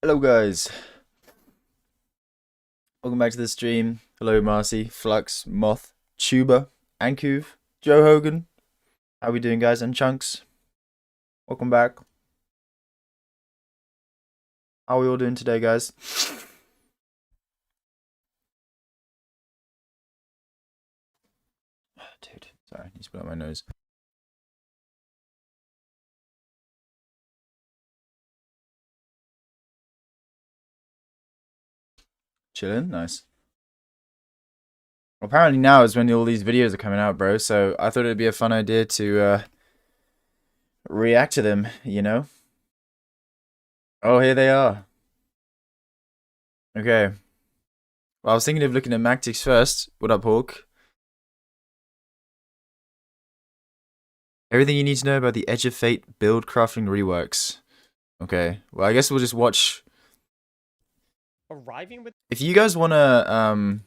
Hello guys, welcome back to the stream. Hello Marcy, Flux, Moth, Tuba, Ankuv, Joe Hogan. How we doing guys? And Chunks, welcome back. How are we all doing today guys? Dude, sorry, I need to put out my nose. Chilling, nice. Apparently now is when all these videos are coming out, bro, so I thought it'd be a fun idea to react to them, you know? Oh, here they are. Okay. Well, I was thinking of looking at Mactics first. What up, Hawk? Everything you need to know about the Edge of Fate build crafting reworks. Okay, well, I guess we'll just watch. Arriving with If you guys wanna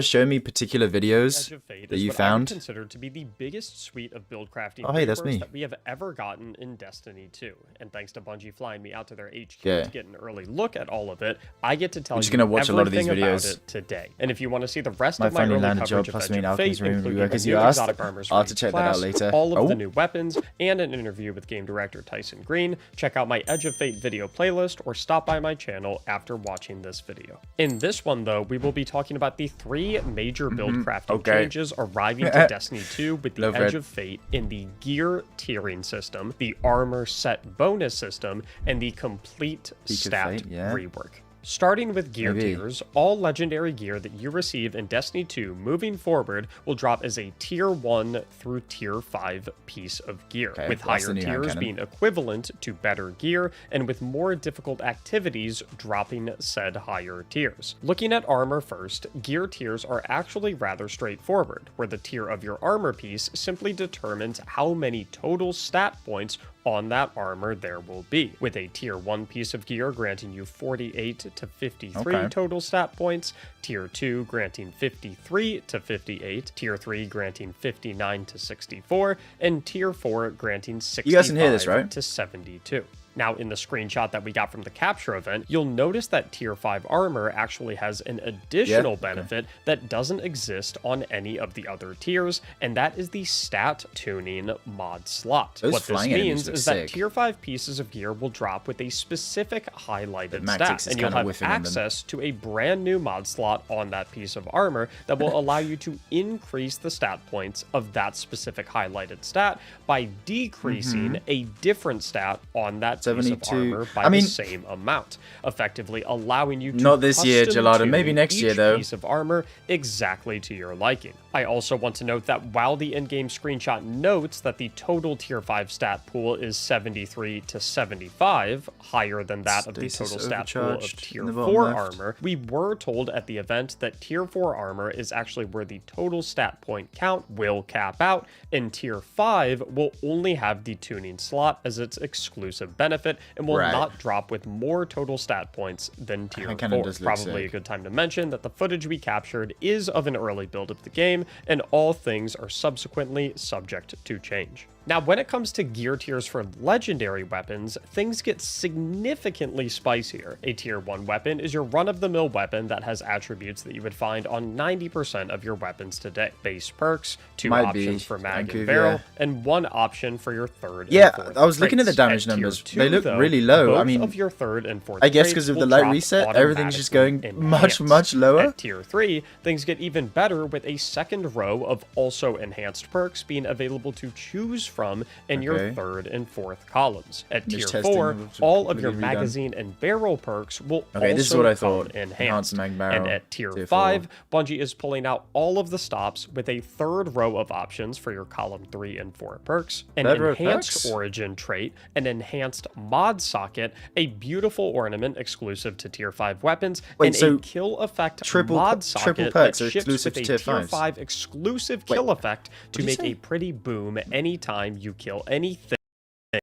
show me particular videos Edge of Fate that is you what I would found. consider to be the biggest suite of build crafting Oh, hey, that's reworks me. that we have ever gotten in Destiny 2. And thanks to Bungie flying me out to their HQ Yeah. to get an early look at all of it, I get to tell I'm just you gonna watch a lot of these everything about videos. it today. And if you want to see the rest Might of my finally early land a job coverage of plus Edge main of alchemist Fate, room including rework, the as you new asked. exotic armors I'll for have to each check that out class, later. all of Oh. the new weapons, and an interview with game director Tyson Green, check out my Edge of Fate video playlist or stop by my channel after watching this video. In this one though, we will be talking about the 3 major build crafting changes arriving to Destiny 2 with the Love Edge red. of Fate in the gear tiering system, the armor set bonus system, and the complete Peak of stat Fate, yeah. rework. Starting with gear Maybe. tiers, all legendary gear that you receive in Destiny 2 moving forward will drop as a tier 1 through tier 5 piece of gear, Okay, with that's the higher new hand tiers cannon. being equivalent to better gear, and with more difficult activities dropping said higher tiers. Looking at armor first, gear tiers are actually rather straightforward, where the tier of your armor piece simply determines how many total stat points on that armor there will be, with a tier 1 piece of gear granting you 48 to 53 total stat points, tier 2 granting 53 to 58, tier 3 granting 59 to 64, and tier 4 granting 65 guys can hear this, right? to 72. Now, in the screenshot that we got from the capture event, you'll notice that tier 5 armor actually has an additional benefit that doesn't exist on any of the other tiers, and that is the stat tuning mod slot. Those What this flying enemies means look is that sick. tier 5 pieces of gear will drop with a specific highlighted Mactics stat, is and you'll kinda have whiffing on them. access to a brand new mod slot on that piece of armor that will allow you to increase the stat points of that specific highlighted stat by decreasing a different stat on that piece of 72. armor by I mean, the same amount, effectively allowing you to Not this year, custom Gelato. Maybe tune next year, each though. piece of armor exactly to your liking. I also want to note that while the in-game screenshot notes that the total tier 5 stat pool is 73 to 75, higher than that of the Stasis total stat pool of overcharged tier in the bottom 4 left. armor, we were told at the event that tier 4 armor is actually where the total stat point count will cap out, and tier 5 will only have the tuning slot as its exclusive benefit and will not drop with more total stat points than tier 4. Probably a good time to mention that the footage we captured is of an early build of the game, and all things are subsequently subject to change. Now, when it comes to gear tiers for legendary weapons, things get significantly spicier. A tier 1 weapon is your run-of-the-mill weapon that has attributes that you would find on 90% of your weapons today. Base perks, 2 options for mag and barrel, and 1 option for your third and fourth I was looking at the traits. damage numbers. Tier 2, they look though, really low. I both mean, of your third and fourth I guess traits because of the will light drop reset, everything's just going automatically much lower. At tier 3, things get even better with a second row of also enhanced perks being available to choose from in your third and fourth columns. At tier 4, all of your magazine and barrel perks will also this is what I come thought. enhanced. Mag barrel, And at tier tier 5, Bungie is pulling out all of the stops with a third row of options for your column 3 and 4 perks, an Third row enhanced perks? origin trait, an enhanced mod socket, a beautiful ornament exclusive to tier 5 weapons, Wait, and so a kill effect triple mod socket perks that are ships exclusive with to a tier tier 5s? 5 exclusive kill effect to did you make say? a pretty boom anytime you kill anything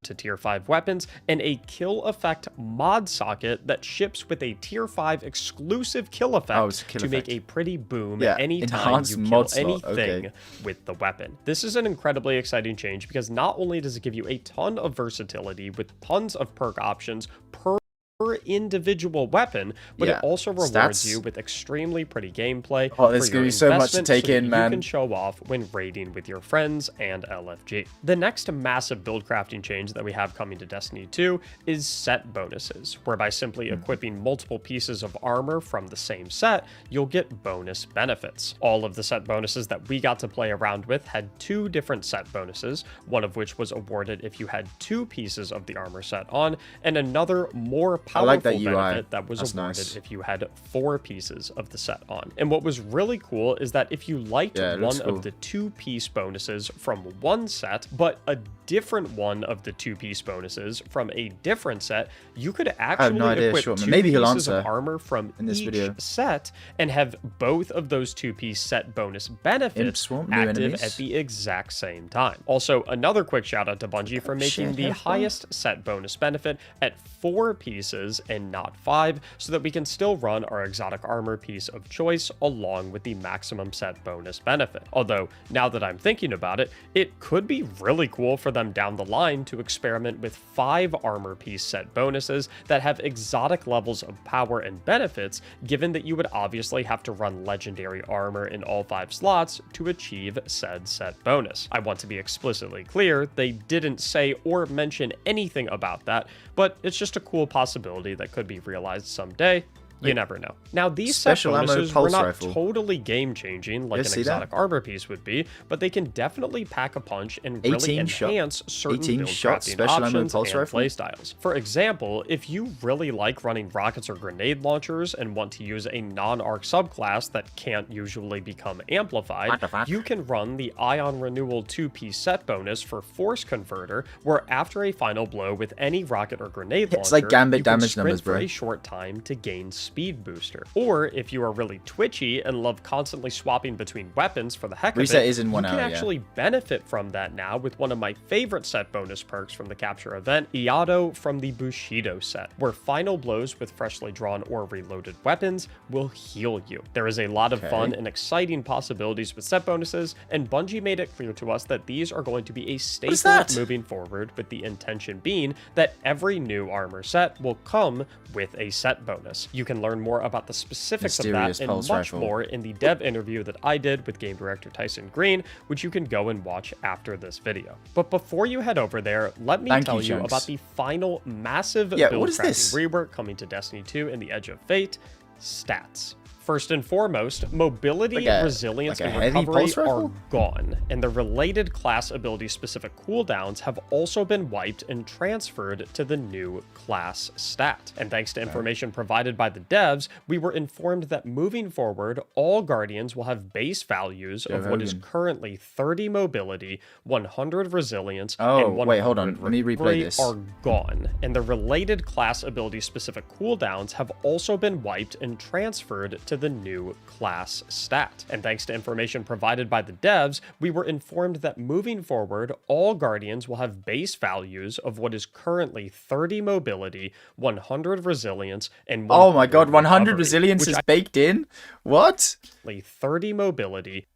to tier 5 weapons, and a kill effect mod socket that ships with a tier 5 exclusive kill effect to make a pretty boom anytime enhanced you kill mod slot, anything with the weapon. This is an incredibly exciting change because not only does it give you a ton of versatility with tons of perk options per per individual weapon, but Yeah. it also rewards Stats. you with extremely pretty gameplay Oh, there's for gonna your be so much to investment take so that in, you man. can show off when raiding with your friends and LFG. The next massive build crafting change that we have coming to Destiny 2 is set bonuses, where by simply equipping multiple pieces of armor from the same set, you'll get bonus benefits. All of the set bonuses that we got to play around with had 2 different set bonuses, one of which was awarded if you had 2 pieces of the armor set on, and another more powerful that UI. benefit that was That's awarded nice. if you had 4 pieces of the set on. And what was really cool is that if you liked Yeah, it one looks cool. of the 2-piece bonuses from one set, but a different one of the 2-piece bonuses from a different set, you could actually no idea, equip Shortman. 2 Maybe he'll pieces of answer armor from in this each video. set and have both of those 2-piece set bonus benefits Swamp, new active enemies. at the exact same time. Also, another quick shout out to Bungie for making shit, the have fun. highest set bonus benefit at 4 pieces and not 5, so that we can still run our exotic armor piece of choice along with the maximum set bonus benefit. Although, now that I'm thinking about it, it could be really cool for them down the line to experiment with 5 armor piece set bonuses that have exotic levels of power and benefits, given that you would obviously have to run legendary armor in all 5 slots to achieve said set bonus. I want to be explicitly clear, they didn't say or mention anything about that, but it's just a cool possibility that could be realized someday. You never know. Now, these set Special ammo bonuses were pulse not rifle. totally game-changing like Yeah, an see exotic that? armor piece would be, but they can definitely pack a punch and really 18 shot- enhance certain 18 build shot crafting special ammo options pulse and rifle? playstyles. For example, if you really like running rockets or grenade launchers and want to use a non-arc subclass that can't usually become amplified, What the fuck? you can run the Ion Renewal 2-piece set bonus for Force Converter, where after a final blow with any rocket or grenade launcher, It's like Gambit you can damage sprint numbers, for bro. a short time to gain speed booster. Or if you are really twitchy and love constantly swapping between weapons for the heck Reset of it, is in 1 you hour, can yeah. actually benefit from that now with one of my favorite set bonus perks from the capture event, Iato from the Bushido set, where final blows with freshly drawn or reloaded weapons will heal you. There is a lot of fun and exciting possibilities with set bonuses, and Bungie made it clear to us that these are going to be a staple that? moving forward, with the intention being that every new armor set will come with a set bonus. You can learn more about the specifics of Mysterious that and pulse much rifle. more in the dev interview that I did with game director Tyson Green, which you can go and watch after this video. But before you head over there, let me Thank tell you, you Chunks. about the final massive Yeah, build what is crafting this? rework coming to Destiny 2 and the Edge of Fate: stats. First and foremost, mobility, Like a- resilience, like a and heavy recovery pulse are rifle? gone, and the related class ability-specific cooldowns have also been wiped and transferred to the new class stat. And thanks to information provided by the devs, we were informed that moving forward, all Guardians will have base values of what is Hogan. currently 30 mobility, 100 resilience, Oh, and 100 wait, hold on. Let me replay recovery this. are gone, and the related class ability-specific cooldowns have also been wiped and transferred to the new class stat. And thanks to information provided by the devs, we were informed that moving forward, all Guardians will have base values of what is currently 30 mobility, 100 resilience, and Oh my god, 100 recovery, resilience which is baked in? What? actually 30 mobility,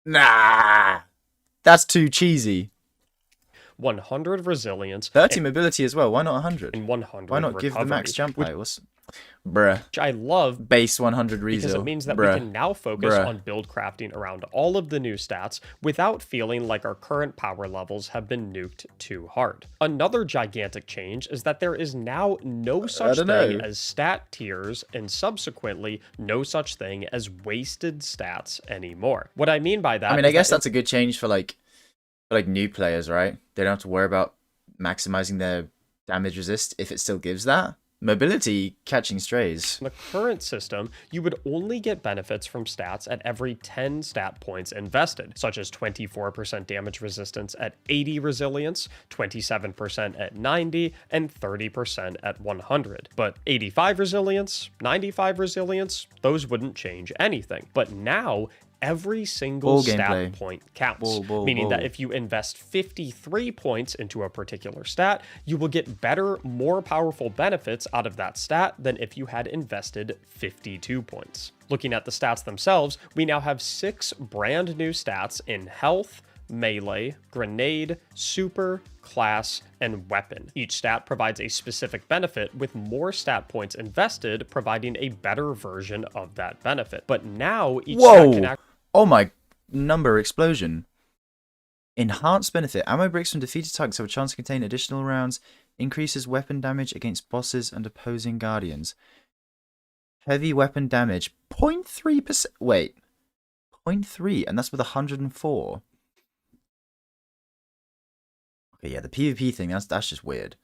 Nah. That's too cheesy. 100 resilience, 30 mobility as well. Why not 100? and 100 Why not give the max recovery, jump height? Bruh. which I love Base 100 resil. because it means that Bruh. we can now focus Bruh. on build crafting around all of the new stats without feeling like our current power levels have been nuked too hard. Another gigantic change is that there is now no such don't thing know. as stat tiers, and subsequently no such thing as wasted stats anymore. What I mean by that I mean, is I guess that that's a good change for like new players, right? They don't have to worry about maximizing their damage resist if it still gives that. Mobility, catching strays. in the current system, you would only get benefits from stats at every 10 stat points invested, such as 24% damage resistance at 80 resilience, 27% at 90, and 30% at 100. But 85 resilience, 95 resilience, those wouldn't change anything. But now, every single Ball stat gameplay. point counts, Ball, meaning that ball. if you invest 53 points into a particular stat, you will get better, more powerful benefits out of that stat than if you had invested 52 points. Looking at the stats themselves, we now have 6 brand new stats in health, melee, grenade, super, class, and weapon. Each stat provides a specific benefit, with more stat points invested providing a better version of that benefit. But now each stat can act. Oh my number explosion. Enhanced benefit. Ammo bricks from defeated targets have a chance to contain additional rounds. Increases weapon damage against bosses and opposing guardians. Heavy weapon damage. 0.3%. Wait. 0.3, and that's with 104. Okay, yeah, the PvP thing, that's just weird.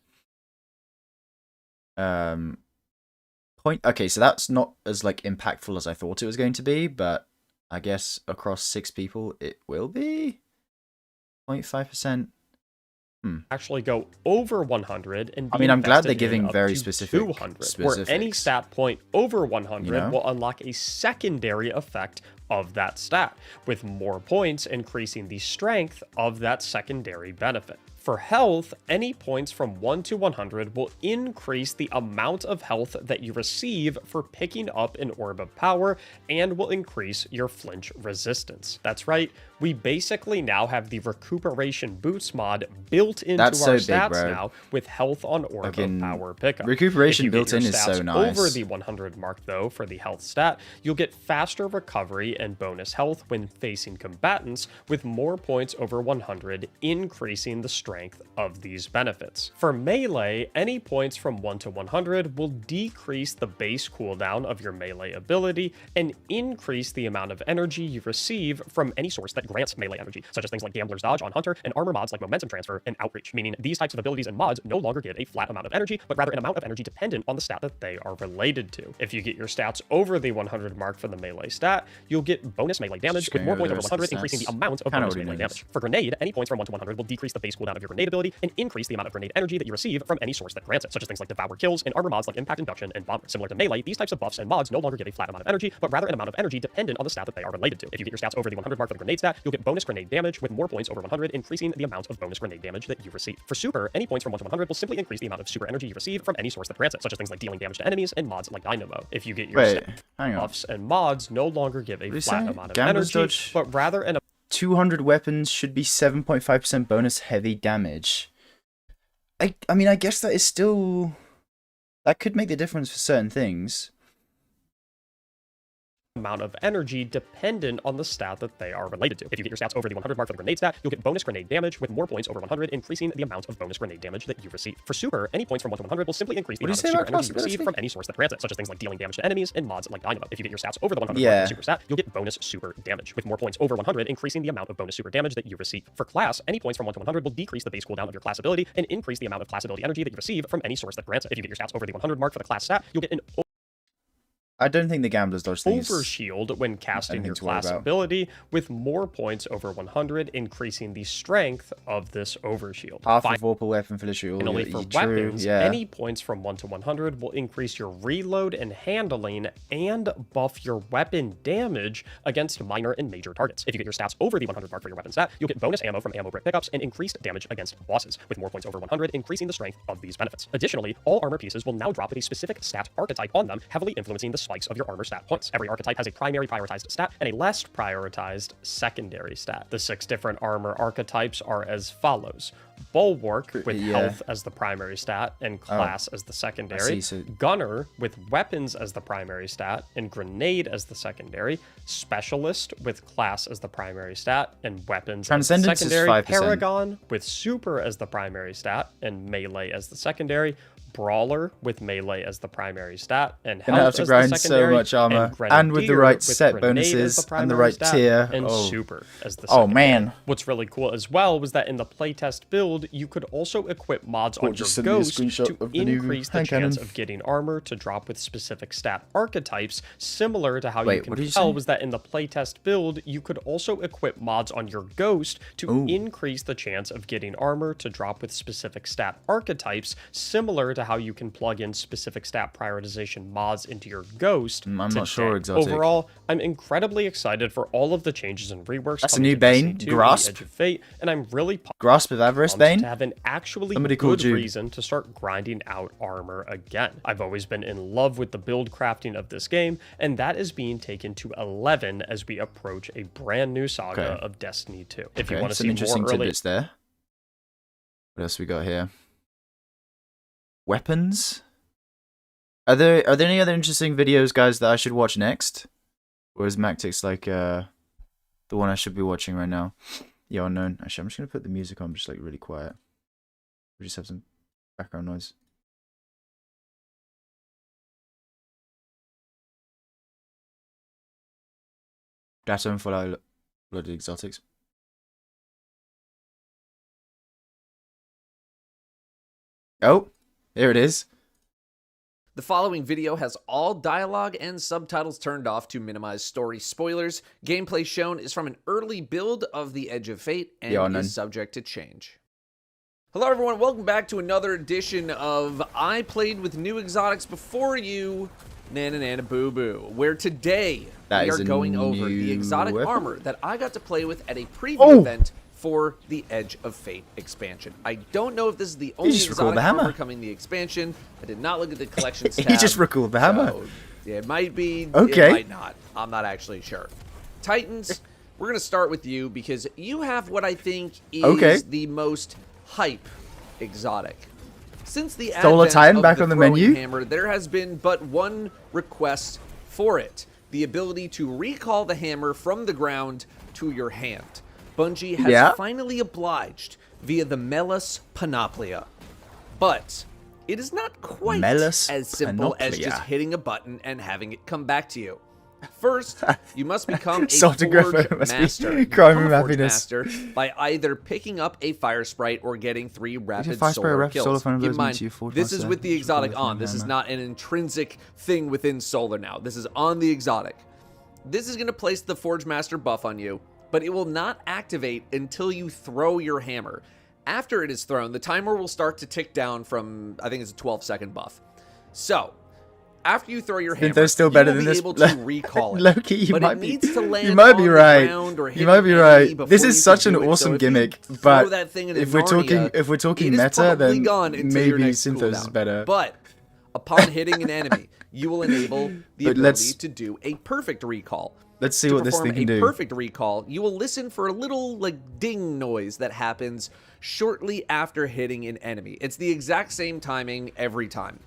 Okay, so that's not as like impactful as I thought it was going to be, but I guess across 6 people it will be 0.5%. Actually go over 100 and be I mean, I'm glad they're invested giving in very up to specific 200, where any stat point over 100 will unlock a secondary effect of that stat, with more points increasing the strength of that secondary benefit. For health, any points from 1 to 100 will increase the amount of health that you receive for picking up an orb of power and will increase your flinch resistance. That's right, we basically now have the recuperation boost mod built into our stats now, with health on orb of power pickup. Recuperation built in is so nice. Over the 100 mark though, for the health stat, you'll get faster recovery and bonus health when facing combatants, with more points over 100 increasing the strength of these benefits. For melee, any points from 1 to 100 will decrease the base cooldown of your melee ability and increase the amount of energy you receive from any source that grants melee energy, such as things like Gambler's Dodge on Hunter and armor mods like Momentum Transfer and Outreach, meaning these types of abilities and mods no longer get a flat amount of energy, but rather an amount of energy dependent on the stat that they are related to. If you get your stats over the 100 mark for the melee stat, you'll get bonus melee damage, with more points over 100 increasing the amount of bonus melee damage. For grenade, any points from 1 to 100 will decrease the base cooldown of your grenade ability and increase the amount of grenade energy that you receive from any source that grants it, such as things like Devour Kills and armor mods like Impact Induction and Bomber. Similar to melee, these types of buffs and mods no longer give a flat amount of energy, but rather an amount of energy dependent on the stat that they are related to. If you get your stats over the 100 mark for the grenade stat, you'll get bonus grenade damage, with more points over 100 increasing the amount of bonus grenade damage that you receive. For super, any points from 1 to 100 will simply increase the amount of super energy you receive from any source that grants it, such as things like dealing damage to enemies and mods like Dynamo. If you get your buffs and mods no longer give a flat amount of energy, but rather an 200 weapons should be 7.5% bonus heavy damage. I mean, I guess that is still... That could make the difference for certain things. Amount of energy dependent on the stat that they are related to. If you get your stats over the 100 mark for the grenade stat, you'll get bonus grenade damage, with more points over 100 increasing the amount of bonus grenade damage that you receive. For super, any points from 1 to 100 will simply increase the amount of super energy you receive from any source that grants it, such as things like dealing damage to enemies and mods like Dynamo. If you get your stats over the 100 mark for the super stat, you'll get bonus super damage, with more points over 100 increasing the amount of bonus super damage that you receive. For class, any points from 1 to 100 will decrease the base cooldown of your class ability and increase the amount of class ability energy that you receive from any source that grants it. If you get your stats over the 100 mark for the class stat, you'll get an I don't think the Gambler's Dodge thing is overshield when casting your class ability, with more points over 100 increasing the strength of this overshield. Half of Vorpal weapon for the shield. Finally, for weapons, any points from 1 to 100 will increase your reload and handling and buff your weapon damage against minor and major targets. If you get your stats over the 100 mark for your weapon stat, you'll get bonus ammo from ammo brick pickups and increased damage against bosses, with more points over 100 increasing the strength of these benefits. Additionally, all armor pieces will now drop with a specific stat archetype on them, heavily influencing the spikes of your armor stat points. Every archetype has a primary prioritized stat and a less prioritized secondary stat. The 6 different armor archetypes are as follows: Bulwark, with health as the primary stat and class as the secondary. Gunner, with weapons as the primary stat and grenade as the secondary. Specialist, with class as the primary stat and weapons as the secondary. Paragon, with super as the primary stat and melee as the secondary. Brawler, with melee as the primary stat and health as the secondary, so much armor, and with the right set bonuses and the right tier, and super as the secondary. Oh man! What's really cool as well was that in the playtest build, you could also equip mods on your ghost to increase the chance of getting armor to drop with specific stat archetypes, similar to how you can tell was that in the playtest build, you could also equip mods on your ghost to increase the chance of getting armor to drop with specific stat archetypes, similar to to how you can plug in specific stat prioritization mods into your Ghost. I'm not sure, Exotic. Overall, I'm incredibly excited for all of the changes and reworks. That's a new Bane, Grasp. Edge of Fate, and I'm really Grasp of Avarice Bane. To have an actually good reason to start grinding out armor again. I've always been in love with the build crafting of this game, and that is being taken to 11 as we approach a brand new saga of Destiny 2. If you want to see interesting more early tidbits there. What else we got here? Weapons. Are there any other interesting videos, guys, that I should watch next? Or is Mactix like the one I should be watching right now? Yeah, unknown. Actually, I'm just gonna put the music on, just like really quiet. We just have some background noise. Data and follow loaded exotics. Oh, here it is. The following video has all dialogue and subtitles turned off to minimize story spoilers. Gameplay shown is from an early build of the Edge of Fate and is subject to change. Hello everyone, welcome back to another edition of I Played with New Exotics Before You, Nana Nana Boo Boo, where today we are going over the exotic armor that I got to play with at a preview event for the Edge of Fate expansion. I don't know if this is the only exotic armor coming in the expansion. I did not look at the collections tab. He just recalled the hammer. So it might be, okay. It might not. I'm not actually sure. Titans, we're going to start with you because you have what I think is the most hype exotic. Since the advent of back the on the menu hammer, there has been but one request for it: the ability to recall the hammer from the ground to your hand. Bungie has finally obliged via the Melis Panoplia. But it is not quite as simple as just hitting a button and having it come back to you. First, you must become a Forge Master by either picking up a Fire Sprite or getting 3 rapid solar kills. Keep in mind, this is with the exotic on. This is not an intrinsic thing within Solar now. This is on the exotic. This is going to place the Forge Master buff on you, but it will not activate until you throw your hammer. After it is thrown, the timer will start to tick down from, I think it's a 12-second buff. So, after you throw your hammer, you will be able to recall it. Loki, you but might it be, needs to land you might be on right. the ground or You might be right. This is such an awesome so gimmick, but if we're talking meta, then maybe Synthos is better. But upon hitting an enemy, you will enable the ability to do a perfect recall. Let's see what this thing can do. To perform a perfect recall, you will listen for a little ding noise that happens shortly after hitting an enemy. It's the exact same timing every time.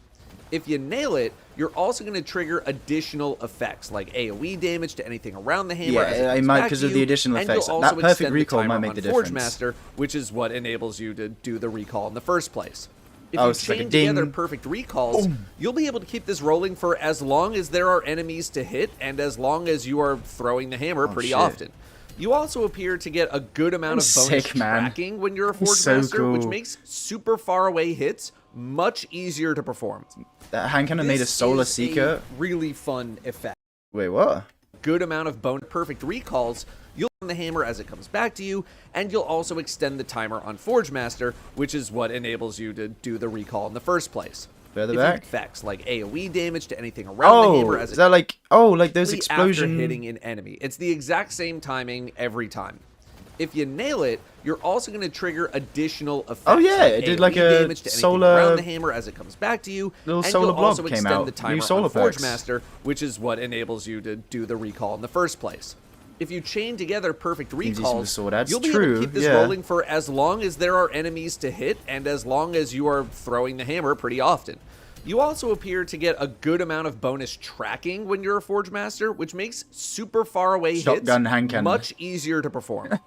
If you nail it, you're also going to trigger additional effects like AoE damage to anything around the hammer. Yeah, I might because of the additional effects. That perfect recall might make the difference. Forge Master, which is what enables you to do the recall in the first place. If you chain together perfect recalls, you'll be able to keep this rolling for as long as there are enemies to hit and as long as you are throwing the hammer pretty often. You also appear to get a good amount of bonus tracking when you're a Forge Master, which makes super far away hits much easier to perform. That hand kind of made a Solar Seeker. Really fun effect. Wait, what? Good amount of perfect recalls. You'll on the hammer as it comes back to you, and you'll also extend the timer on Forge Master, which is what enables you to do the recall in the first place. Further back? Effects like AoE damage to anything around the hammer as is that like like those explosions after hitting an enemy. It's the exact same timing every time. If you nail it, you're also going to trigger additional effects. Oh yeah, it did like a solar around the hammer as it comes back to you, little and solar you'll blob also came extend out. the timer New solar on Forge packs. Master, which is what enables you to do the recall in the first place. If you chain together perfect recalls, you'll be able to keep this rolling for as long as there are enemies to hit and as long as you are throwing the hammer pretty often. You also appear to get a good amount of bonus tracking when you're a Forge Master, which makes super far away hits much easier to perform.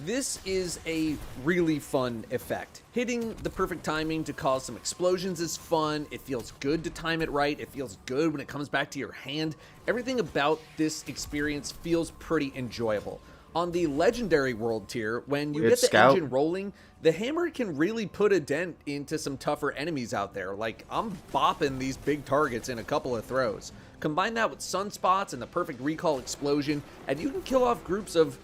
This is a really fun effect. Hitting the perfect timing to cause some explosions is fun. It feels good to time it right. It feels good when it comes back to your hand. Everything about this experience feels pretty enjoyable. On the Legendary World tier, when you get the engine rolling, the hammer can really put a dent into some tougher enemies out there. Like, I'm bopping these big targets in a couple of throws. Combine that with sunspots and the perfect recall explosion, and you can kill off groups of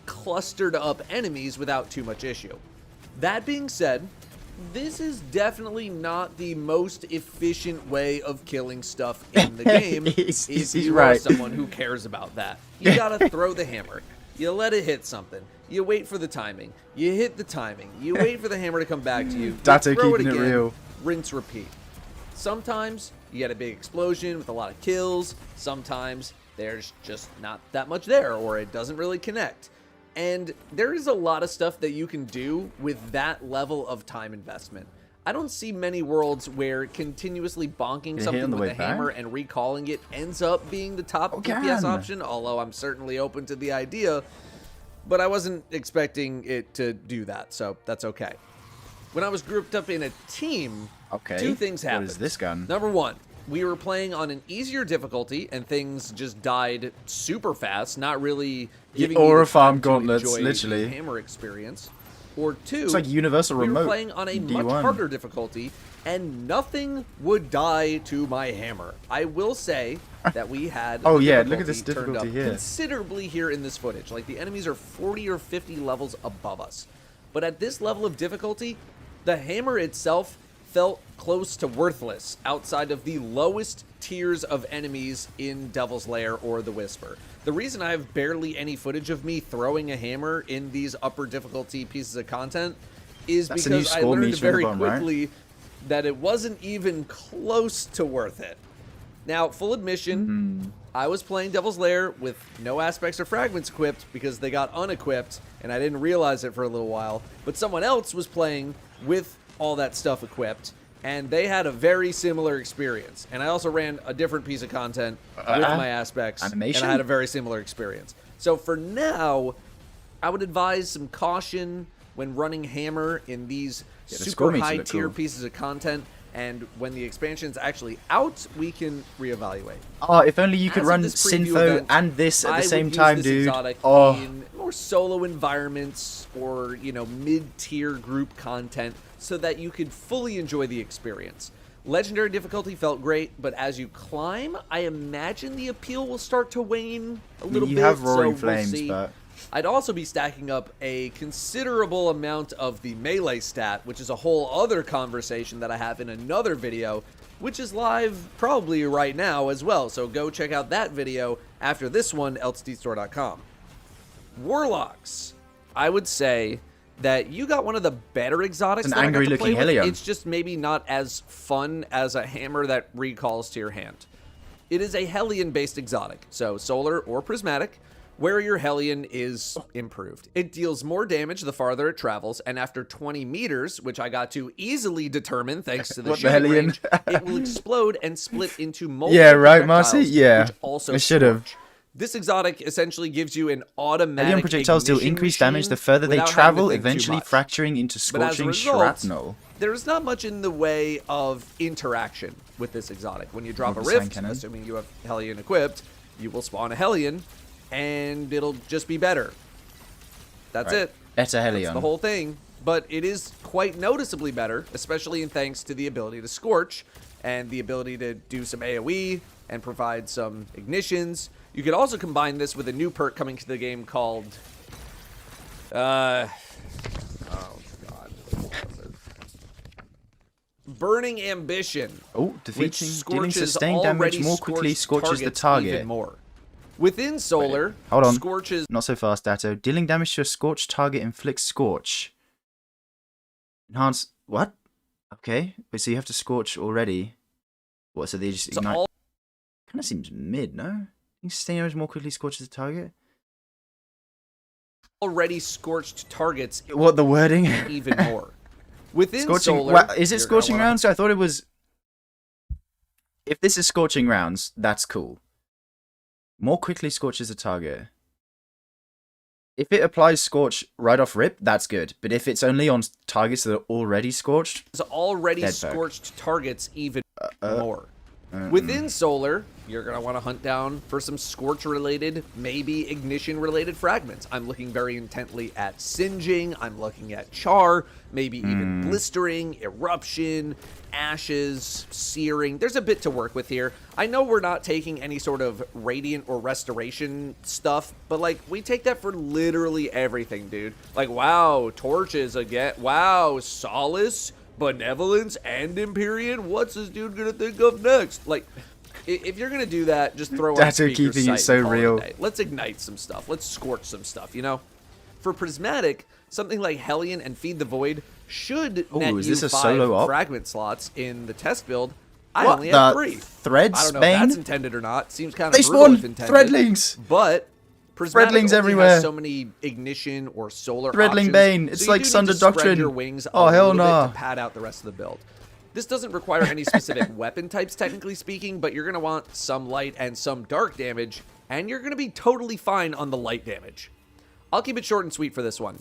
clustered up enemies without too much issue. That being said, this is definitely not the most efficient way of killing stuff in the game. He's you right. are someone who cares about that. You gotta throw the hammer. You let it hit something. You wait for the timing. You hit the timing. You wait for the hammer to come back to you. Dato throw keeping it again, it real. rinse, repeat. Sometimes you get a big explosion with a lot of kills. Sometimes there's just not that much there, or it doesn't really connect. And there is a lot of stuff that you can do with that level of time investment. I don't see many worlds where continuously bonking something with a hammer and recalling it ends up being the top DPS option, although I'm certainly open to the idea. But I wasn't expecting it to do that, so that's okay. When I was grouped up in a team, two things happened. What is this gun? Number one, we were playing on an easier difficulty, and things just died super fast, not really giving you the farm time gauntlets, to enjoy literally. the hammer experience. Or two, It's like Universal we Remote. were playing on a much harder difficulty, and nothing would die to my hammer. I will say that we had Oh yeah, look at this difficulty turned up here. considerably here in this footage. Like, the enemies are 40 or 50 levels above us. But at this level of difficulty, the hammer itself felt close to worthless outside of the lowest tiers of enemies in Devil's Lair or the Whisper. The reason I have barely any footage of me throwing a hammer in these upper difficulty pieces of content is because I learned very quickly that it wasn't even close to worth it. Now, full admission, I was playing Devil's Lair with no aspects or fragments equipped because they got unequipped, and I didn't realize it for a little while. But someone else was playing with all that stuff equipped, and they had a very similar experience. And I also ran a different piece of content with my aspects, animation? and I had a very similar experience. So for now, I would advise some caution when running hammer in these super high tier pieces of content. And when the expansion's actually out, we can reevaluate. Oh, if only you could run Syntho and this at the same time, dude. In more solo environments or, you know, mid-tier group content so that you could fully enjoy the experience. Legendary difficulty felt great, but as you climb, I imagine the appeal will start to wane a little bit. You have Roaring so Flames, we'll see. but I'd also be stacking up a considerable amount of the melee stat, which is a whole other conversation that I have in another video, which is live probably right now as well. So go check out that video after this one, ltdstore.com. Warlocks. I would say that you got one of the better exotics that I got to play with. It's just maybe not as fun as a hammer that recalls to your hand. It is a Hellion-based exotic, so solar or prismatic, where your Hellion is improved. It deals more damage the farther it travels, and after 20 meters, which I got to easily determine thanks to the shooting range, it will explode and split into multiple Marcy? Yeah, also I should have. This exotic essentially gives you an automatic Hellion projectiles deal increased damage the further they travel, eventually fracturing into scorching shrapnel. There's not much in the way of interaction with this exotic. When you drop a rift, assuming you have Hellion equipped, you will spawn a Hellion, and it'll just be better. That's it. Better Hellion. That's the whole thing. But it is quite noticeably better, especially in thanks to the ability to Scorch and the ability to do some AoE and provide some ignitions. You could also combine this with a new perk coming to the game called... oh, God. Burning Ambition. Oh, defeating, dealing sustained damage more quickly scorches the target. Even more. Within Solar, hold on. Scorches... Not so fast, Dato. Dealing damage to a scorched target inflicts Scorch. Enhance... What? Okay. Wait, so you have to Scorch already. What, so they just ignite... Kind of seems mid, no? Sustain damage more quickly scorches the target? Already scorched targets... What, the wording? Even more. Within scorching, Solar... Well, is it scorching rounds? I thought it was... If this is scorching rounds, that's cool. More quickly scorches a target. If it applies Scorch right off rip, that's good. But if it's only on targets that are already scorched... It's already scorched targets even more. Within Solar, you're going to want to hunt down for some Scorch-related, maybe Ignition-related fragments. I'm looking very intently at Singeing, I'm looking at Char, maybe even Blistering, Eruption, Ashes, Searing. There's a bit to work with here. I know we're not taking any sort of Radiant or Restoration stuff, but, like, we take that for literally everything, dude. Like, wow, Torches again. Wow, Solace. Benevolence and Empyrean? What's this dude gonna think of next? Like, if you're gonna do that, just throw on Datto speaker keeping it sight so and call it a real. day. Let's ignite some stuff. Let's scorch some stuff, you know? For Prismatic, something like Hellion and Feed the Void should net is you this a 5 solo op? fragment slots in the test build. I What only have the 3. Threads, I don't know Bane? if that's intended or not. Seems kind They of brutal spawn if intended. threadlings. But Prismatic Threadlings only everywhere. has so many ignition or solar Threadling options, Bane. so It's you like do need Sunder to spread Doctrine. your wings Oh, a hell little bit nah. to pad out the rest of the build. This doesn't require any specific weapon types, technically speaking, but you're going to want some light and some dark damage, and you're going to be totally fine on the light damage. I'll keep it short and sweet for this one.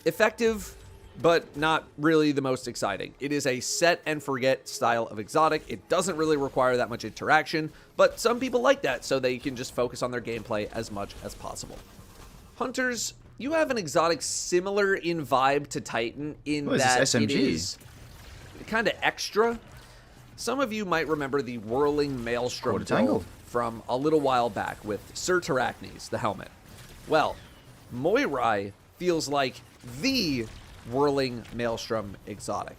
Effective, but not really the most exciting. It is a set and forget style of exotic. It doesn't really require that much interaction, but some people like that, so they can just focus on their gameplay as much as possible. Hunters, you have an exotic similar in vibe to Titan in that it is kind of extra. Some of you might remember the Whirling Maelstrom build from a little while back with Sir Terracnes, the helmet. Well, Moirai feels like the Whirling Maelstrom exotic.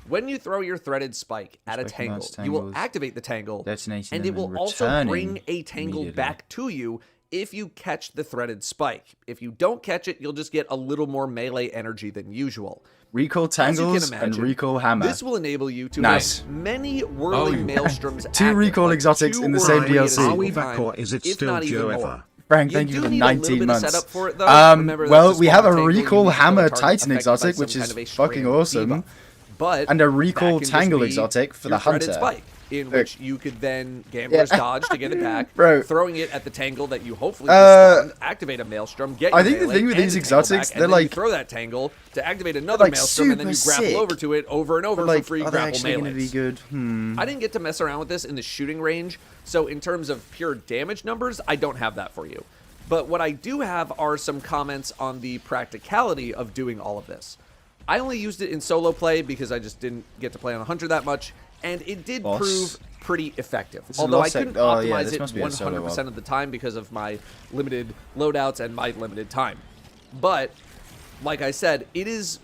When you throw your threaded spike at a tangle, you will activate the tangle, and it will also bring a tangle back to you if you catch the threaded spike. If you don't catch it, you'll just get a little more melee energy than usual. Recall Tangles and Recall Hammer. This will enable you to have many Whirling Maelstroms 2 recall exotics in the same DLC. Are we back or is it still Joe Ever? Frank, thank you for the 19 months. For it, though. Well, we have a Recall Hammer Titan exotic, which is fucking awesome. But and a Recall Tangle exotic for the Hunter. Spike, in which you could then Gambler's Dodge to get it back, Bro. throwing it at the Tangle that you hopefully spawn, activate a Maelstrom, get your I think the thing with these exotics, back, they're like... you throw that Tangle to activate another Maelstrom, and then you grapple over to it over and over for free grapple melees. Gonna be good? I didn't get to mess around with this in the shooting range, so in terms of pure damage numbers, I don't have that for you. But what I do have are some comments on the practicality of doing all of this. I only used it in solo play because I just didn't get to play on a Hunter that much, and it did prove pretty effective. Although I couldn't optimize it 100% of the time because of my limited loadouts and my limited time. But, like I said, it is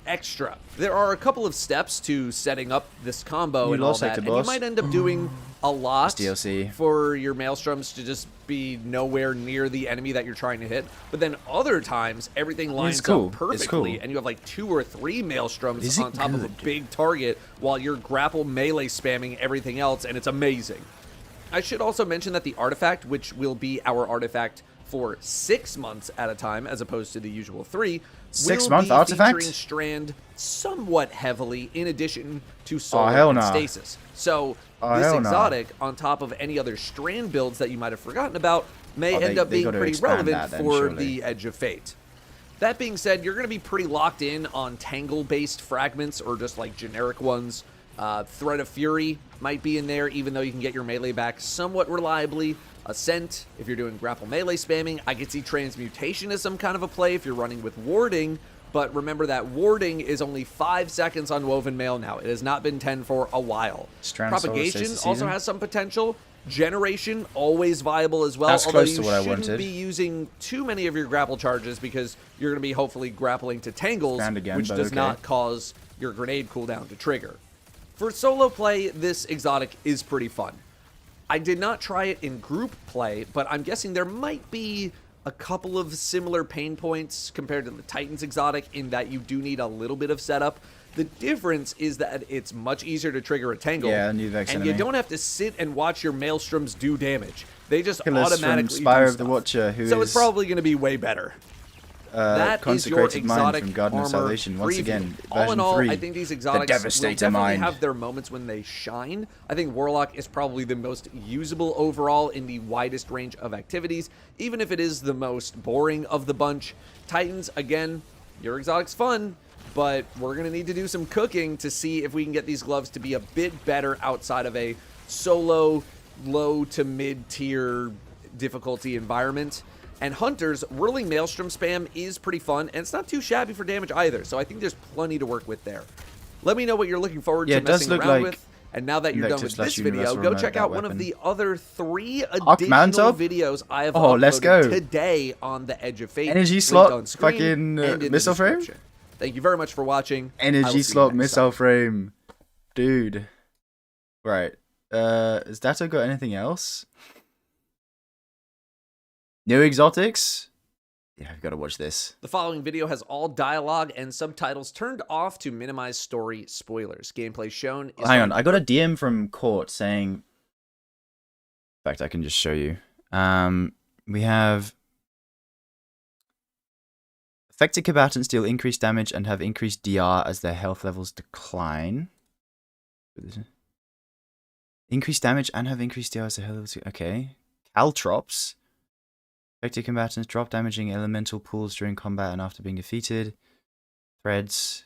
extra. There are a couple of steps to setting up this combo and all that, and you might end up doing a lot for your Maelstroms to just be nowhere near the enemy that you're trying to hit, but then other times everything lines up perfectly and you have like 2 or 3 Maelstroms on top of a big target while you're grapple melee spamming everything else, and it's amazing. I should also mention that the artifact, which will be our artifact for 6 months at a time as opposed to the usual 3, 6-month artifact featuring Strand somewhat heavily in addition to Solar and Stasis. So this exotic, on top of any other Strand builds that you might have forgotten about, may end up being pretty relevant for the Edge of Fate. That being said, you're going to be pretty locked in on Tangle-based fragments or just like generic ones. Thread of Fury might be in there, even though you can get your melee back somewhat reliably. Ascent, if you're doing grapple melee spamming. I could see Transmutation as some kind of a play if you're running with Warding, but remember that Warding is only 5 seconds on Woven Mail now. It has not been 10 for a while. Propagation also has some potential. Generation, always viable as well, although you shouldn't be using too many of your grapple charges because you're going to be hopefully grappling to Tangles, which does not cause your grenade cooldown to trigger. For solo play, this exotic is pretty fun. I did not try it in group play, but I'm guessing there might be a couple of similar pain points compared to the Titans exotic in that you do need a little bit of setup. The difference is that it's much easier to trigger a Tangle, and you don't have to sit and watch your Maelstroms do damage. They just automatically do of the Watcher, so it's probably going to be way better. That is your exotic from Garden of Salvation. Once again, all in all, 3, I think these exotics will definitely have their moments when they shine. I think Warlock is probably the most usable overall in the widest range of activities, even if it is the most boring of the bunch. Titans, again, your exotic's fun, but we're going to need to do some cooking to see if we can get these gloves to be a bit better outside of a solo, low to mid-tier difficulty environment. And Hunters, Whirling Maelstrom spam is pretty fun, and it's not too shabby for damage either, so I think there's plenty to work with there. Let me know what you're looking forward to messing around with. And now that you're done with this video, go check out one of the other 3 additional videos I have uploaded today on the Edge of Fate. Energy slot, fucking missile frame? Thank you very much for watching. Energy slot missile frame. Dude. Right. Has Dato got anything else? New exotics? Yeah, I've got to watch this. The following video has all dialogue and subtitles turned off to minimize story spoilers. Gameplay shown is... Hang on, I got a DM from Court saying... In fact, I can just show you. We have... Affected combatants deal increased damage and have increased DR as their health levels decline. Increased damage and have increased DR as their health levels... Okay. Caltrops. Affected combatants drop damaging elemental pools during combat and after being defeated. Threads.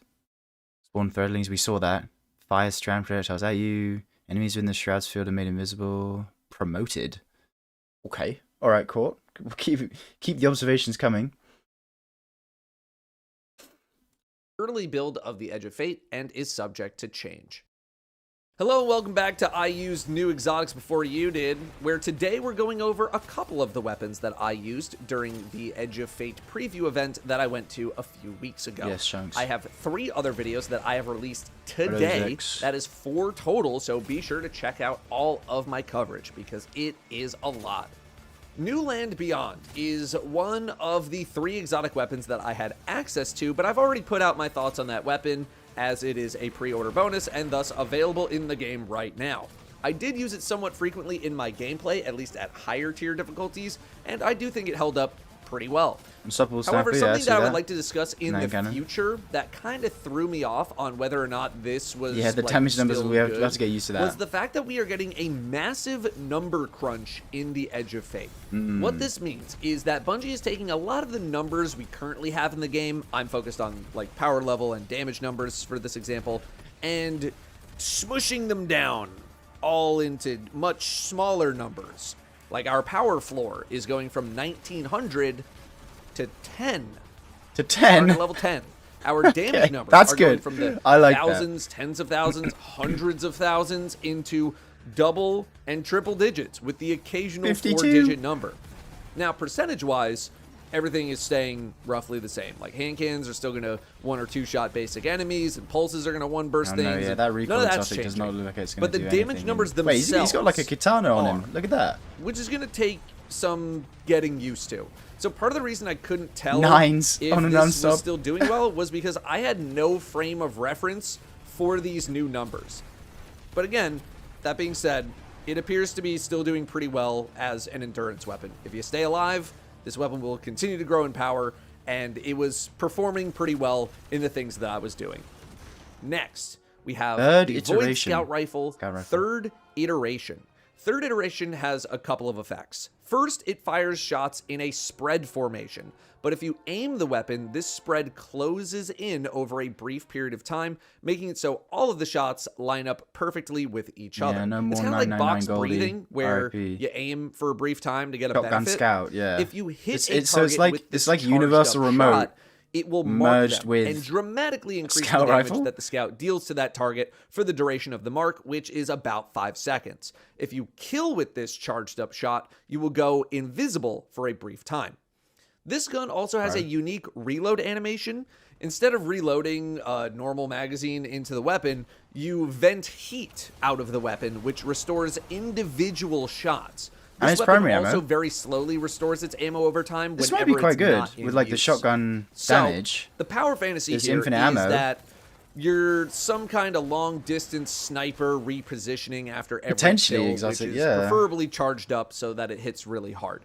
Spawn threadlings, we saw that. Fire strand projectiles at you. Enemies within the shroud's field are made invisible. Promoted. Okay. Alright, Court. We'll keep the observations coming. Early build of the Edge of Fate and is subject to change. Hello and welcome back to I Used New Exotics Before You Did, where today we're going over a couple of the weapons that I used during the Edge of Fate preview event that I went to a few weeks ago. Yes, Shanks. I have 3 other videos that I have released today. That is 4 total, so be sure to check out all of my coverage because it is a lot. New Land Beyond is one of the 3 exotic weapons that I had access to, but I've already put out my thoughts on that weapon as it is a pre-order bonus and thus available in the game right now. I did use it somewhat frequently in my gameplay, at least at higher tier difficulties, and I do think it held up pretty well. However, something that I would like to discuss in the future that kind of threw me off on whether or not this was the damage numbers, we have to get used to that, was the fact that we are getting a massive number crunch in the Edge of Fate. What this means is that Bungie is taking a lot of the numbers we currently have in the game, I'm focused on like power level and damage numbers for this example, and smushing them down all into much smaller numbers. Like our power floor is going from 1900 to 10. To 10? Level 10. Our damage numbers are good. going from the thousands, tens of thousands, hundreds of thousands into double and triple digits with the occasional 4-digit number. Now, percentage-wise, everything is staying roughly the same. Like hand cannons are still going to 1 or 2 shot basic enemies, and pulses are going to 1 burst things. Yeah, that recoil exotic does not look like it's going to do anything. But the damage numbers themselves... Wait, he's got like a katana on him. Look at that. Which is going to take some getting used to. So part of the reason I couldn't tell if this was still doing well was because I had no frame of reference for these new numbers. But again, that being said, it appears to be still doing pretty well as an endurance weapon. If you stay alive, this weapon will continue to grow in power, and it was performing pretty well in the things that I was doing. Next, we have the Void Scout Rifle, 3rd iteration. 3rd iteration has a couple of effects. First, it fires shots in a spread formation, but if you aim the weapon, this spread closes in over a brief period of time, making it so all of the shots line up perfectly with each other. No more it's kind of like box breathing, where you aim for a brief time to get a Shotgun benefit. Scout, yeah. If you hit so it's like Universal Remote. Shot, it will mark them with and dramatically increase Scout the damage rifle? that the Scout deals to that target for the duration of the mark, which is about 5 seconds. If you kill with this charged up shot, you will go invisible for a brief time. This gun also has a unique reload animation. Instead of reloading a normal magazine into the weapon, you vent heat out of the weapon, which restores individual shots. This weapon also very slowly restores its ammo over time. This might be quite good with like the shotgun damage. The power fantasy here is that you're some kind of long distance sniper repositioning after every kill, which is preferably charged up so that it hits really hard.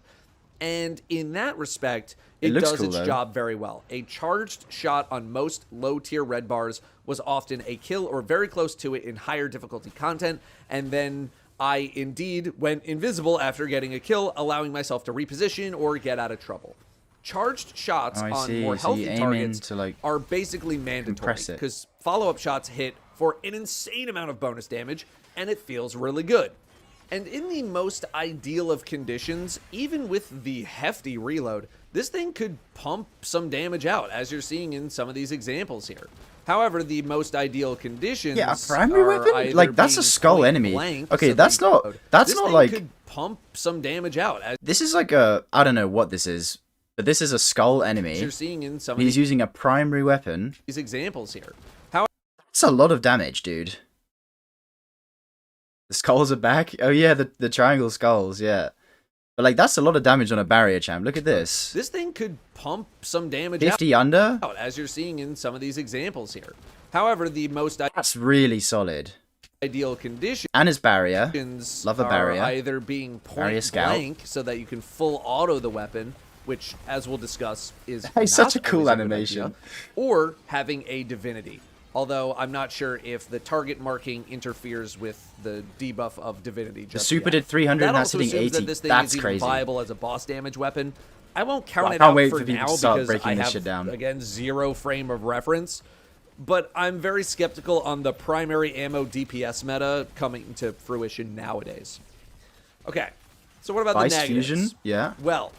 And in that respect, it does its job very well. A charged shot on most low-tier red bars was often a kill or very close to it in higher difficulty content, and then I indeed went invisible after getting a kill, allowing myself to reposition or get out of trouble. Charged shots on more healthy targets are basically mandatory because follow-up shots hit for an insane amount of bonus damage, and it feels really good. And in the most ideal of conditions, even with the hefty reload, this thing could pump some damage out, as you're seeing in some of these examples here. However, the most ideal conditions a primary weapon? Like, that's a skull enemy. Okay, that's not like... could pump some damage out. This is like a... I don't know what this is. But this is a skull enemy. You're seeing in some He's using a primary weapon. these examples here. That's a lot of damage, dude. The skulls are back. Oh yeah, the triangle skulls, yeah. But like that's a lot of damage on a barrier champ. Look at this. This thing could pump some damage 50 under? out, as you're seeing in some of these examples here. However, the most That's really solid. ideal conditions And his barrier. Love a barrier. are either being point blank so that you can full auto the weapon, which, as we'll discuss, is Hey, such not a cool always good animation. idea, or having a divinity. Although I'm not sure if the target marking interferes with the debuff of divinity. The Just super yet. did 300 That and that's also hitting assumes 80. that this thing That's is even crazy. viable as a boss damage weapon. I won't count I it can't out wait for for people now to start because breaking I this have, shit down. again, 0 frame of reference. But I'm very skeptical on the primary ammo DPS meta coming to fruition nowadays. Okay, so what about Vice the negatives? fusion? Yeah. Well,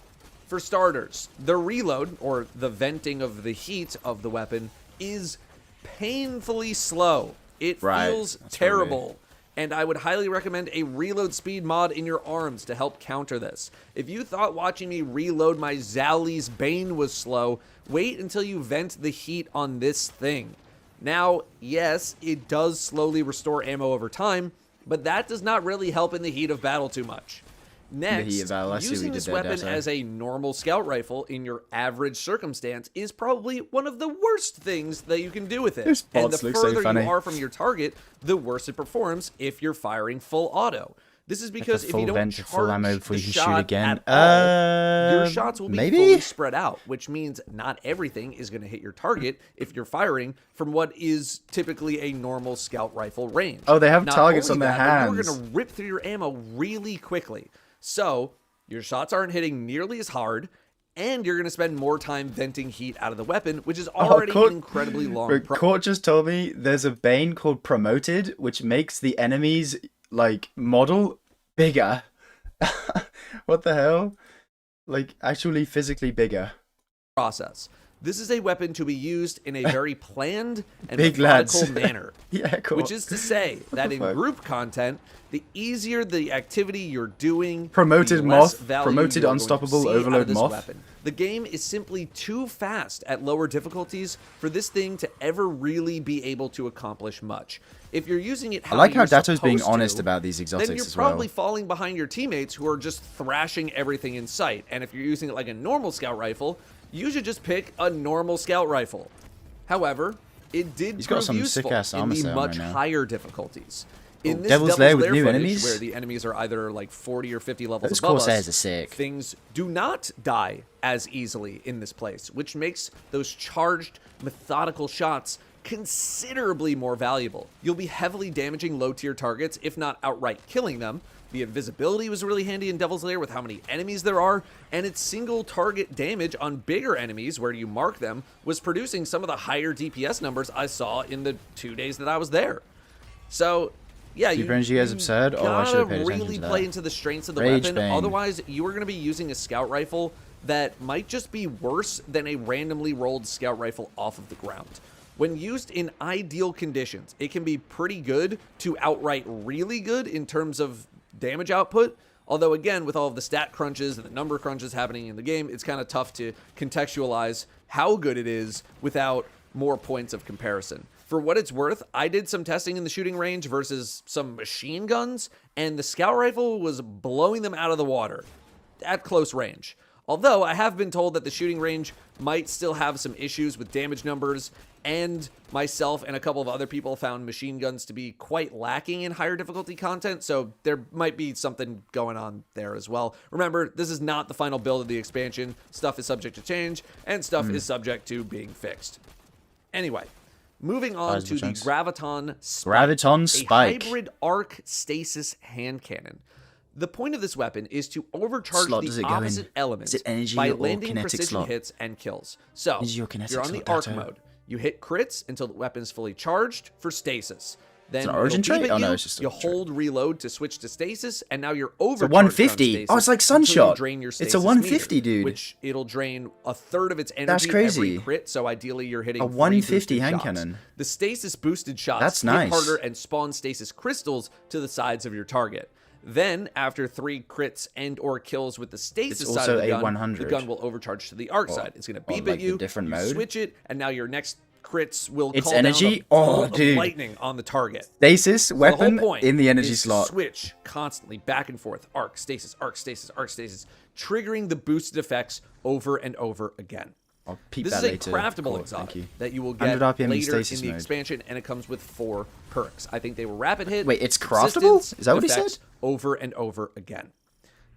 for starters, the reload, or the venting of the heat of the weapon, is painfully slow. It feels terrible. And I would highly recommend a reload speed mod in your arms to help counter this. If you thought watching me reload my Zali's Bane was slow, wait until you vent the heat on this thing. Now, yes, it does slowly restore ammo over time, but that does not really help in the heat of battle too much. Next, using this weapon as a normal scout rifle in your average circumstance is probably one of the worst things that you can do with it. And the further you are from your target, the worse it performs if you're firing full auto. This is because if you don't charge the shot at all, your shots will be fully spread out, which means not everything is going to hit your target if you're firing from what is typically a normal scout rifle range. Oh, they have targets on their hands. You're going to rip through your ammo really quickly. So your shots aren't hitting nearly as hard, and you're going to spend more time venting heat out of the weapon, which is already an incredibly long process. Court just told me there's a Bane called Promoted, which makes the enemy's like model bigger. What the hell? Like actually physically bigger. Process. This is a weapon to be used in a very planned and methodical manner. Yeah, cool. Which is to say that in group content, the easier the activity you're doing, Promoted the less Moth, value Promoted you're Unstoppable going to see out of Overload this Moth. weapon. The game is simply too fast at lower difficulties for this thing to ever really be able to accomplish much. If you're using it I like how Dato's being honest about these exotics then you're as well. probably falling behind your teammates who are just thrashing everything in sight. And if you're using it like a normal scout rifle, you should just pick a normal scout rifle. However, it did prove useful in the much higher difficulties. In this Devil's Lair with new footage, enemies, where the enemies are either like 40 or 50 levels those above Corsairs us, are sick. Things do not die as easily in this place, which makes those charged, methodical shots considerably more valuable. You'll be heavily damaging low-tier targets, if not outright killing them. The invisibility was really handy in Devil's Lair with how many enemies there are, and its single target damage on bigger enemies where you mark them was producing some of the higher DPS numbers I saw in the 2 days that I was there. So, yeah, you absurd. gotta really play into the strengths of the weapon. Otherwise, you are going to be using a scout rifle that might just be worse than a randomly rolled scout rifle off of the ground. When used in ideal conditions, it can be pretty good to outright really good in terms of damage output. Although, again, with all of the stat crunches and the number crunches happening in the game, it's kind of tough to contextualize how good it is without more points of comparison. For what it's worth, I did some testing in the shooting range versus some machine guns, and the scout rifle was blowing them out of the water at close range. Although I have been told that the shooting range might still have some issues with damage numbers, and myself and a couple of other people found machine guns to be quite lacking in higher difficulty content, so there might be something going on there as well. Remember, this is not the final build of the expansion. Stuff is subject to change, and stuff is subject to being fixed. Anyway, moving on to the Graviton Spike, a hybrid arc stasis hand cannon. The point of this weapon is to overcharge the opposite elements by landing precision hits and kills. So, you're on the arc mode. You hit crits until the weapon is fully charged for stasis. Then you hold reload to switch to stasis, and now you're overcharged. It's a 150. Oh, it's like Sunshot. It's a 150, dude. Which it'll drain a third of its energy. That's crazy. Every crit, so ideally you're hitting a 150 hand cannon. The stasis boosted shots hit harder and spawn stasis crystals to the sides of your target. Then, after 3 crits and or kills with the stasis side of the gun will overcharge to the arc side. It's going to beep at you, switch it, and now your next crits will call energy? down a bolt of lightning on the target. Stasis weapon the whole point in the energy is slot. Switch constantly back and forth. Arc, stasis, arc, stasis, arc, stasis, triggering the boosted effects over and over again. I'll peep this that is a later. craftable exotic that you will get later in the expansion, and it comes with 4 perks. I think they were rapid hit. Wait, it's craftable? Is that what he said? Over and over again.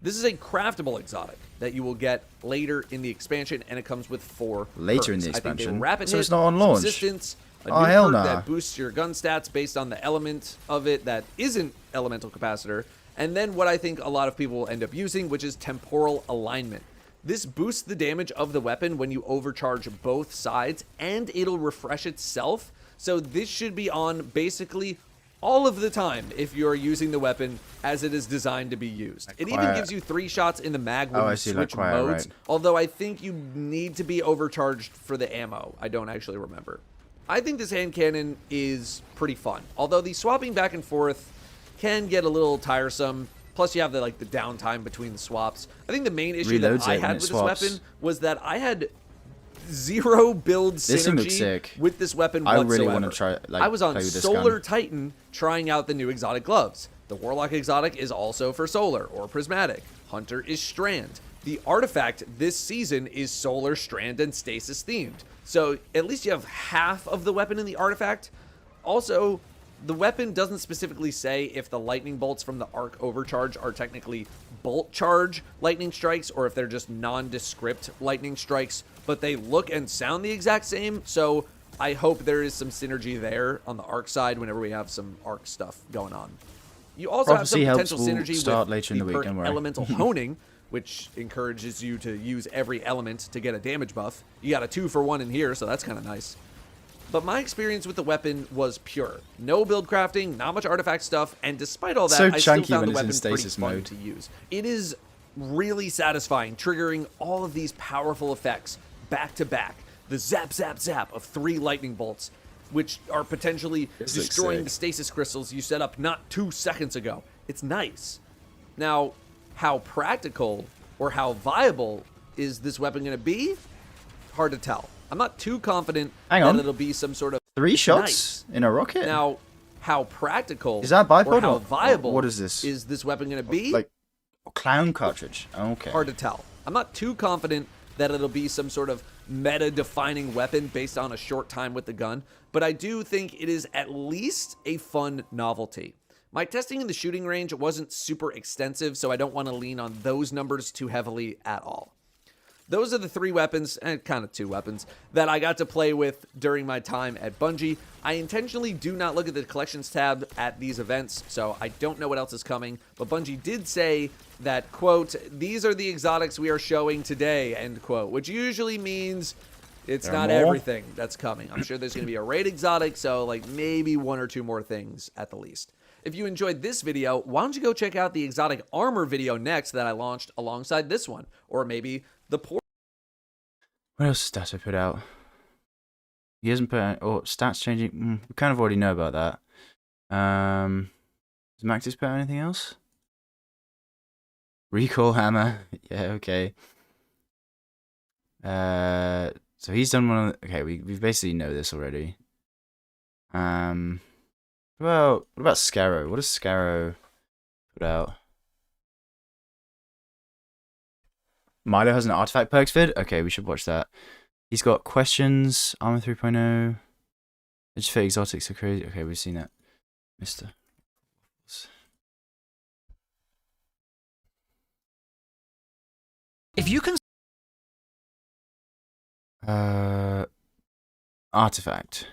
This is a craftable exotic that you will get later in the expansion, and it comes with 4 later perks. in the expansion. I think they were rapid so hit, it's not on launch. Subsistence, a oh new hell perk nah. that boosts your gun stats based on the element of it that isn't elemental capacitor, and then what I think a lot of people will end up using, which is temporal alignment. This boosts the damage of the weapon when you overcharge both sides, and it'll refresh itself. So this should be on basically all of the time if you're using the weapon as it is designed to be used. It even gives you 3 shots in the mag when you switch modes, although I think you need to be overcharged for the ammo. I don't actually remember. I think this hand cannon is pretty fun, although the swapping back and forth can get a little tiresome. Plus, you have the downtime between the swaps. I think the main issue that I had with this weapon was that I had 0 build synergy with this weapon whatsoever. I really want to try. I was on Solar Titan trying out the new exotic gloves. The Warlock exotic is also for Solar or Prismatic. Hunter is Strand. The artifact this season is Solar, Strand, and Stasis themed. So at least you have half of the weapon in the artifact. Also, the weapon doesn't specifically say if the lightning bolts from the arc overcharge are technically bolt charge lightning strikes or if they're just nondescript lightning strikes, but they look and sound the exact same. So I hope there is some synergy there on the arc side whenever we have some arc stuff going on. You also have some potential synergy with the perk Elemental Honing, which encourages you to use every element to get a damage buff. You got a 2-for-1 in here, so that's kind of nice. But my experience with the weapon was pure. No build crafting, not much artifact stuff, and despite all that, I still found the weapon pretty fun to use. It is really satisfying, triggering all of these powerful effects back to back. The zap, zap, zap of 3 lightning bolts, which are potentially destroying the stasis crystals you set up not 2 seconds ago. It's nice. Now, how practical or how viable is this weapon going to be? Hard to tell. I'm not too confident that it'll be some sort of 3 shots in a rocket. Now, how practical is that bipod or how viable what is this? Is this weapon going to be? Like a clown cartridge. Okay. Hard to tell. I'm not too confident that it'll be some sort of meta-defining weapon based on a short time with the gun, but I do think it is at least a fun novelty. My testing in the shooting range wasn't super extensive, so I don't want to lean on those numbers too heavily at all. Those are the 3 weapons, and kind of 2 weapons, that I got to play with during my time at Bungie. I intentionally do not look at the collections tab at these events, so I don't know what else is coming, but Bungie did say that, quote, these are the exotics we are showing today, end quote, which usually means it's not everything that's coming. I'm sure there's going to be a raid exotic, so like maybe 1 or 2 more things at the least. If you enjoyed this video, why don't you go check out the exotic armor video next that I launched alongside this one, or maybe the What else stats I put out? He hasn't put out, stats changing. We kind of already know about that. Does Maxis put out anything else? Recall hammer. Yeah, okay. So he's done one. Okay, we basically know this already. What about Scarrow? What does Scarrow put out? Milo has an artifact perks vid? Okay, we should watch that. He's got questions, armor 3.0. Edge for exotics are crazy. Okay, we've seen that. Mister. If you can... Artifact.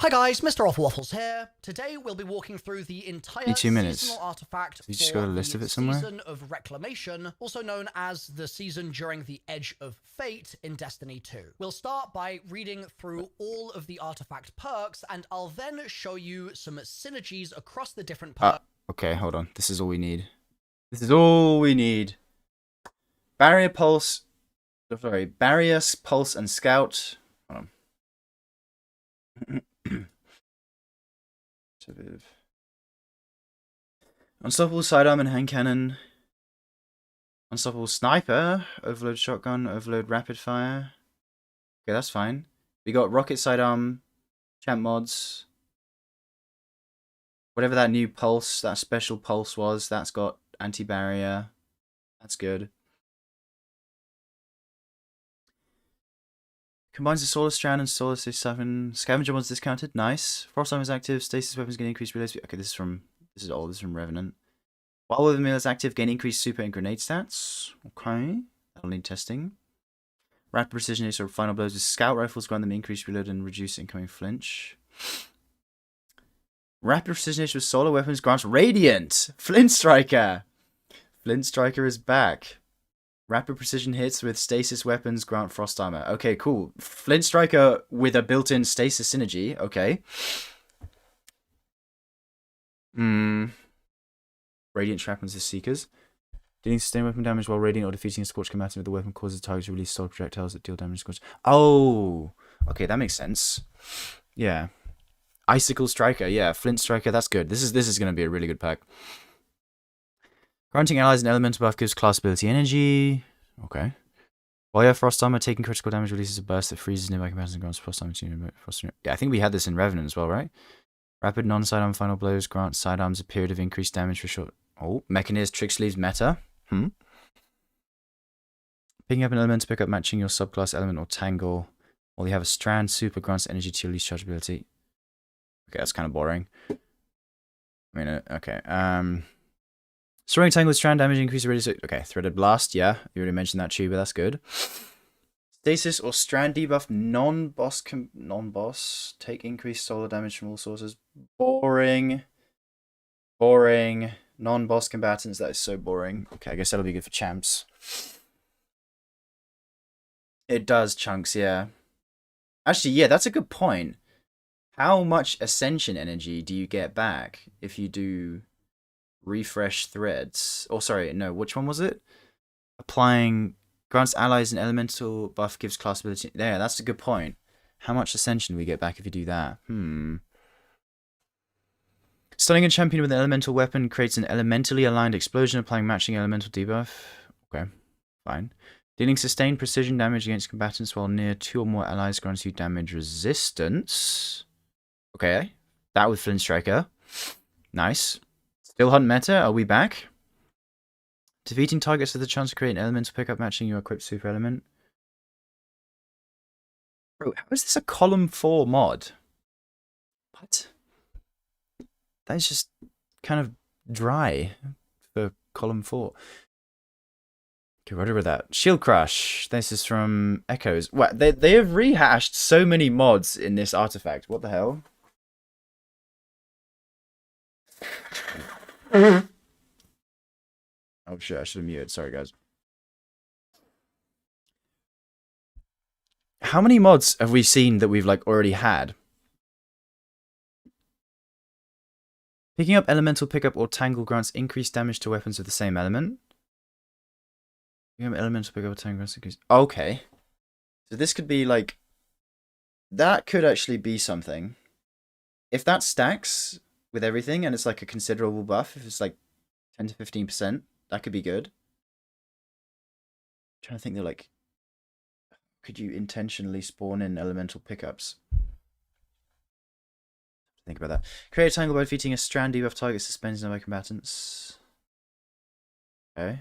Hi guys, Mr. Waffles here. Today we'll be walking through the entire 2 minutes. seasonal artifact you just got a list of it somewhere? Season of Reclamation, also known as the season during the Edge of Fate in Destiny 2. We'll start by reading through all of the artifact perks, and I'll then show you some synergies across the different perks. Okay, hold on. This is all we need. This is all we need. Barrier, Pulse, and Scout. Hold on. Unstoppable sidearm and hand cannon. Unstoppable sniper. Overload shotgun. Overload rapid fire. Okay, that's fine. We got rocket sidearm. Champ mods. Whatever that new pulse, that special pulse was, that's got anti-barrier. That's good. Combines the Solar Strand and Solar 7. Scavenger mods discounted. Nice. Frost armor is active. Stasis weapons gain increased reload speed. Okay, this is from Revenant. While with melee is active, gain increased super and grenade stats. Okay. That'll need testing. Rapid precision ace or final blows with scout rifles grant them increased reload and reduce incoming flinch. Rapid precision with solar weapons grants Radiant! Flint Striker! Flint Striker is back. Rapid precision hits with stasis weapons grant frost armor. Okay, cool. Flint Striker with a built-in stasis synergy. Okay. Radiant shrapnels as seekers. Dealing sustained weapon damage while radiant or defeating a scorched combatant with the weapon causes the target to release solar projectiles that deal damage to scorched. Oh! Okay, that makes sense. Yeah. Icicle Striker, yeah, Flint Striker, that's good. This is going to be a really good pack. Granting allies an elemental buff gives class ability energy. Okay. While you have Frost Armor, taking critical damage releases a burst that freezes nearby combatants and grants Frost Armor to Frost Armor. Yeah, I think we had this in Revenant as well, right? Rapid non-sidearm final blows grant sidearms a period of increased damage for short... Oh, Mechanist Trick Sleeves meta. Picking up an element to pick up matching your subclass element or tangle. While you have a strand super grants energy to your least charge ability. Okay, that's kind of boring. I mean, okay. Storing tangle with strand damage increases radius. Okay, threaded blast. Yeah, you already mentioned that too, but that's good. Stasis or strand debuff non-boss. Take increased solar damage from all sources. Boring. Boring. Non-boss combatants. That is so boring. Okay, I guess that'll be good for champs. It does, Chunks. Yeah. Actually, yeah, that's a good point. How much ascension energy do you get back if you do refresh threads? Oh, sorry, no, which one was it? Applying grants allies an elemental buff gives class ability. There, that's a good point. How much ascension do we get back if you do that? Stunning a champion with an elemental weapon creates an elementally aligned explosion, applying matching elemental debuff. Okay, fine. Dealing sustained precision damage against combatants while near 2 or more allies grants you damage resistance. Okay, that with Flint Striker. Nice. Still hunt meta, are we back? Defeating targets with a chance to create an elemental pickup matching your equipped super element. Bro, how is this a column 4 mod? What? That is just kind of dry for column 4. Get rid of that. Shield Crush. This is from Echoes. What? They have rehashed so many mods in this artifact. What the hell? Oh shit, I should have muted. Sorry, guys. How many mods have we seen that we've like already had? Picking up elemental pickup or tangle grants increased damage to weapons of the same element. Picking up elemental pickup or tangle grants increased... Okay. So this could be like... That could actually be something. If that stacks with everything and it's like a considerable buff, if it's like 10 to 15%, that could be good. I'm trying to think, they're like... Could you intentionally spawn in elemental pickups? Think about that. Create a tangle by defeating a strand debuff target suspends nearby combatants. Okay.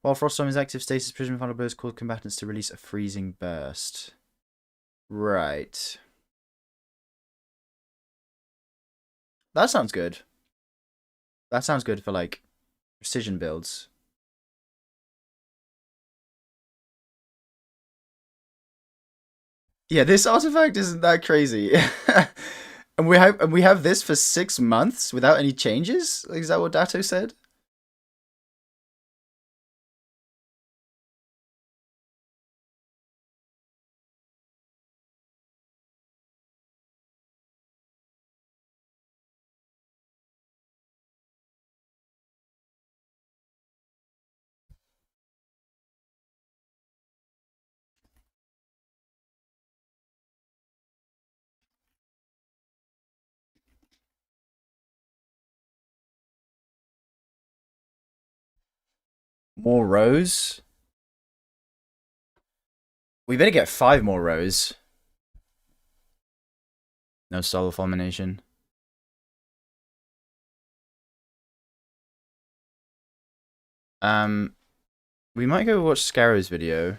While Froststorm is active, stasis prison final blows cause combatants to release a freezing burst. Right. That sounds good. That sounds good for like precision builds. Yeah, this artifact isn't that crazy. And we have this for 6 months without any changes? Like, is that what Dato said? More rows? We better get 5 more rows. No solar fulmination. We might go watch Scarrow's video.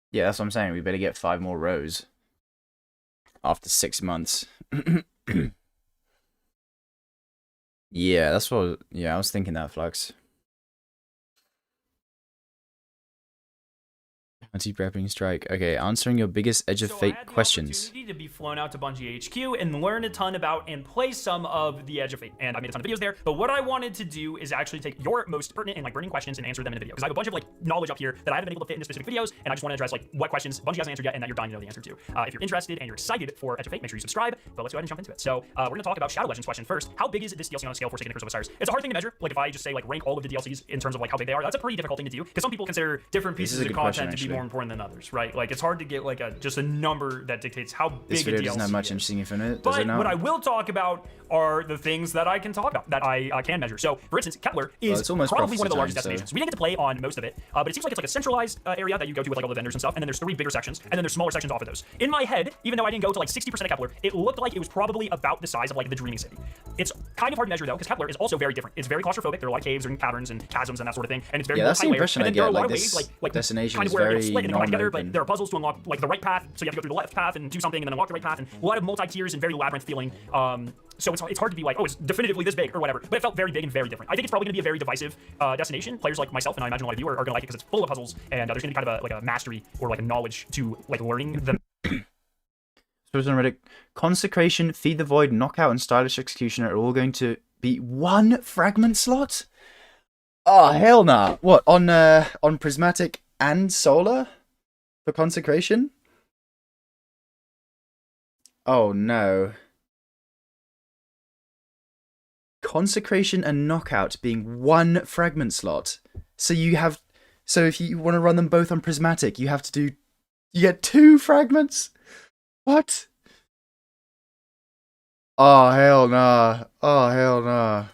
Yeah, that's what I'm saying. We better get 5 more rows. After 6 months. Yeah, that's what... Yeah, I was thinking that, Flux. Anti-grappling strike. Okay, answering your biggest Edge of Fate questions. To be flown out to Bungie HQ and learn a ton about and play some of the Edge of Fate. And I made a ton of videos there. But what I wanted to do is actually take your most pertinent and like burning questions and answer them in the video. Because I have a bunch of like knowledge up here that I haven't been able to fit into specific videos, and I just want to address like what questions Bungie hasn't answered yet and that you're dying to know the answer to. If you're interested and you're excited for Edge of Fate, make sure you subscribe. But let's go ahead and jump into it. So we're gonna talk about Shadow Legends question first. How big is this DLC on a scale for Forsaken and Curse of Osiris? It's a hard thing to measure. Like if I just say like rank all of the DLCs in terms of like how big they are, that's a pretty difficult thing to do. Because some people consider different pieces of content to be more important than others, right? Like it's hard to get like just a number that dictates how big this video a DLC doesn't have much is. interesting info in it, does But it not? what I will talk about are the things that I can talk about, that I can measure. So, for instance, Kepler is probably one of the largest destinations. We didn't get to play on most of it, but it seems like it's like a centralized area that you go to with like all the vendors and stuff, and then there's 3 bigger sections, and then there's smaller sections off of those. In my head, even though I didn't go to like 60% of Kepler, it looked like it was probably about the size of like the Dreaming City. It's kind of hard to measure though, because Kepler is also very different. It's very claustrophobic. There are a lot of caves and caverns and chasms and that sort of thing, and it's very that's the multi-layered. impression And I then there are a get, lot like, of this ways, like destination kind of is where very split and combine together, non-open. but there are puzzles to unlock like the right path, so you have to go through the left path and do something and then unlock the right path, and a lot of multi-tiers and very labyrinth feeling. So it's hard to be like, oh, it's definitively this big or whatever, but it felt very big and very different. I think it's probably going to be a very divisive destination. Players like myself, and I imagine a lot of you are going to like it because it's full of puzzles, and there's going to be kind of a mastery or like a knowledge to like learning them. So on Reddit, Consecration, Feed the Void, Knockout, and Stylish Executioner are all going to be 1 fragment slot? Oh, hell nah. What, on Prismatic and Solar? For Consecration? Oh, no. Consecration and Knockout being 1 fragment slot. So if you want to run them both on Prismatic, you get 2 fragments? What? Oh, hell nah. Oh, hell nah.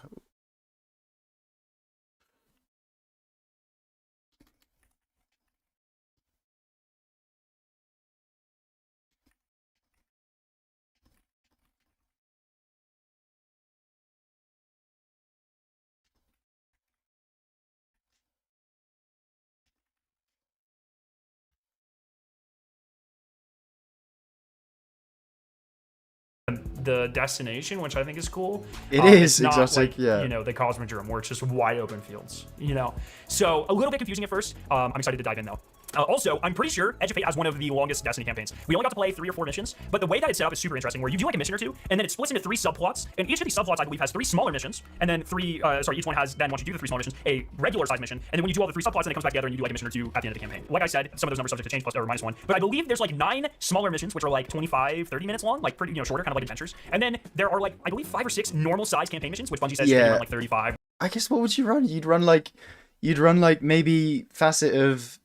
The destination, which I think is cool. It is not exotic, like, yeah. You know, the Cosmic Room, where it's just wide open fields, you know? So, a little bit confusing at first. I'm excited to dive in, though. Also, I'm pretty sure Edge of Fate has one of the longest Destiny campaigns. We only got to play 3 or 4 missions, but the way that it's set up is super interesting, where you do like a mission or 2, and then it splits into 3 subplots, and each of these subplots, I believe, has 3 smaller missions, and then each one has, then once you do the 3 smaller missions, a regular size mission, and then when you do all the 3 subplots, then it comes back together, and you do like a mission or 2 at the end of the campaign. Like I said, some of those numbers subject to change, plus or minus 1, but I believe there's like 9 smaller missions, which are like 25, 30 minutes long, like pretty, you know, shorter, kind of like adventures, and then there are like, I believe 5 or 6 normal size campaign missions, which Bungie says they run like 35. I guess what would you run? You'd run like maybe facet of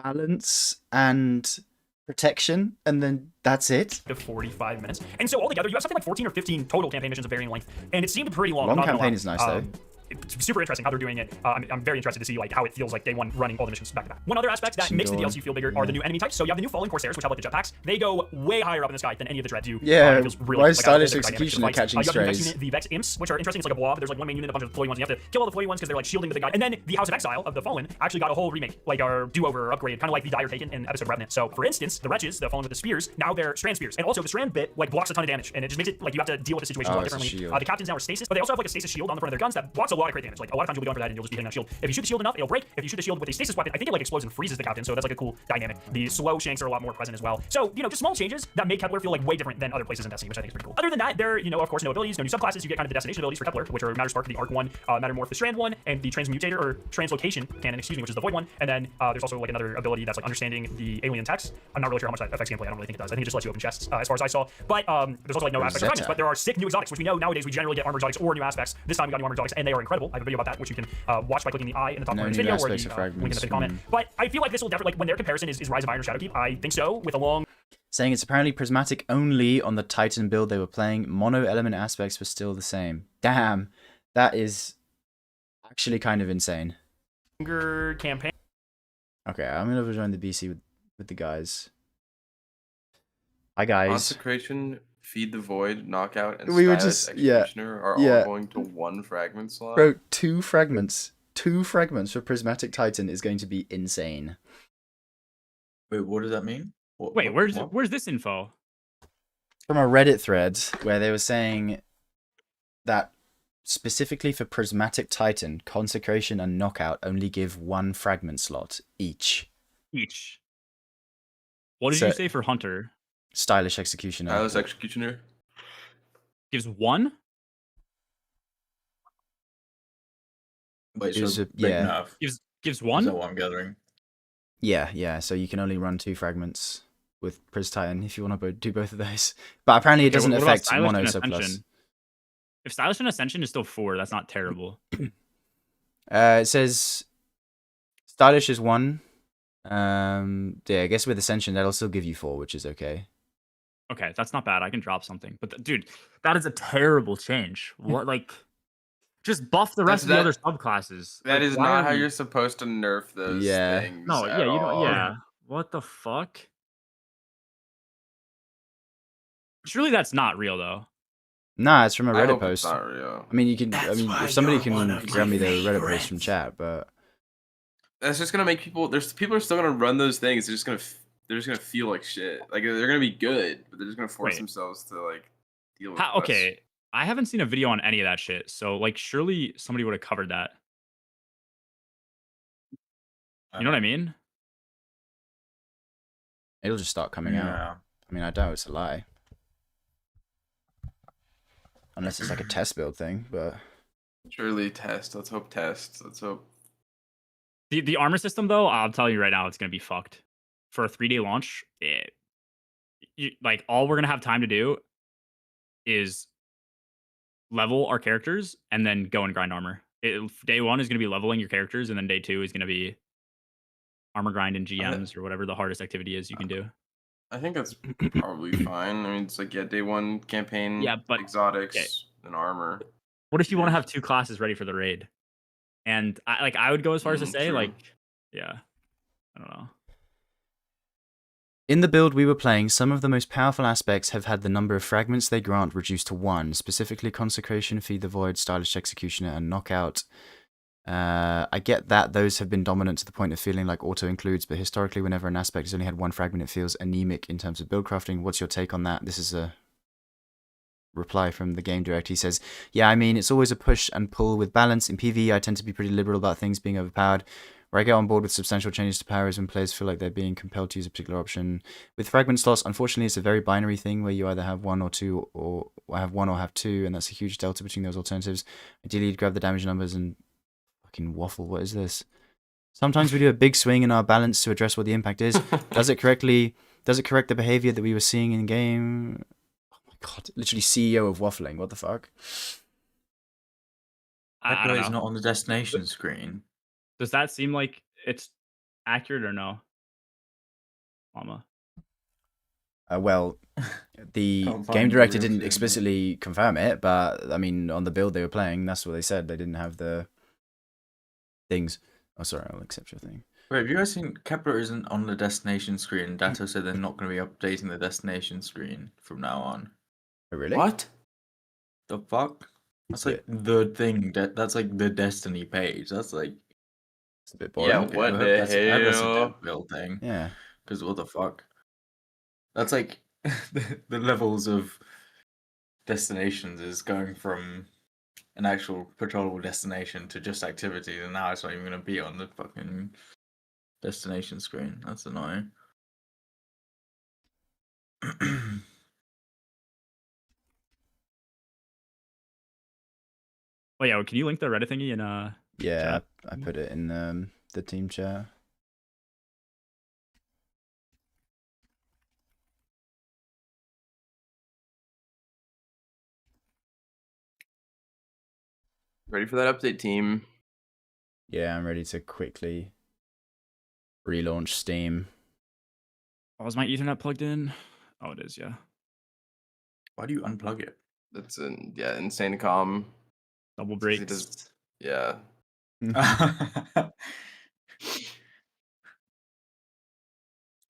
balance and protection, and then that's it. To 45 minutes. And so altogether, you have something like 14 or 15 total campaign missions of varying length, and it seemed pretty long. Long campaign is nice though. It's super interesting how they're doing it. I'm very interested to see like how it feels like day 1 running all the missions back to back. One other aspect that makes the DLC feel bigger are the new enemy types. So you have the new Fallen Corsairs, which have like the jetpacks. They go way higher up in the sky than any of the Dread do. Yeah, it feels really why like, Stylish Executioner catching you have the strays? Vex, the Vex Imps, which are interesting. It's like a blob. There's like one main unit, a bunch of floaty ones. You have to kill all the floaty ones because they're like shielding the big guy. And then the House of Exile of the Fallen actually got a whole remake, like our do-over or upgrade, kind of like the Dire Taken in episode Revenant. So for instance, the Wretches, the Fallen with the spears, now they're Strand Spears. And also the Strand bit like blocks a ton of damage, and it just makes it like you have to deal with the situation a lot differently. The Captains now are Stasis, but they also have like a Stasis shield on the front of their guns that blocks a lot of crit damage. Like a lot of times you'll be going for that and you'll just be hitting that shield. If you shoot the shield enough, it'll break. If you shoot the shield with a stasis weapon, I think it like explodes and freezes the captain, so that's like a cool dynamic. The slow shanks are a lot more present as well. So, you know, just small changes that make Kepler feel like way different than other places in Destiny, which I think is pretty cool. Other than that, there, you know, of course, no abilities, no new subclasses. You get kind of the destination abilities for Kepler, which are Matter Spark, the Arc one, Mattermorph, the Strand one, and the Transmutator or Translocation cannon, excuse me, which is the Void one. And then there's also like another ability that's like understanding the alien text. I'm not really sure how much that affects gameplay. I don't really think it does. I think it just lets you open chests, as far as I saw. But there's also like no aspects of fragments, but there are sick new exotics, which we know nowadays we generally get armor exotics or new aspects. This time we got new armor exotics, and they are incredible. I have a video about that, which you can watch by clicking the I in the top corner of this video, or the link in the pinned comment. But I feel like this will definitely, like, when their comparison is Rise of Iron or Shadowkeep, I think so, with a long... Saying it's apparently prismatic only on the Titan build they were playing. Mono element aspects were still the same. Damn, that is actually kind of insane. Campaign. Okay, I'm gonna join the BC with the guys. Hi guys. Consecration, Feed the Void, Knockout, and We were Stylus just Executioner are all going to one fragment slot. Bro, 2 fragments. 2 fragments for Prismatic Titan is going to be insane. Wait, what does that mean? Wait, where's this info? From a Reddit thread where they were saying that specifically for Prismatic Titan, Consecration and Knockout only give 1 fragment slot each. What did you say for Hunter? Stylish Executioner. Stylus Executioner gives 1? Wait, so enough. Gives 1? Is that what I'm gathering? Yeah. So you can only run 2 fragments with Pris Titan if you want to do both of those. But apparently it doesn't affect Mono Surplus. If Stylish and Ascension is still 4, that's not terrible. It says Stylish is 1. I guess with Ascension that'll still give you 4, which is okay. Okay, that's not bad. I can drop something. But dude, that is a terrible change. What, like, just buff the rest of the other subclasses. That is not how you're supposed to nerf those things. No, yeah, you don't. Yeah. What the fuck? Surely that's not real though. Nah, it's from a I Reddit hope post. It's not real. I mean, you can. If somebody can grab me the Reddit post from chat, but that's just gonna make people. People are still gonna run those things. They're just gonna feel like shit. Like they're gonna be good, but they're just gonna force themselves to like deal with. Okay, I haven't seen a video on any of that shit. So like, surely somebody would have covered that. You know what I mean? It'll just start coming out. I mean, I doubt it's a lie. Unless it's like a test build thing, but... Surely test. Let's hope test. Let's hope. The armor system, though, I'll tell you right now, it's going to be fucked. For a 3-day launch, like, all we're going to have time to do is level our characters and then go and grind armor. Day 1 is going to be leveling your characters, and then day 2 is going to be armor grind and GMs or whatever the hardest activity is you can do. I think that's probably fine. I mean, it's like, day 1 campaign, but exotics, and armor. What if you want to have 2 classes ready for the raid? And I would go as far as to say, true. like, yeah, I don't know. In the build we were playing, some of the most powerful aspects have had the number of fragments they grant reduced to 1, specifically Consecration, Feed the Void, Stylish Executioner, and Knockout. I get that those have been dominant to the point of feeling like auto includes, but historically whenever an aspect has only had 1 fragment it feels anemic in terms of build crafting. What's your take on that? This is a reply from the game director. He says, yeah, I mean, it's always a push and pull with balance. In PvE, I tend to be pretty liberal about things being overpowered. Where I get on board with substantial changes to power is when players feel like they're being compelled to use a particular option. With fragment slots, unfortunately, it's a very binary thing where you either have 1 or 2, or have 1 or have 2, and that's a huge delta between those alternatives. Ideally, you'd grab the damage numbers and fucking waffle. What is this? Sometimes we do a big swing in our balance to address what the impact is. Does it correct the behavior that we were seeing in game? Oh my god, literally CEO of waffling. What the fuck? That guy's not on the destination screen. Does that seem like it's accurate or no, Mama? Well, the game director didn't explicitly confirm it, but I mean, on the build they were playing, that's what they said. They didn't have the things. Oh, sorry, I'll accept your thing. Wait, have you guys seen Kepler isn't on the destination screen? Dato said they're not going to be updating the destination screen from now on. Oh, really? What? The fuck? That's like the thing. That's like the Destiny page. That's like... It's a bit boring. Yeah, what the That's a hell? dev build thing. Yeah. Because what the fuck? That's like the levels of destinations is going from an actual patrolable destination to just activities, and now it's not even going to be on the fucking destination screen. That's annoying. Oh yeah, can you link the Reddit thingy in Yeah, chat? I put it in the team chat. Ready for that update, team? Yeah, I'm ready to quickly relaunch Steam. Oh, is my Ethernet plugged in? Oh, it is. Yeah. Why do you unplug it? That's insane calm. Double 'Cause he breaks. does- yeah.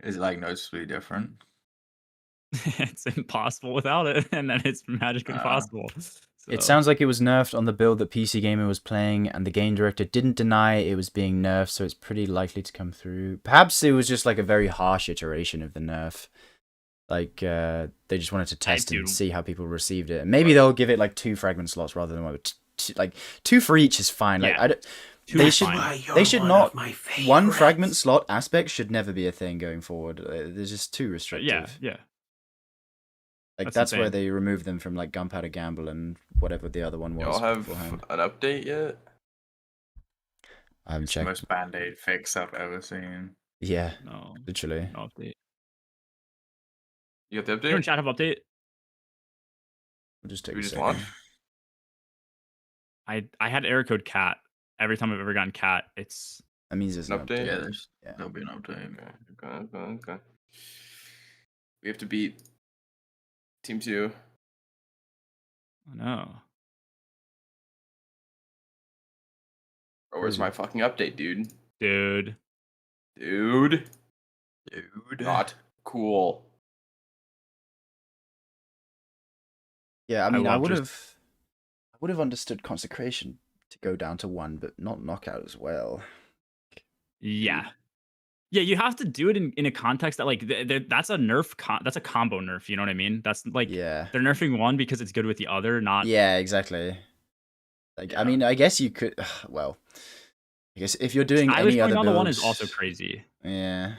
Is it like noticeably different? It's impossible without it, and then it's magically possible. It sounds like it was nerfed on the build that PC Gamer was playing, and the game director didn't deny it was being nerfed, so it's pretty likely to come through. Perhaps it was just like a very harsh iteration of the nerf. Like, they just wanted to test and see how people received it. And maybe they'll give it like 2 fragment slots rather than like 2 for each is fine. Like, Yeah. I don't. They should not. 1 fragment slot aspect should never be a thing going forward. There's just too restrictive. Yeah. Like that's where they removed them from like Gunpowder Gamble and whatever the other one was. Y'all have beforehand. an update yet? I haven't It's checked. the most band-aid fix I've ever seen. Yeah, No, literally. no update. You got the update? You don't chat have update? We'll just take we a just second. launch? I had error code cat. Every time I've ever gotten cat, it's That means there's An an update? update. Yeah, there'll be an update. Okay. We have to beat Team 2. no. Or where's my fucking update, dude? Dude. Not cool. Yeah, I mean, I love would have understood consecration to go down to 1, but not knockout as well. Yeah. Yeah, you have to do it in a context that like that's a nerf that's a combo nerf, you know what I mean? That's like Yeah. they're nerfing one because it's good with the other, not Yeah, exactly. Like, Yeah. I mean, I guess you could. Well, I guess if you're doing Stylish any other going builds, down to 1 is also crazy. Yeah.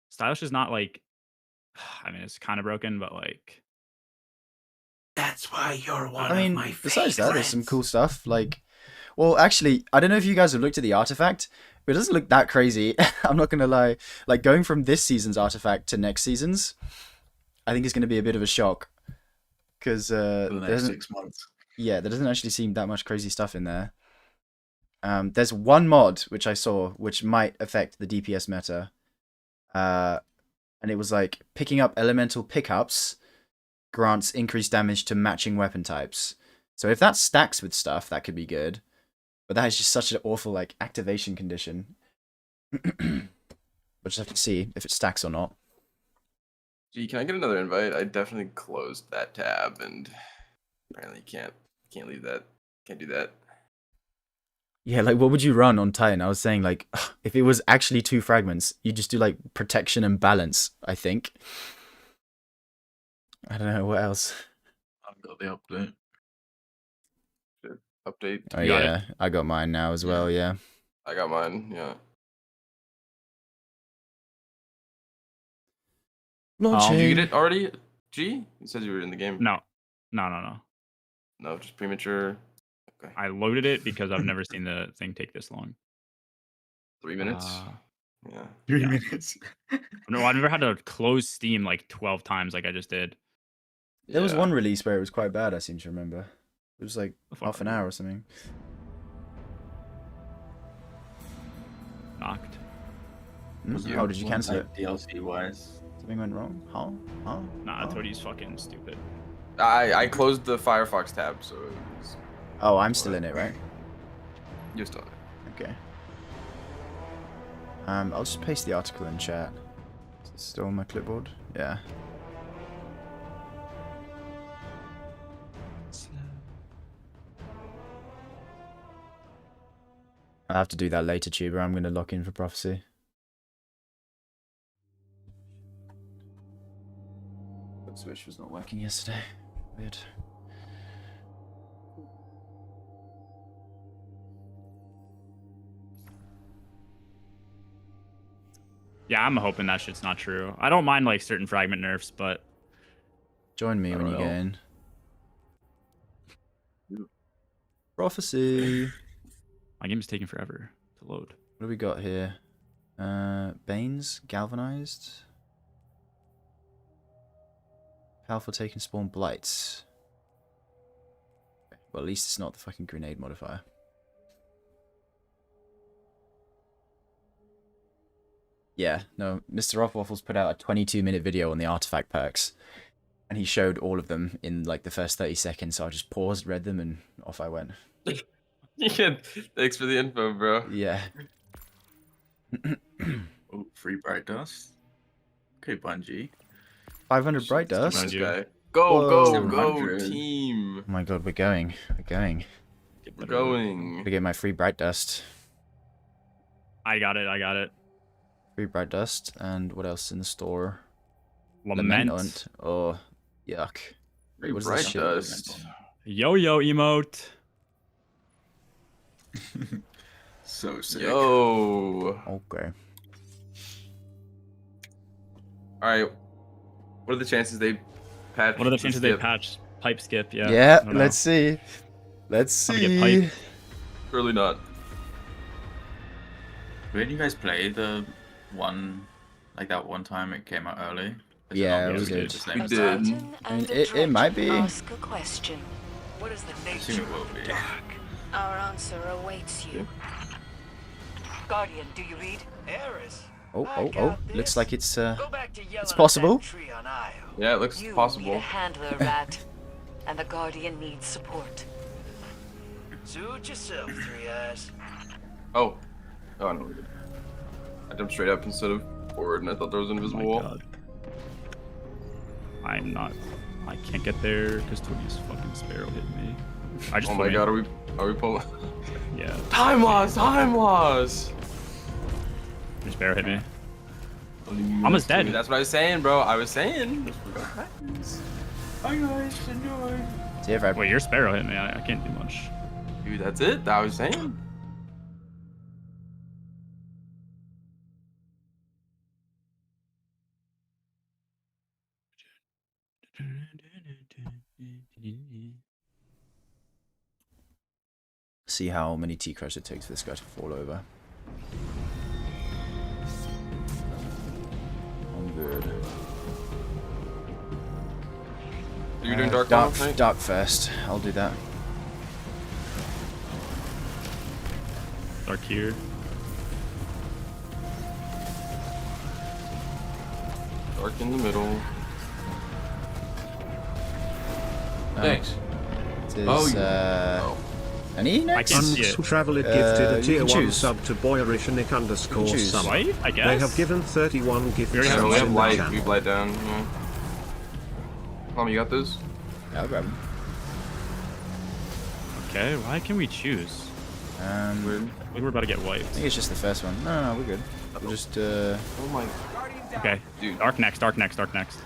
Stylish is not like I mean, it's kind of broken, but like That's why you're one I mean, of my besides that, there's some favorites. cool stuff. Like, well, actually, I don't know if you guys have looked at the artifact, but it doesn't look that crazy. I'm not gonna lie. Like, going from this season's artifact to next season's, I think is gonna be a bit of a shock. Because For the next 6 months. Yeah, there doesn't actually seem that much crazy stuff in there. There's one mod which I saw which might affect the DPS meta. And it was like picking up elemental pickups grants increased damage to matching weapon types. So if that stacks with stuff, that could be good. But that is just such an awful like activation condition. We'll just have to see if it stacks or not. Gee, can I get another invite? I definitely closed that tab, and apparently can't leave that. Can't do that. Yeah, like what would you run on Titan? I was saying like if it was actually 2 fragments, you just do like protection and balance, I think. I don't know what else. I've got the update. Update. Oh yeah, I got mine now as well, yeah. I got mine, yeah. Did you get it already? G? You said you were in the game. No. No, just premature. Okay. I loaded it because I've never seen the thing take this long. 3 minutes? Yeah. 3 minutes. No, I've never had to close Steam like 12 times like I just did. There was one release where it was quite bad, I seem to remember. It was like half an hour or something. Knocked. Oh, did you cancel it? DLC wise. Something went wrong? Huh? Nah, Toadie's fucking stupid. I closed the Firefox tab, so it was... Oh, I'm still in it, right? You're still in it. Okay. I'll just paste the article in chat. Is it still on my clipboard? Yeah. I'll have to do that later, Tuber. I'm going to lock in for Prophecy. Switch was not working yesterday. Weird. Yeah, I'm hoping that shit's not true. I don't mind like certain fragment nerfs, but join me when you get in. Prophecy. My game is taking forever to load. What do we got here? Banes, galvanized. Powerful taken spawn blights. Well, at least it's not the fucking grenade modifier. Yeah, no, Mr. Offwaffles put out a 22-minute video on the artifact perks. And he showed all of them in like the first 30 seconds, so I just paused, read them, and off I went. Yeah, thanks for the info, bro. Yeah. Oh, free bright dust. Okay, Bungie. 500 bright dust. Go, Whoa. go, team. Oh my god, we're going. We're going. We're going. To get my free bright dust. I got it. Free bright dust, and what else in the store? Lament. Oh, yuck. Free What is bright this shit? dust. Yo-yo emote. So sick. Yo. Okay. Alright. What are the chances they patch? What are the chances they patch pipe skip? Yeah. Yeah, let's see. Let's I'm gonna see. get pipe. Surely not. Didn't you guys play the one, like that one time it came out early? Is Yeah, not it was really good. the same We as did. that? I mean, it might be. Ask a question. What is the I assume nature it will of be. dark? Our answer awaits you. Guardian, do you read? Eris. Oh. Looks like it's Go back to yelling it's possible. at that tree on Io. Yeah, it looks You need possible. a handler, Rat. And the Guardian needs support. Suit yourself, Three Eyes. Oh. Oh, I know we did. I jumped straight up instead of forward, and I thought there was an invisible wall. God. I can't get there because Toby's fucking sparrow hit me. I just Oh my god, are we pulling? Yeah. Time loss! Time loss! Your sparrow hit me. Almost dead. That's what I was saying, bro. I was saying. Bye guys, enjoy. See if I Wait, your sparrow hit me. I can't do much. Dude, that's it. That I was saying. see how many T-Crush it takes for this guy to fall over. I'm good. You're doing dark dark, now, right? dark first. I'll do that. Dark here. Dark in the middle. Thanks. Is, any next? I can't see it. Traveler gifted a you tier can 1 choose. sub to boyerishnick_summer. Right? I guess. They have given 31 gift already have subs We have in the light. channel. We have light down. Yeah. Mom, you got those? Yeah, I'll grab him. Okay, why can we choose? Weird. We were about to get I wiped. think it's just the first one. No, we're good. We'll just Oh my. Okay. Dude. Dark next, dark next, dark next.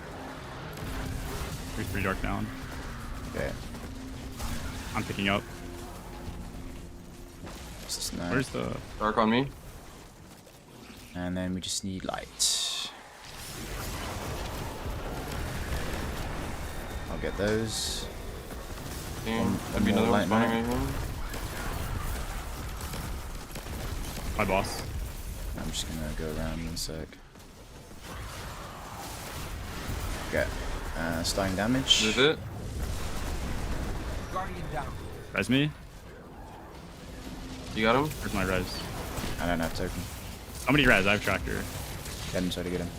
There's 3 dark down. okay. I'm picking up. Just no. Where's the... Dark on me. And then we just need light. I'll get those. Damn. One That'd be more another one light spawning now. right here. My boss. I'm just gonna go around in a sec. Okay. Starting damage. Is it? Res me? You got him? Where's my res? I don't have token. Somebody res, I have tracker. Get him, try to get him.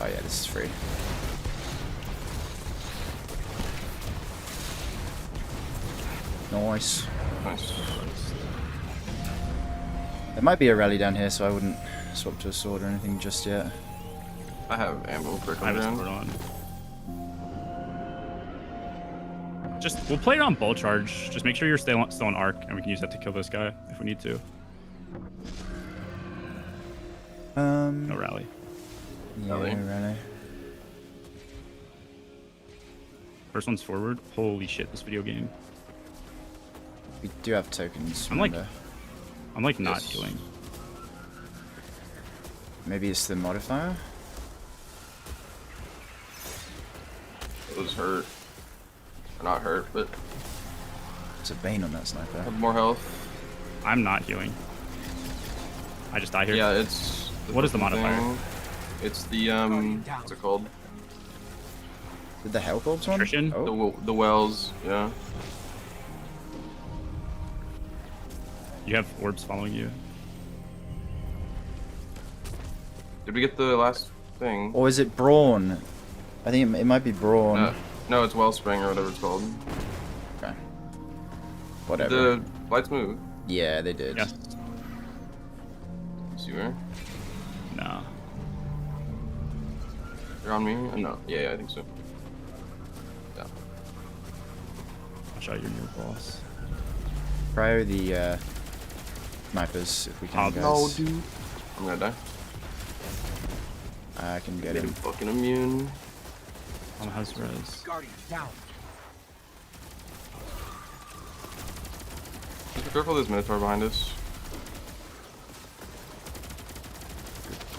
Oh yeah, this is free. Nice. Nice. There might be a rally down here, so I wouldn't swap to a sword or anything just yet. I have ammo quick I on have a ground. sword on. Just, we'll play around bull charge. Just make sure you're still on arc, and we can use that to kill this guy if we need to. No rally. Yeah, no rally. First one's forward. Holy shit, this video game. We do have tokens. I'm remember. like not healing. Maybe it's the modifier? Those hurt. Or not hurt, but It's a Bane on that sniper. have more health. I'm not healing. I just die here. Yeah, it's. What is the modifier? thing. It's the what's it called? Did the Hell Bulbs one? Attrition? Oh. The wells. Yeah. You have orbs following you. Did we get the last thing? Or is it Brawn? I think it might be Brawn. No, it's Wellspring or whatever it's called. Okay. Whatever. The lights move. Yeah, they did. Yes. See where? No. You're on me? No. Yeah, I think so. Yeah. I'll show you your new boss. Cryo the snipers if we can, guys. No, dude. I'm gonna die. I can get Made him. him fucking immune. On house res. Guardian down. Be careful, there's Minotaur behind us.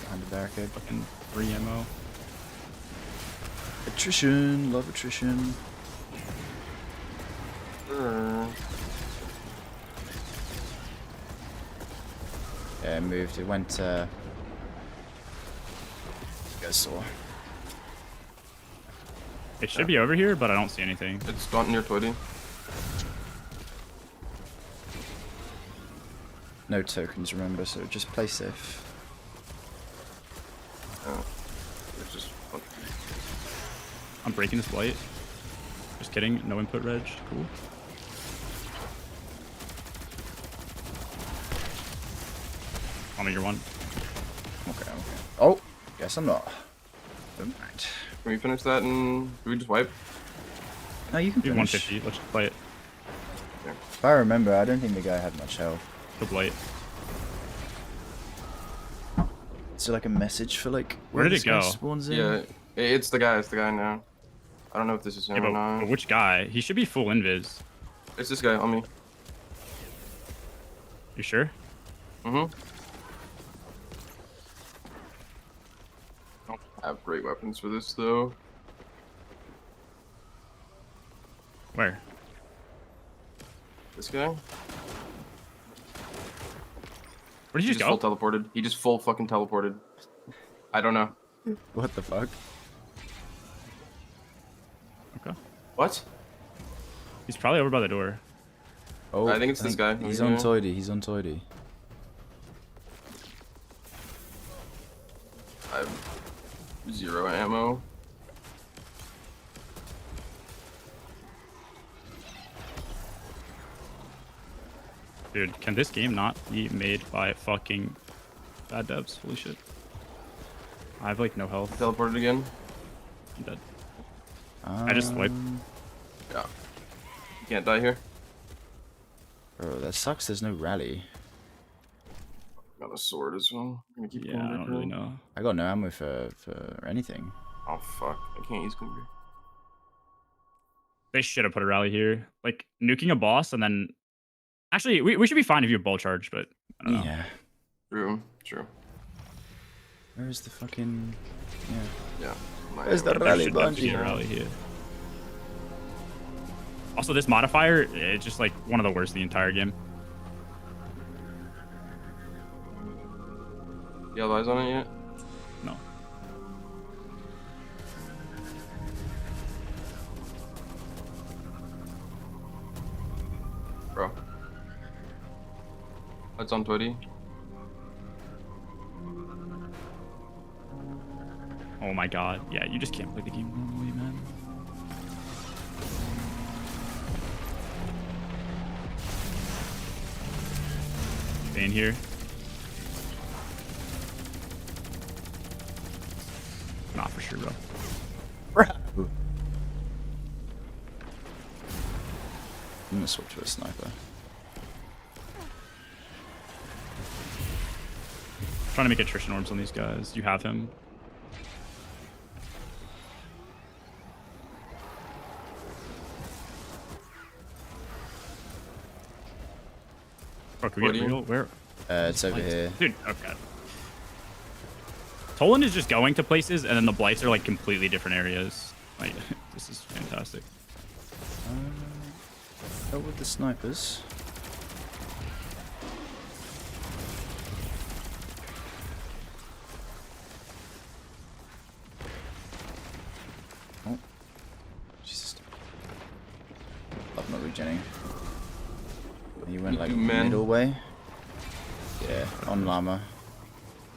Behind the barricade. Fucking free ammo. Attrition, love attrition. Yeah, it moved. It went. You guys saw. It should be over here, but I don't see anything. It's not near Twitty. No tokens, remember, so just play safe. Oh. It's just. I'm breaking this light. Just kidding. No input reg. Cool. I'll make your one. Okay, okay. Oh, guess I'm not. Don't mind. Can we finish that and do we just wipe? No, you can You have finish. 150. Let's just play it. If I remember, I don't think the guy had much health. Good light. Is there like a message for like Where did this it go? guy spawns in? Yeah, it's the guy. It's the guy now. I don't know if this is him Yeah, or not. but which guy? He should be full invis. It's this guy on me. You sure? Mm-hmm. I don't have great weapons for this though. Where? This guy? Where did you He just go? full teleported. He just full fucking teleported. I don't know. What the fuck? Okay. What? He's probably over by the door. Oh, I think it's this guy. He's Yeah. on Toidy. He's on Toidy. I have 0 ammo. Dude, can this game not be made by fucking bad devs? Holy shit. I have like no health. Teleported again. I'm dead. I just wiped. Yeah. You can't die here. Bro, that sucks. There's no rally. Got a sword as well. I'm gonna keep Yeah, going I back don't really around. know. I got no ammo for anything. Oh fuck! I can't use Cooper. They should have put a rally here. Like nuking a boss and then. Actually, we should be fine if you have ball charge, but I don't know. Yeah. True. True. Where is the fucking? Yeah. Yeah. Where's the There rally should bunch? be a rally here. Also, this modifier, it's just like one of the worst in the entire game. You have eyes on it yet? No. Bro. It's on Twitty. Oh my god. Yeah, you just can't play the game normally, man. Stay in here. Not for sure, bro. I'm gonna switch to a sniper. Trying to make attrition orbs on these guys. You have him. Oh, can we get real? Where? It's over here. Dude, okay. Toland is just going to places, and then the blights are like completely different areas. Like, this is fantastic. Go with the snipers. Oh, Jesus! Love not regenning. You went like middle way. Yeah, on llama.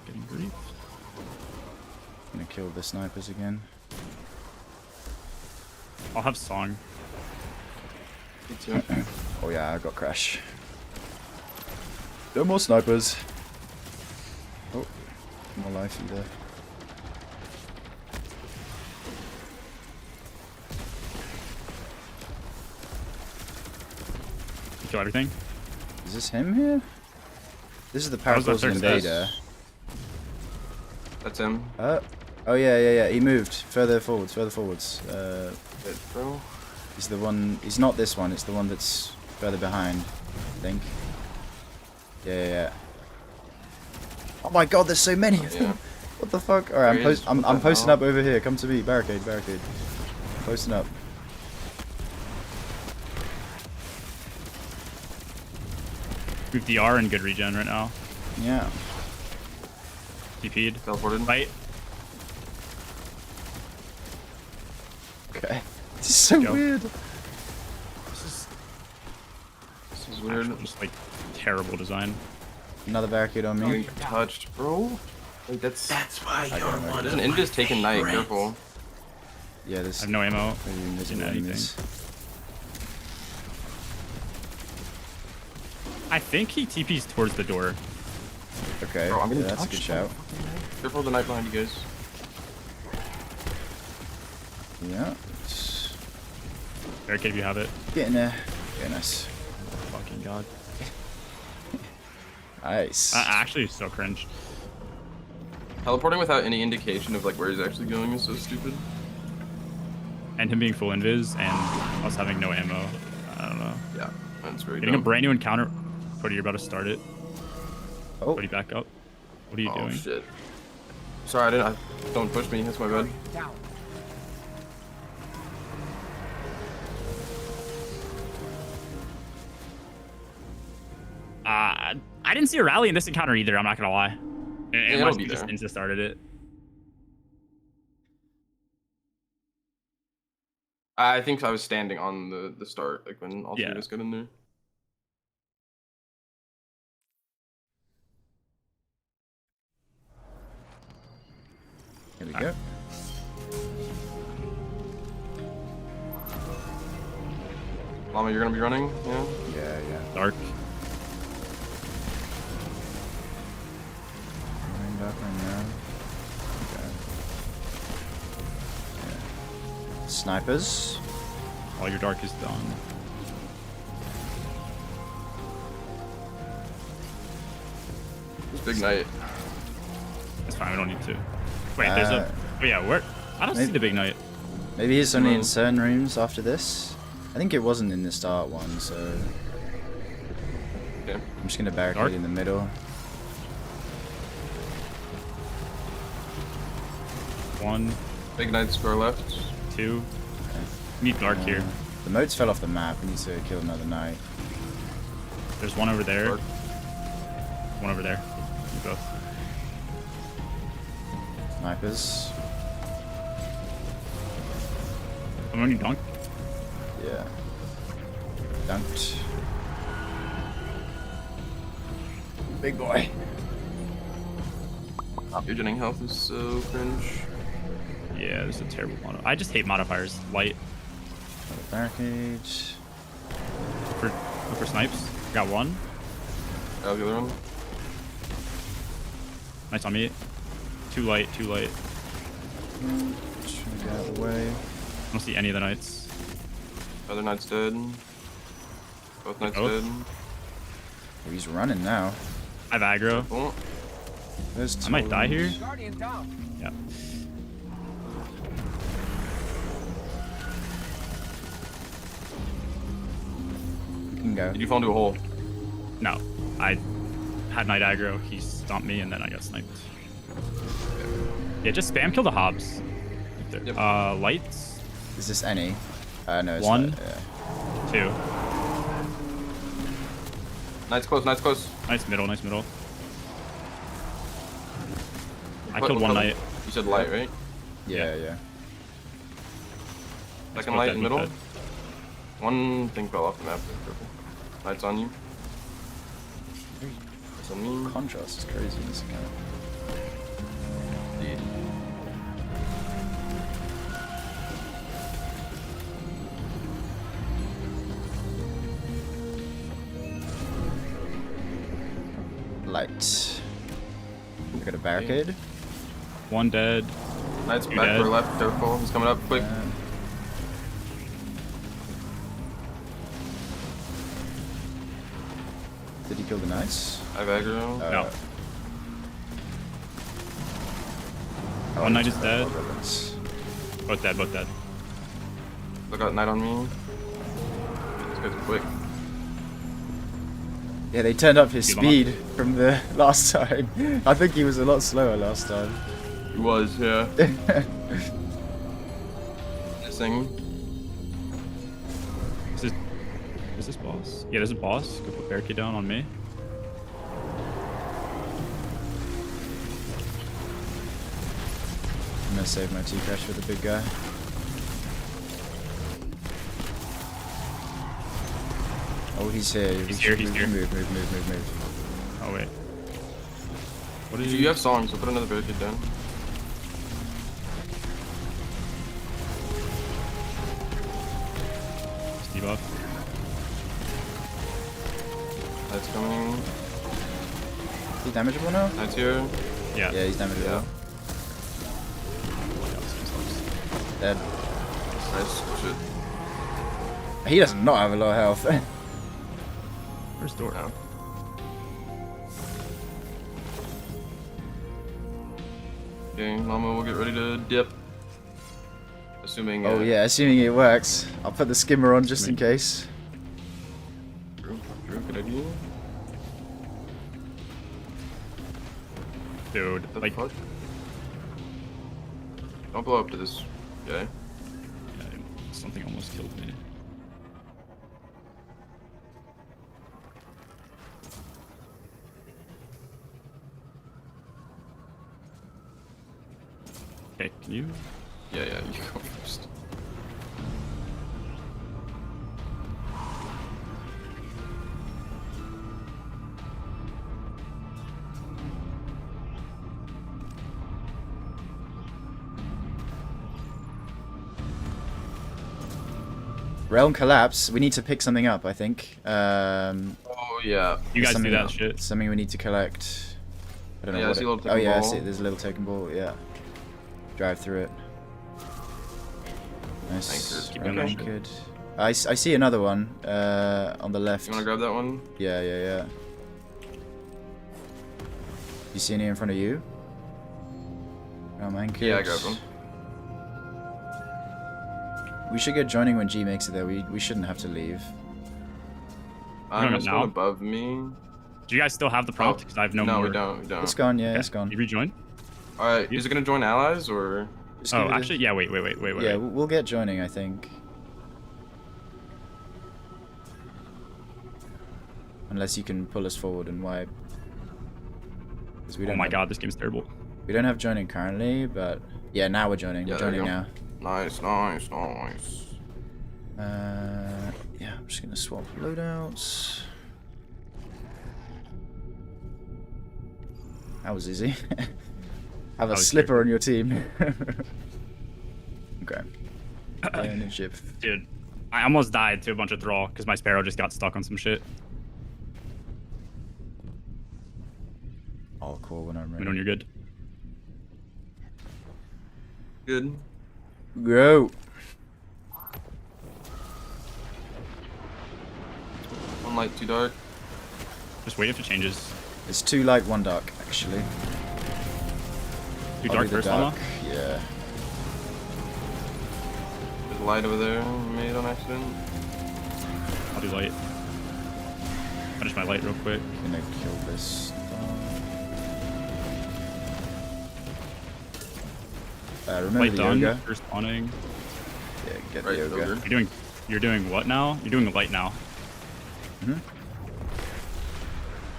Getting brief. Gonna kill the snipers again. I'll have song. Me too. Oh yeah, I got crash. No more snipers. Oh, more life in there. You kill everything. Is this him here? This is the That was the Paradox third Invader. That's him. Oh yeah. He moved further forwards. Bro. He's the one. He's not this one. It's the one that's further behind, I think. Yeah. Oh my God, there's so many of them. What the fuck? All right, I'm posting up over here. Come to me. Barricade. Posting up. We have DR and good regen right now. Yeah. TP'd. Teleported. Fight. Okay. This is so weird. This is weird. Just like terrible design. Another barricade on me. Getting touched, bro. Like that's why you're one. There's an invis taking night. Careful. Yeah, I have no ammo. Didn't anything. I think he TP's towards the door. Okay, Bro, I'm getting that's a touched. good shout. Careful of the knight behind you guys. Yeah. Barricade if you have it. Getting there. Yeah, nice. Oh, fucking god. Nice. Actually, so cringe. Teleporting without any indication of like where he's actually going is so stupid. And him being full invis and us having no ammo. I don't know. Yeah, that's very Getting dumb. a brand new encounter. Cody, you're about to start it. Oh. Cody, back up. What are you doing? Oh shit. Sorry, don't push me. That's my bad. I didn't see a rally in this encounter either. I'm not gonna lie. Unless be he just there. insta started it. I think I was standing on the start, like when all three of us got in there. Here we go. Llama, you're gonna be running? Yeah? Yeah. Dark. Running back right now. Okay. Yeah. Snipers. All your dark is done. It's big night. It's fine. We don't need to. Wait, there's a. Oh yeah, where? I don't see the big knight. Maybe it's only in certain rooms after this. I think it wasn't in the start one, so Okay. I'm just gonna barricade Dark? in the middle. One, Big night square left. two. Need dark here. The moats fell off the map. We need to kill another knight. There's one over there. Dark. One over there. You both. Snipers. I'm gonna need dunk. Yeah. Dunked. Big boy. Visioning health is so cringe. Yeah, this is a terrible mod. I just hate modifiers. Light. Another barricade. Look for snipes. Got one. That was the other one. Nice on me. Too light. Just trying to get out of the way. I don't see any of the knights. Other knight's dead. Both knights Both? dead. Oh, he's running now. I have aggro. Oh. There's I might die here. Guardian down. Yeah. You can go. Did you fall into a hole? No. I had night aggro. He stomped me, and then I got sniped. Yeah, just spam kill the Hobbs. Right there. Yep. Lights. Is this any? No, it's One. not, yeah. 2. Knight's close, knight's close. Nice middle, nice middle. I What killed one color? knight. You said light, right? Yeah. Second both light dead, in both middle. dead. One thing fell off the map. Purple. Knight's on you. It's on me. Contrast is crazy in this account. Indeed. Light. We got a barricade. One dead. Knight's Two back dead. or left. Careful. He's coming up quick. Did he kill the knights? I have aggro. No. Oh, One knight it's is dead. relevance. Both dead, both dead. Look out, knight on me. This guy's quick. Yeah, they turned up his Keep him up. speed from the last time. I think he was a lot slower last time. He was, yeah. Missing. Is this boss? Yeah, there's a boss. Go put barricade down on me. I'm gonna save my T-Crash for the big guy. Oh, he's here. He's here, he's here. Move. Oh wait. What If is you have songs, so put another barricade down. debuff? Knight's coming. Is he damageable now? Knight's here. Yeah. Yeah, he's damageable. Dead. Nice. Shit. He does not have a lot of health. Where's door? No. Okay, Mama will get ready to dip. Assuming. Oh yeah, assuming it works. I'll put the skimmer on just in case. True, good idea. Dude, What the like, fuck? Don't blow up to this guy. yeah, something almost killed me. Okay, can you? Yeah, you go first. Realm collapse. We need to pick something up, I think. Oh yeah. You guys do something- that shit. Something we need to collect. I don't know Yeah, I what see it- a little Oh token yeah, I ball. see it. There's a little token ball. Yeah. Drive through it. Nice. Anchored. Keep Realm going. anchored. I see another one on the left. You wanna grab that one? Yeah. You see any in front of you? Realm anchored. Yeah, I grabbed one. We should get joining when G makes it there. We shouldn't have to leave. don't There's know. one above me. Do you guys still have the prompt? Because I have no No, more. we don't. It's gone. Yeah, Okay, it's gone. You rejoin? Alright, is it gonna join allies or? Just Oh, give it a- actually, yeah. Wait. Yeah, we'll get joining, I think. Unless you can pull us forward and wipe. 'Cause we Oh don't my have- god, this game's terrible. We don't have joining currently, but yeah, now we're joining. Yeah, We're there you joining go. now. Nice. Yeah, I'm just gonna swap loadouts. That was easy. Have a was slipper on your team. Okay. Ownership. Dude, I almost died to a bunch of thrall because my sparrow just got stuck on some shit. I'll call when I'm Let me ready. know when you're good. Good. Go. One light, too dark. Just wait if it changes. It's 2 light, 1 dark, actually. Do dark first, Alma? Yeah. There's light over there. Made on accident. I'll do light. Finish my light real quick. Gonna kill this. Remember Light the done. yoga. You're spawning. Yeah, get Right, the yoga. ogre. You're doing what now? You're doing the light now. Mhm.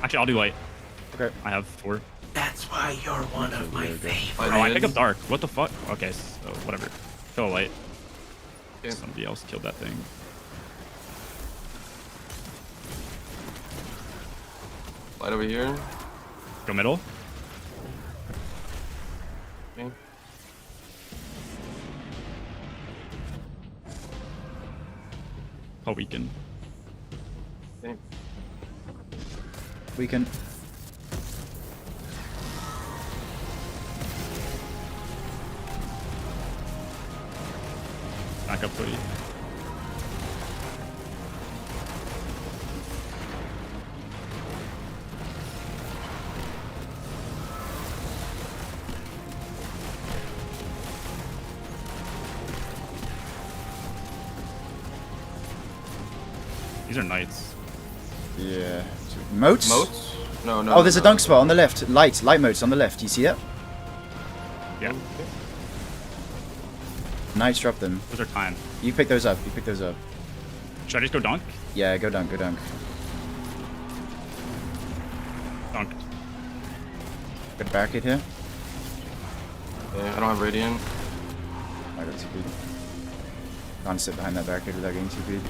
Actually, I'll do light. Okay. I have 4. That's why you're one of my favorites. Oh, I pick up dark. What the fuck? Okay, so whatever. Kill a light. Okay. Somebody else killed that thing. Light over here. Go middle. Okay. I'll weaken. Okay. Weaken. Back up 30. These are knights. Yeah. Moats? Moats? No, no. Oh, there's a no. dunk spot on the left. Light moats on the left. You see that? Yeah. Knights drop them. Those are time. You pick those up. You pick those up. Should I just go dunk? Yeah, go dunk. Go dunk. Dunk. Got a barricade here. Yeah, I don't have radiant. I got 2 feet. Can't sit behind that barricade without getting 2 feet.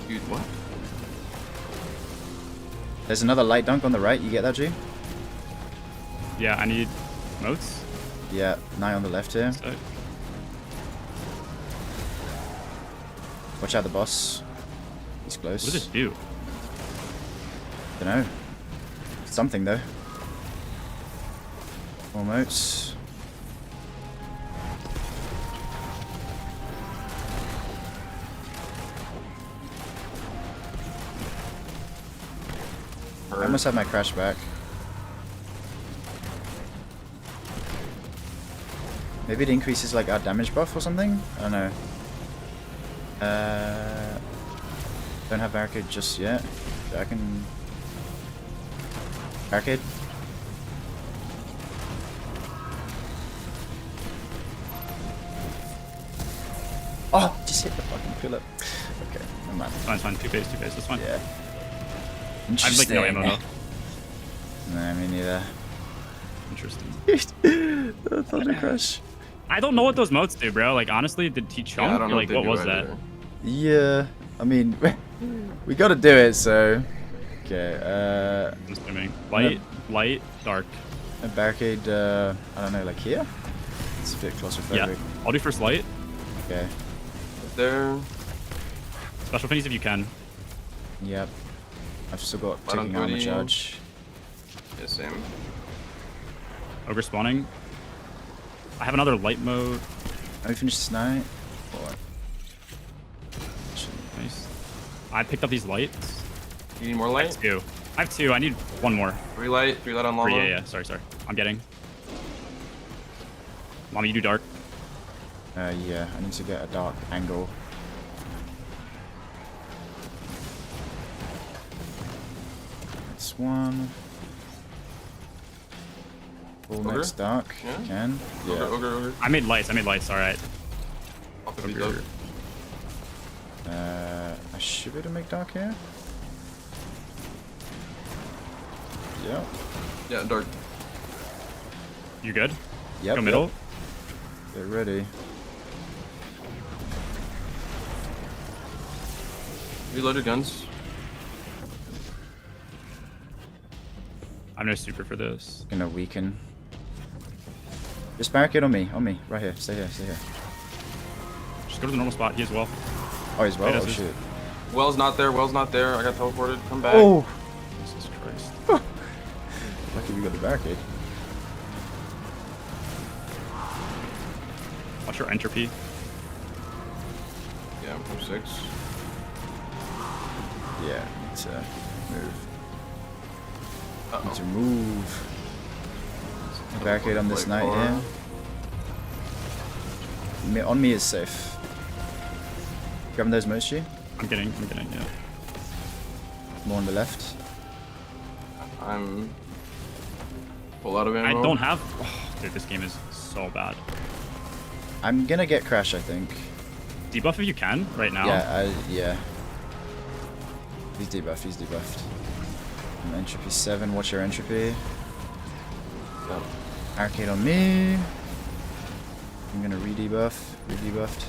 Dude, what? There's another light dunk on the right. You get that, G? Yeah, I need moats. Yeah, Knight on the left here. So, Watch out the boss. He's close. what does this do? Dunno. Something though. More moats. I must have my crash back. Maybe it increases like our damage buff or something? I don't know. Don't have barricade just yet. I can... Barricade? Oh! Just hit the fucking pillar. Okay, never mind. It's fine. 2 phase. That's fine. Yeah. I have like no ammo though. Nah, me neither. Interesting. Thunder Crush. I don't know what those moats do, bro. Like, honestly, did he chunk? Yeah, I don't know like, what, what was that? either. Yeah, I mean, we gotta do it, so... Okay, I'm assuming. Light, dark. a barricade, I don't know, like here? It's a bit claustrophobic. Yeah. I'll do first light. Okay. There. Special finishes if you can. Yep. I've still got Light on taking armor 30. charge. Yeah, same. Ogre spawning. I have another light mode. Let me finish this night. Nice. I picked up these lights. You need more I have light? 2. I have 2. I need 1 more. 3 light on lava. 3, yeah. Sorry. I'm getting. Mommy, you do dark. Yeah, I need to get a dark angle. That's 1. Full Ogre? next dark. Yeah? Can. Yeah. Ogre. I made lights. Alright. I'll pick these up. I should be able to make dark here. Yeah. Yeah, dark. You good? Yep. Go middle. Get ready. Reload your guns. I'm no super for this. Gonna weaken. Just barricade on me, right here. Stay here. Just go to the normal spot. He as well. Oh, he's well. It Oh is. shit. Well's not there. I got teleported. Come back. Oh! Jesus Christ. Lucky we got the barricade. Watch your entropy. Yeah, I'm 6. Yeah, need to move. Need to move. Barricade on this knight here. On me is safe. Grabbing those moats, G. I'm getting, yeah. More on the left. I'm full out of ammo. I don't have. Oh, dude, this game is so bad. I'm gonna get crash, I think. Debuff if you can right now. Yeah. He's debuffed. He's debuffed. Entropy 7. Watch your entropy. Arcade on me. I'm gonna re-debuff. Re-debuffed.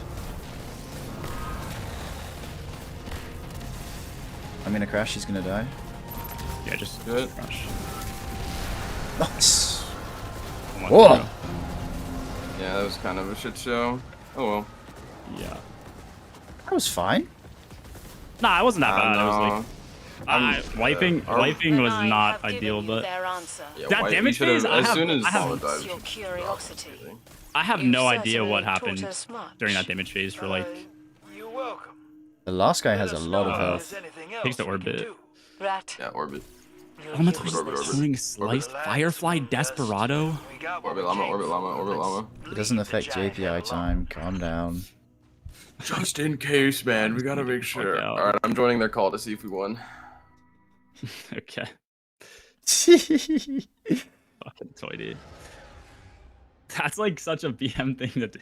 I'm gonna crash. He's gonna die. Yeah, just Good. crash. Nice. Whoa. Yeah, that was kind of a shit show. Oh well. Yeah. That was fine. Nah, it wasn't that bad. no. It was like wiping was not ideal, but Yeah, that damage phase. I have no idea what happened during that damage phase for like. The last guy has a lot of health. Takes the orbit. Yeah, orbit. Elemental doing sliced Firefly Desperado. Orbit llama. It doesn't affect JPI time. Calm down. Just in case, man. We gotta make sure. Alright, I'm joining their call to see if we won. Okay. Fucking toy, dude. That's like such a BM thing to do.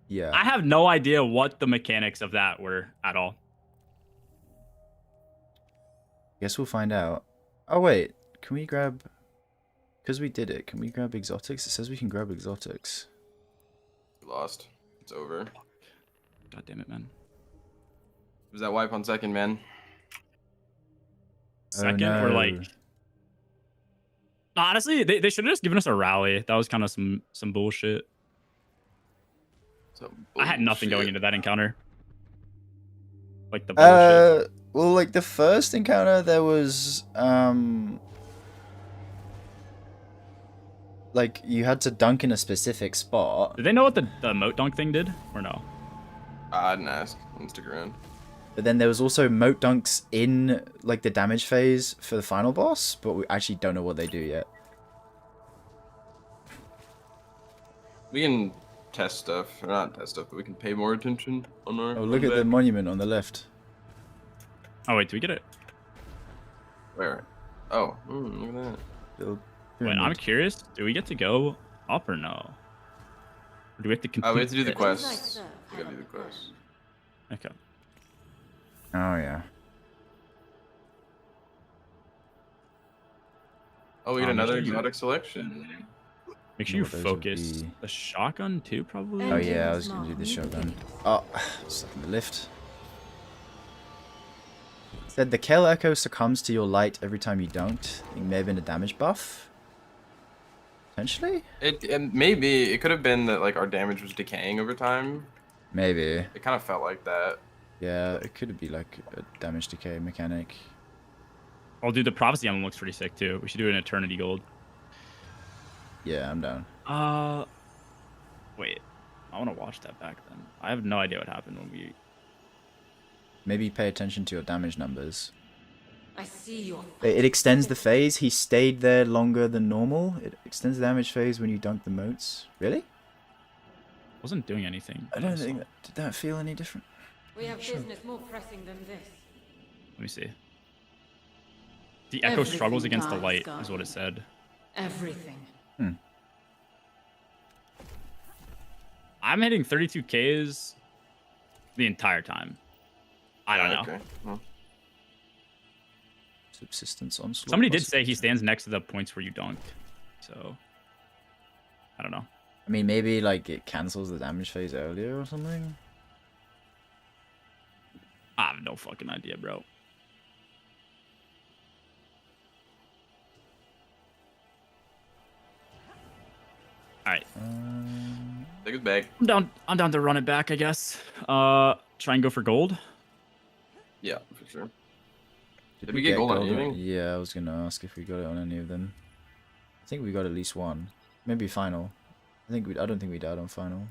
Yeah. I have no idea what the mechanics of that were at all. Guess we'll find out. Oh wait, can we grab? Because we did it. Can we grab exotics? It says we can grab exotics. We lost. It's over. God damn it, man. Was that wipe on second, man? Second, no. we're like. Honestly, they should have just given us a rally. That was kind of some bullshit. I had nothing going into that encounter. Like the bullshit. Well, like the first encounter, there was like you had to dunk in a specific spot. Did they know what the moat dunk thing did, or no? I didn't ask. I'll stick around. But then there was also moat dunks in like the damage phase for the final boss, but we actually don't know what they do yet. We can test stuff, or not test stuff, but we can pay more attention on our. Oh, look at the monument on the left. Oh wait, do we get it? Where? Oh, look at that. Wait, I'm curious. Do we get to go up or no? Or do we have to complete? We have to do the quest. We gotta do the quest. Okay. Oh yeah. Oh, we get another exotic selection. Make sure you focus the shotgun too, probably. Oh yeah, I was gonna do the shotgun. Oh, stuck in the lift. Said the Kel Echo succumbs to your light every time you dunked. It may have been a damage buff. Potentially? And maybe it could have been that like our damage was decaying over time. Maybe. It kind of felt like that. Yeah, it could be like a damage decay mechanic. Oh, dude, the prophecy emblem looks pretty sick too. We should do an eternity gold. Yeah, I'm down. Wait. I want to watch that back then. I have no idea what happened when we. Maybe pay attention to your damage numbers. I see your. It extends the phase. He stayed there longer than normal. It extends the damage phase when you dunk the moats. Really? Wasn't doing anything. I don't think that. Did that feel any different? We have business more pressing than this. Let me see. The echo struggles against the light, is what it said. Everything. I'm hitting 32 Ks the entire time. I don't know. Okay. Well. Subsistence onslaught. Somebody did say he stands next to the points where you dunked. So, I don't know. I mean, maybe like it cancels the damage phase earlier or something. I have no fucking idea, bro. All right. Take it back. I'm down to run it back, I guess. Try and go for gold. Yeah, for sure. Did we get gold on anything? Yeah, I was gonna ask if we got it on any of them. I think we got at least one. Maybe final. I don't think we died on final.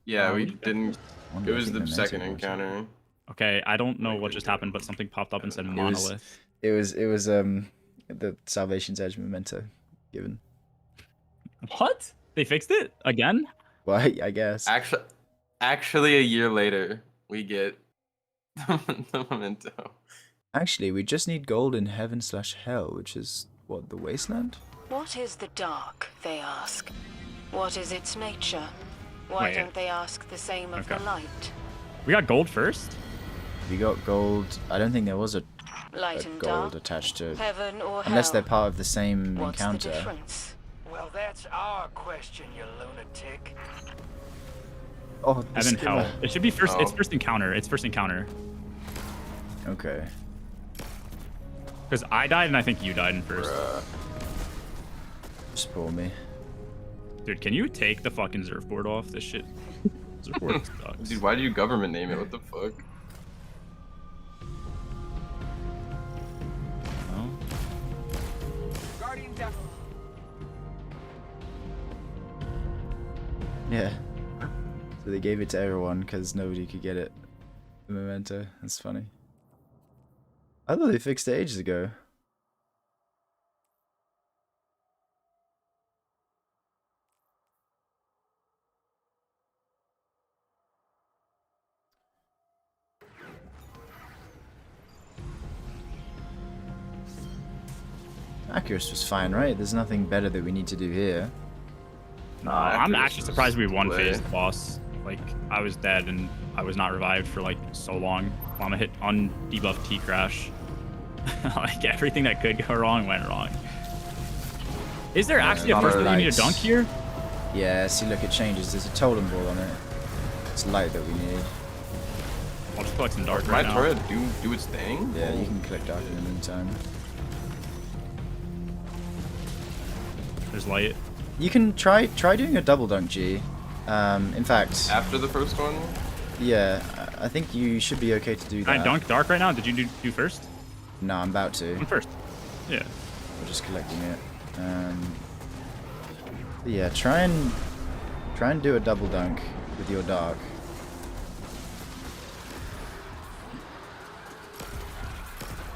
Yeah, we we got didn't. Wonder It if was the Memento second watched it. encounter. Okay, I don't know what just happened, but something popped up and said monolith. It was the Salvation's Edge memento given. What? They fixed it again? Well, I guess. Actually, a year later, we get the memento. Actually, we just need gold in Heaven/Hell, which is what, the Wasteland? What is the dark, they ask? What is its nature? Why Wait. don't they ask the same of the light? We got gold first? We got gold. I don't think there was a Light and gold dark, attached to heaven or unless hell? they're part of the same What's encounter. the difference? Well, that's our question, you lunatic. Oh, the Heaven, skimmer. hell. It should be first. It's Oh. first encounter. It's first encounter. Okay. Because I died and I think you died in first. Just pull me. Dude, can you take the fucking surfboard off? This shit. Surfboard sucks. Dude, why do you government name it? What the fuck? No? Guardian down. Yeah. So they gave it to everyone because nobody could get it. The memento. That's funny. I thought they fixed it ages ago. Accuracy was fine, right? There's nothing better that we need to do here. I'm actually surprised we one play. phased the boss. Like, I was dead and I was not revived for like so long. Mama hit undebuffed T crash. Like, everything that could go wrong went wrong. Is there actually a not first our that you need a lights. dunk here? Yeah, see, look, it changes. There's a totem ball on it. It's light that we need. I'll just collect some dark My right now. turret do its thing? Yeah, you can collect dark in the meantime. There's light. You can try doing a double dunk, G. In fact, After the first one? yeah, I think you should be okay to do Can I that. dunk dark right now? Did you do first? No, I'm about to. I'm first. Yeah. We're just collecting it. But yeah, try and do a double dunk with your dark.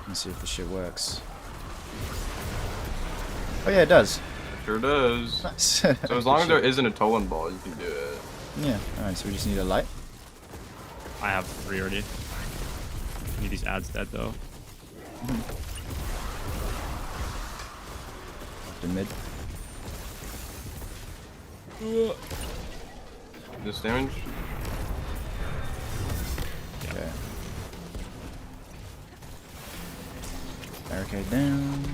Let's see if the shit works. Oh yeah, it does. Sure does. Nice. So as long as there isn't a Tolan ball, you can do it. Yeah. All right. So we just need a light. I have 3 already. I need these ads dead though. Left and mid. This damage? Okay. Barricade down.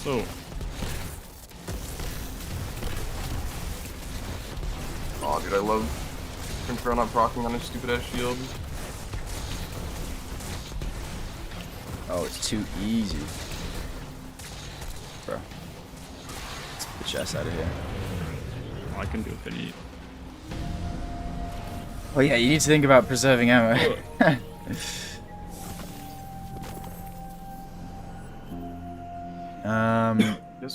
So, Oh, dude, I love Control not proccing on his stupid ass shield. Oh, it's too easy. Bro. Let's get the chest out of here. I can do Infinity. Oh yeah, you need to think about preserving ammo.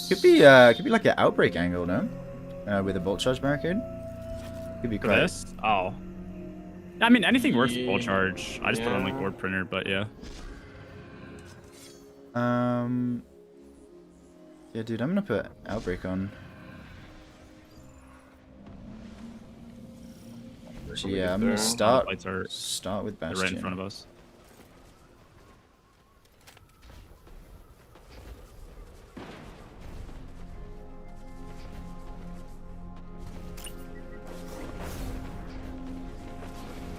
Could be like an outbreak angle, no? With a bolt charge barricade. Could be For quite. this? Oh. I mean, anything works with full charge. I just put on like Yeah. board printer, but yeah. Yeah, dude, I'm gonna put outbreak on. So yeah, I'm gonna start Lights are with they're Bastion. right in front of us.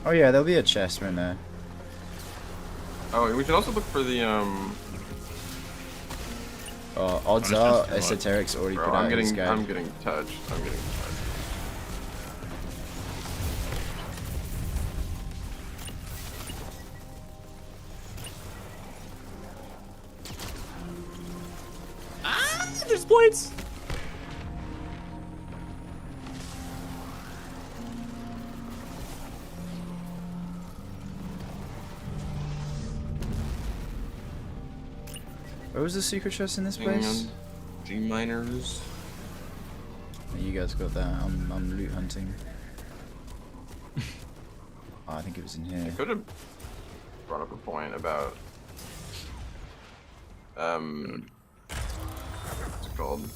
Oh yeah, there'll be a chest right there. Oh, we should also look for the Odds Oh, are this chest is Esoteric's already Bro, put out his guide. I'm getting touched. I'm getting touched. There's points! Where was the secret chest in this place? G minors. You guys got that. I'm loot hunting. Oh, I think it was in here. I could have brought up a point about what's it called?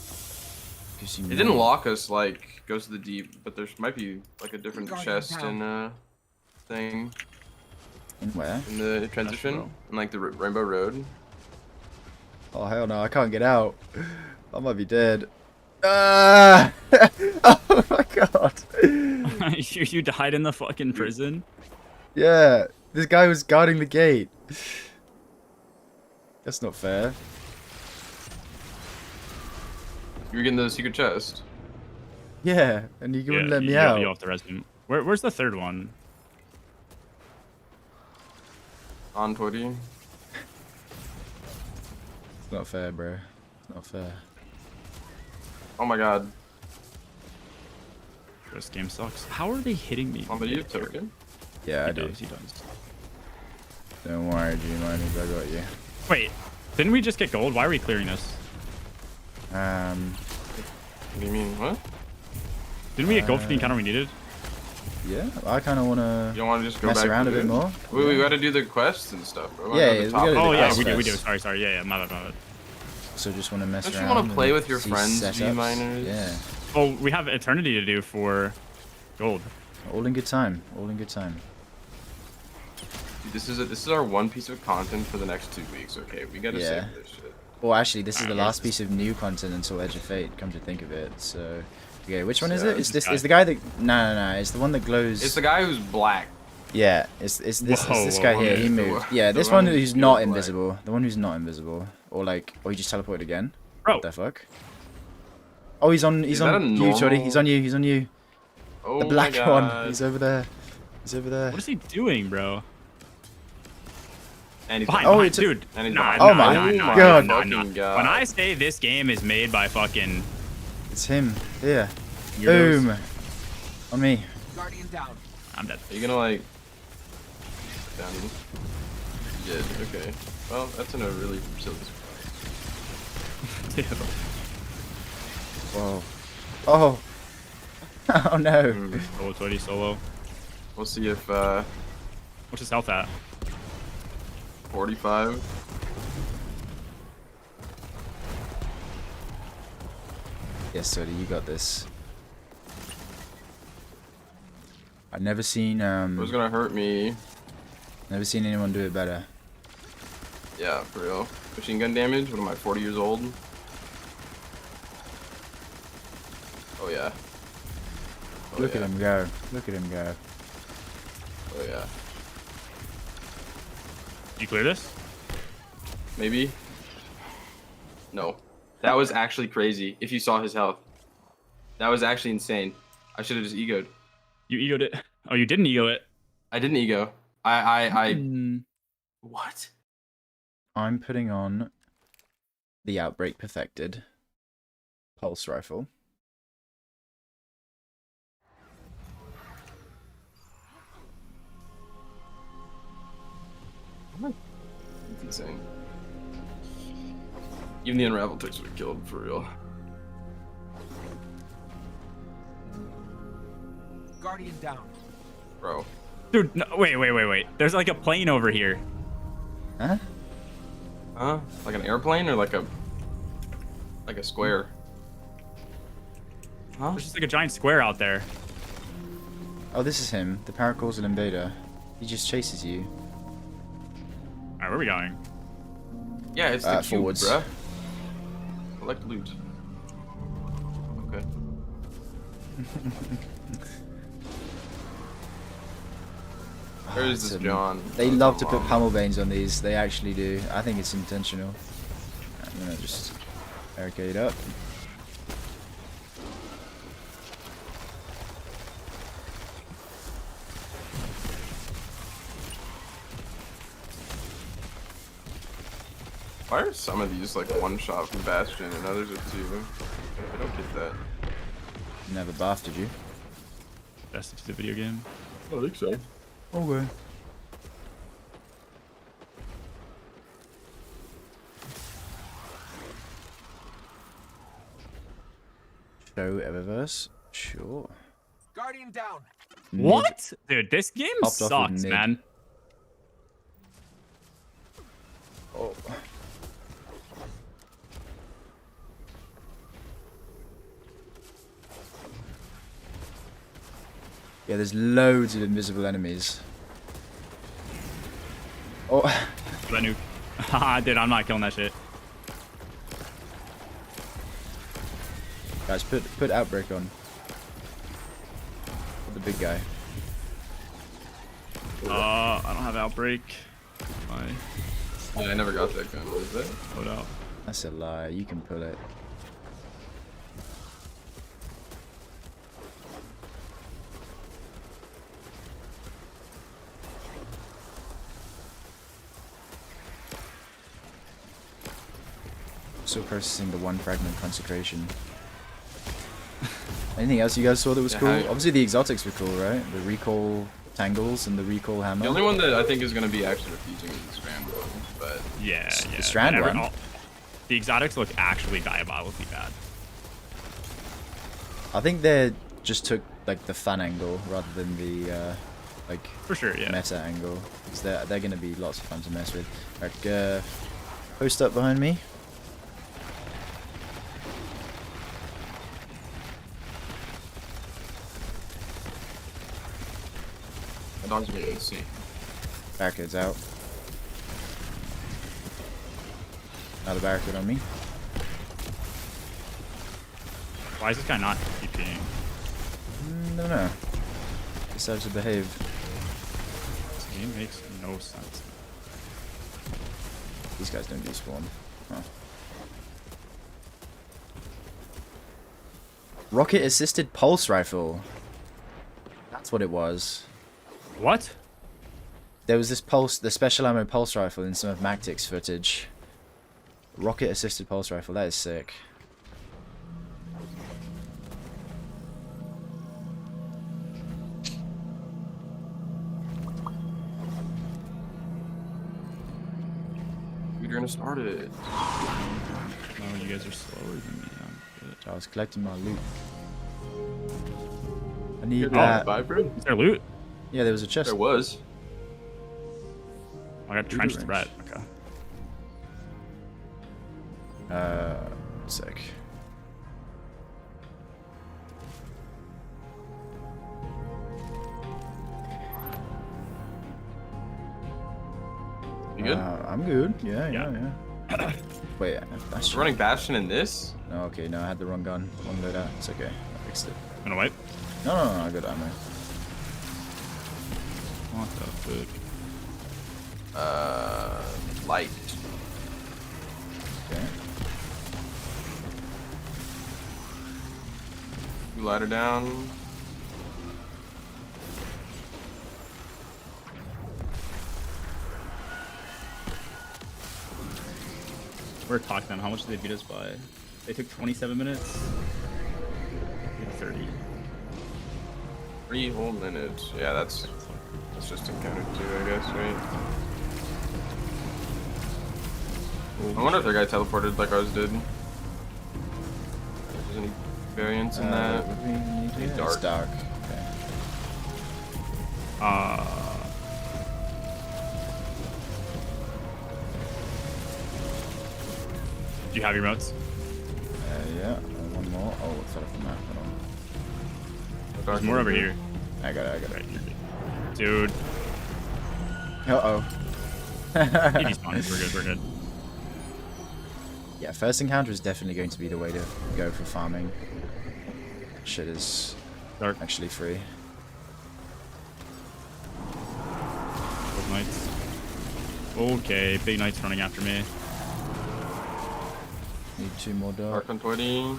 It didn't lock us like Goes to the Deep, but there might be like a different chest in thing. In where? In the transition, in like the Rainbow Road. Oh hell no! I can't get out. I might be dead. Ah! Oh my god! you died in the fucking prison? Yeah, this guy was guarding the gate. That's not fair. You were getting the secret chest. Yeah, and you wouldn't let me you out. You off the resume. Where's the third one? On 20. It's not fair, bro. It's not fair. Oh my god. This game sucks. How are they hitting me? Oh, but you have token? Yeah, I do. He does. Don't worry, G-Miners, I got you. Wait, didn't we just get gold? Why are we clearing this? What do you mean? What? Didn't we get gold for the encounter we needed? Yeah, I kind of want to. You don't want to just go mess back around a bit more. We got to do the quests and stuff. Bro. Yeah, we gotta do oh the yeah, quest we do. first. Sorry. Yeah, my bad. So just want to mess Don't around. you want to play and with your see friends, setups. G-Miners? Yeah. Oh, we have eternity to do for gold. All in good time. All in good time. Dude, this is our one piece of content for the next 2 weeks. Okay, we gotta Yeah. save this shit. Well, actually, this is the last piece of new content until Edge of Fate. Come to think of it, so. Okay, which one is it? It's this. It's the guy that. No. It's the one that glows. It's the guy who's black. Yeah, it's this guy whoa, here. He the moved. one- Yeah, the this one one who's who's not black. invisible. The one who's not invisible, or he just teleported again. Bro. What the fuck? Oh, he's on. He's Is that on a you, Toddy. normal- He's on you. He's on you. Oh The black my one. God. He's over there. He's over there. What is he doing, bro? And he's Behind, Oh, behind, it's a- dude. and he's Nah, behind. Oh nah, my nah, God. nah, Fucking nah. God. When I say this game is made by fucking It's him. Here. weirdos, Boom. On me. Guardian down. I'm dead. Are you gonna like? Down. You did. Okay. Well, that's in a really silly spot. Whoa. Oh. Oh no. Solo 20 solo. We'll see if What's his health at? 45. Yes, Toddy, you got this. I've never seen Who's gonna hurt me? never seen anyone do it better. Yeah, for real. Machine gun damage. What am I? 40 years old. Oh yeah. Oh, Look yeah. at him go. Look at him go. Oh yeah. You clear this? Maybe. No. That was actually crazy. If you saw his health, that was actually insane. I should have just egoed. You egoed it. Oh, you didn't ego it. I didn't ego. I. What? I'm putting on the Outbreak Perfected pulse rifle. It's insane. Even the unravel ticks would have killed for real. Guardian down. Bro. Dude, no, wait. There's like a plane over here. Huh? Huh? Like an airplane or like a square? Huh? There's just like a giant square out there. Oh, this is him, the paracausal invader. He just chases you. Alright, where are we going? Yeah, it's the cube, forwards. bruh. Collect loot. Okay. Where is this John? They Oh, love it's to a put mom. pummel veins on these. They actually do. I think it's intentional. I'm gonna just barricade up. Why are some of these like one shot from Bastion and others are two? I don't get that. Never bastard you. Best of the video game. I don't think so. Okay. Show Eververse. Sure. Guardian down. What? Dude, this game Popped off with sucks, Nid. man. Oh. Yeah, there's loads of invisible enemies. Oh. That nuke. Haha, dude, I'm not killing that shit. Guys, put Outbreak on. Put the big guy. I don't have Outbreak. Yeah, I never got that gun. What is that? Hold out. That's a lie. You can pull it. Still processing the 1 fragment consecration. Anything else you guys saw that was cool? Obviously the exotics were cool, right? The recall tangles and the recall hammer. The only one that I think is going to be actually refusing is the Strand one, but Yeah. The Strand one? The exotics look actually diabolically bad. I think they just took like the fun angle rather than the like For sure, yeah. meta angle, because they're going to be lots of fun to mess with. Alright, post up behind me. the dog's really insane. Barricade's out. Another barricade on me. Why is this guy not TPing? No. Decides to behave. This game makes no sense. These guys don't despawn. Huh. Rocket assisted pulse rifle. That's what it was. What? There was this the special ammo pulse rifle in some of Mactic's footage. Rocket assisted pulse rifle, that is sick. You're gonna start it. No, you guys are slower than me. I'm good. I was collecting my loot. I need You're that. vibrant? Is there loot? Yeah, there was a chest. There was. I got trench range. threat. Okay. Sick. You good? I'm good. Yeah. Wait, that's Running Bastion in this? No, okay, no, I had the wrong gun. Wrong loadout. It's okay. I fixed it. Gonna wipe? No, I got ammo. What the fuck? Light. Okay. You ladder down. We're talking then. How much did they beat us by? They took 27 minutes. 30. 3 whole minutes. Yeah, that's just encounter 2, I guess, right? I wonder if their guy teleported like ours did. If there's any variance in that. It's Dark. dark. Okay. Do you have your motes? Yeah. One more. Oh, it fell off the map. Hold on. There's more over here. I got it. Right, dude. Uh-oh. He despawned. We're good. Yeah, first encounter is definitely going to be the way to go for farming. Shit is Dark. actually free. Big knights. Okay, big knight's running after me. Need 2 more dark. Dark on 20.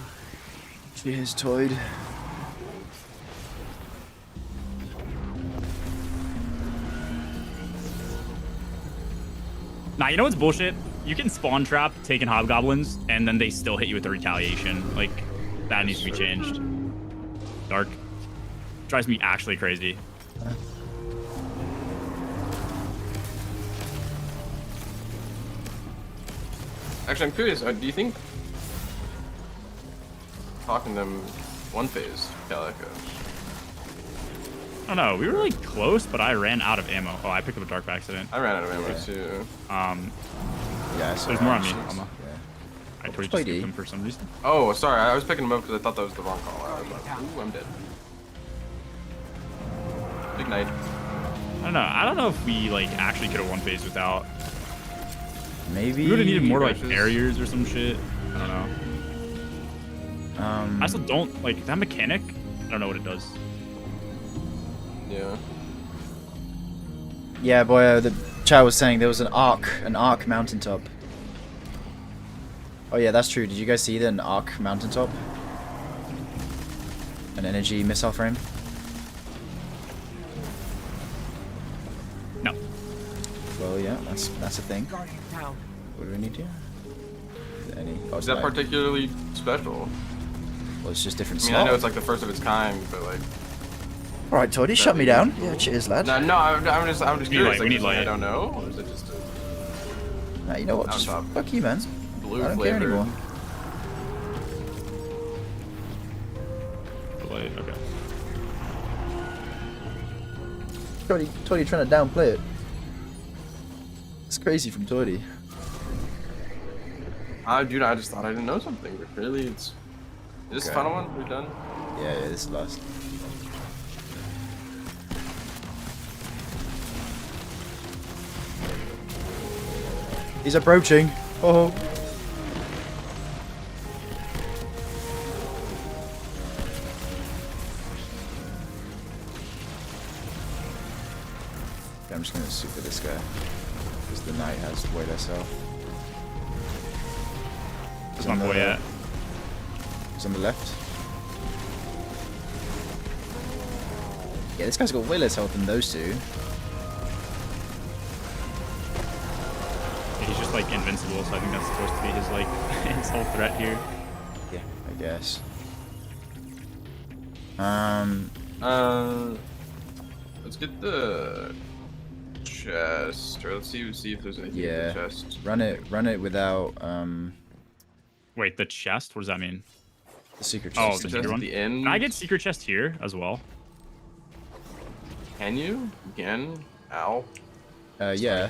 Cheers, Toyd. Nah, you know what's bullshit? You can spawn trap taking hobgoblins, and then they still hit you with the retaliation. Like, that needs to be changed. Dark. Drives me actually crazy. Actually, I'm curious. Do you think talking them one phase, Calico. I don't know. We were like close, but I ran out of ammo. Oh, I picked up a dark by accident. I ran out of ammo too. Yeah, there's more on me. Yeah. I totally just skipped him for some reason. Oh, sorry. I was picking him up because I thought that was the wrong call. I was like, ooh, I'm dead. Ignite. I don't know if we like actually could have one phase without. Maybe We would have needed more like barriers or some shit. I don't know. I still don't like that mechanic. I don't know what it does. Yeah. Yeah, boy. The chat was saying there was an arc mountaintop. Oh yeah, that's true. Did you guys see an arc mountaintop? An energy missile frame? No. Well, yeah, that's a thing. What do we need here? Is that particularly special? Well, it's just different. I know it's like the first of its kind, but like. All right, Toddy, shut me down. Yeah, cheers, lad. No, I'm just curious. We need light. I don't know. Or is it just Nah, you know what? Just fuck you, man. blue I don't flavor? care anymore. Light, okay. Toddy trying to downplay it. It's crazy from Toddy. Dude, I just thought I didn't know something, but really, is this the final one? We're done? Yeah, this is last. He's approaching. Oh. Okay, I'm just gonna super this guy because the knight has way less health. He's on boy yet. He's on the left. Yeah, this guy's got way less health than those two. He's just like invincible, so I think that's supposed to be his like his whole threat here. Yeah, I guess. Let's get the chest, or let's see if there's anything in the chest. Run it without Wait, the chest? What does that mean? the secret Oh, chest. the chest secret at one. the end. Can I get secret chest here as well? Can you? Again? Ow. Yeah,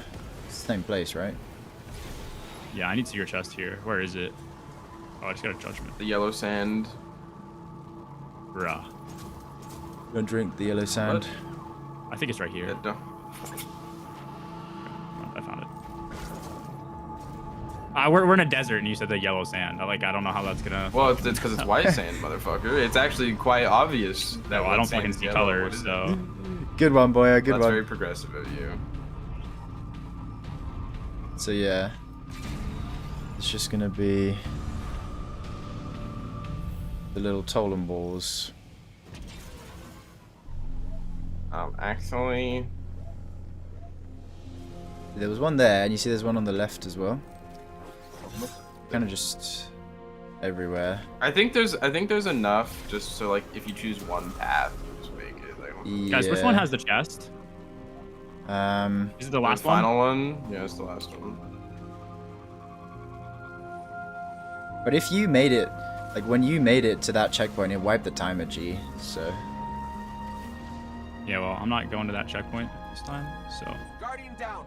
same place, right? Yeah, I need secret chest here. Where is it? Oh, I just got a judgment. The yellow sand. Bruh. Don't drink the yellow sand. I think it's right here. Yeah, no. I found it. We're in a desert, and you said the yellow sand. I don't know how that's gonna. Well, it's because it's white sand, motherfucker. It's actually quite obvious that I don't fucking see colors, so. Good one, boy. Good That's one. very progressive of you. So yeah, it's just gonna be the little totem balls. Actually, There was one there, and you see there's one on the left as well. Kind of just everywhere. I think there's enough just so like if you choose one path, just make it. Like, Yeah. Guys, which one has the chest? Is it the last one? final one? Yeah, it's the last one. But if you made it, like when you made it to that checkpoint, it wiped the timer, G. So. Yeah, well, I'm not going to that checkpoint this time, so. Guardian down.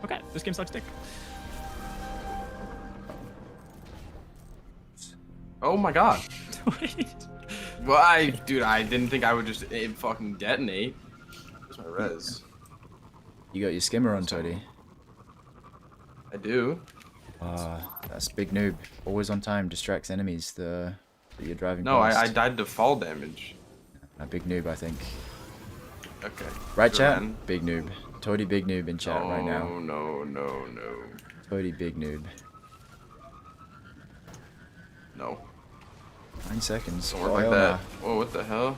Okay, this game sucks dick. Oh my god. Well, I didn't think I would just fucking detonate. Where's my res? You got your skimmer on, Toddy. I do. That's big noob. Always on time, distracts enemies that you're driving No, past. I died to fall damage. A big noob, I think. Okay. Right, Good chat? man. Big noob. Toddy big noob in chat right now. No. Toddy big noob. No. 9 seconds. Don't work like that. Whoa, what the hell?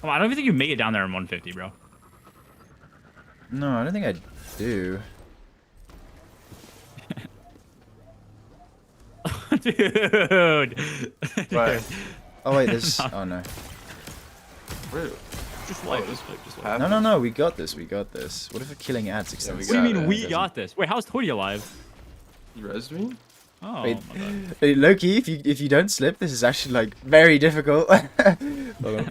Oh, I don't even think you make it down there in 150, bro. No, I don't think I do. Dude. What? Oh wait, there's. Oh no. Where? Just Oh, like this this. path? No. We got this. What if a killing adds we extends? What do you got mean it. we got this? Wait, how's Toddy alive? You rezzed me? Oh, Wait, my bad. Loki, if you don't slip, this is actually like very difficult. Hold on.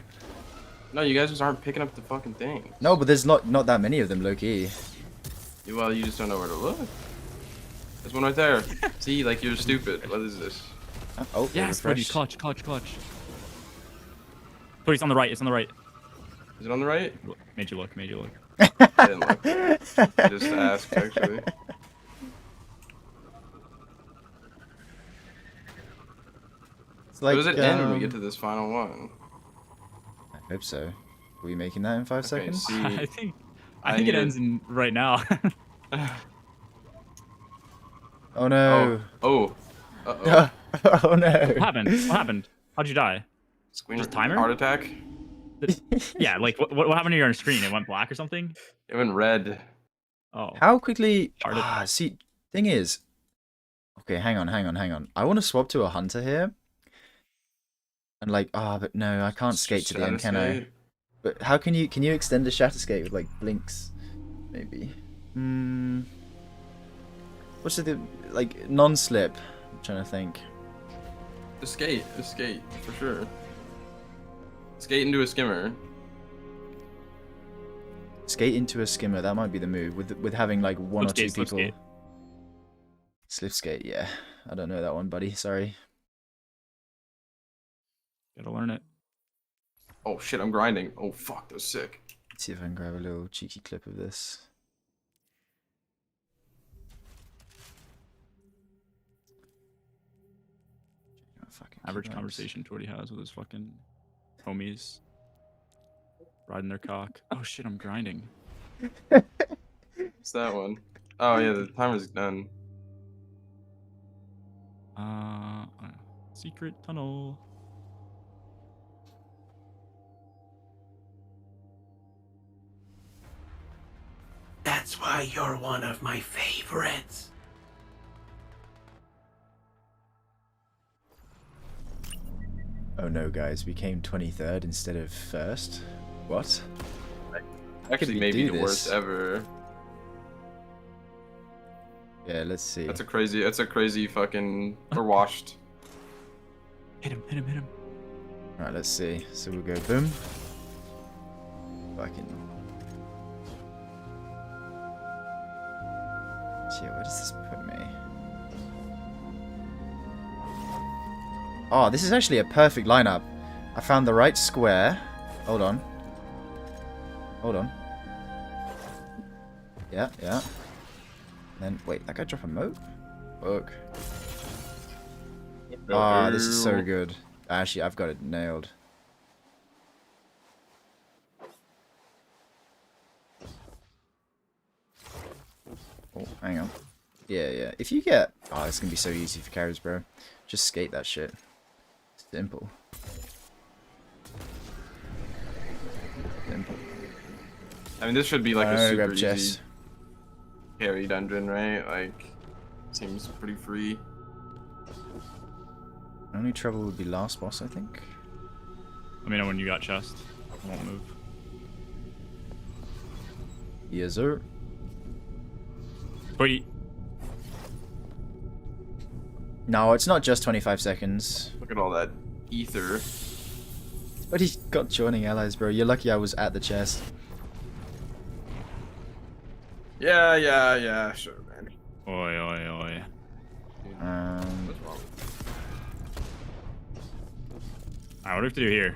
No, you guys just aren't picking up the fucking thing. No, but there's not that many of them, Loki. Well, you just don't know where to look. There's one right there. See, like you're stupid. What is this? Oh, Yes, buddy, clutch. But it's on the right. It's on the right. Is it on the right? Made you look. I didn't look. I just asked, actually. It's like, does it end when we get to this final one? I hope so. Are we making that in 5 seconds? See, I think it ends in right now. Oh no. Oh. Uh-oh. Oh no. What happened? How'd you die? Just timer? Heart attack? Yeah, like what happened to your screen? It went black or something? It went red. Oh. How quickly? See, thing is, okay, hang on. I want to swap to a hunter here. And like, but no, I can't skate to the end, can I? But how can you extend the shatter skate with like blinks? Maybe. What's the like non-slip? I'm trying to think. Escape for sure. Skate into a skimmer. Skate into a skimmer. That might be the move with having like one or two people. Slip skate. Yeah, I don't know that one, buddy. Sorry. Gotta learn it. Oh shit, I'm grinding. Oh fuck, that was sick. Let's see if I can grab a little cheeky clip of this. Average conversation Torty has with his fucking homies. Riding their cock. Oh shit, I'm grinding. What's that one? Oh yeah, the timer's done. Secret tunnel. That's why you're one of my favorites. Oh no, guys, we came 23rd instead of 1st. What? Actually, maybe the worst ever. Yeah, let's see. That's a crazy fucking. We're washed. Hit him. Alright, let's see. So we'll go boom. Fucking. Shit, where does this put me? Oh, this is actually a perfect lineup. I found the right square. Hold on. Yeah. And then, wait, that guy drop a moat? Fuck. Ah, this is so good. Actually, I've got it nailed. Oh, hang on. Yeah. If you get... Oh, it's going to be so easy for carries, bro. Just skate that shit. Simple. I mean, this should be like a super easy chest. carry dungeon, right? Like, seems pretty free. Only trouble would be last boss, I think. Let me know when you got chest. I won't move. Yes, sir. Wait. No, it's not just 25 seconds. Look at all that ether. But he got joining allies, bro. You're lucky I was at the chest. Yeah, sure, man. Oi. What's wrong? Alright, what do we have to do here?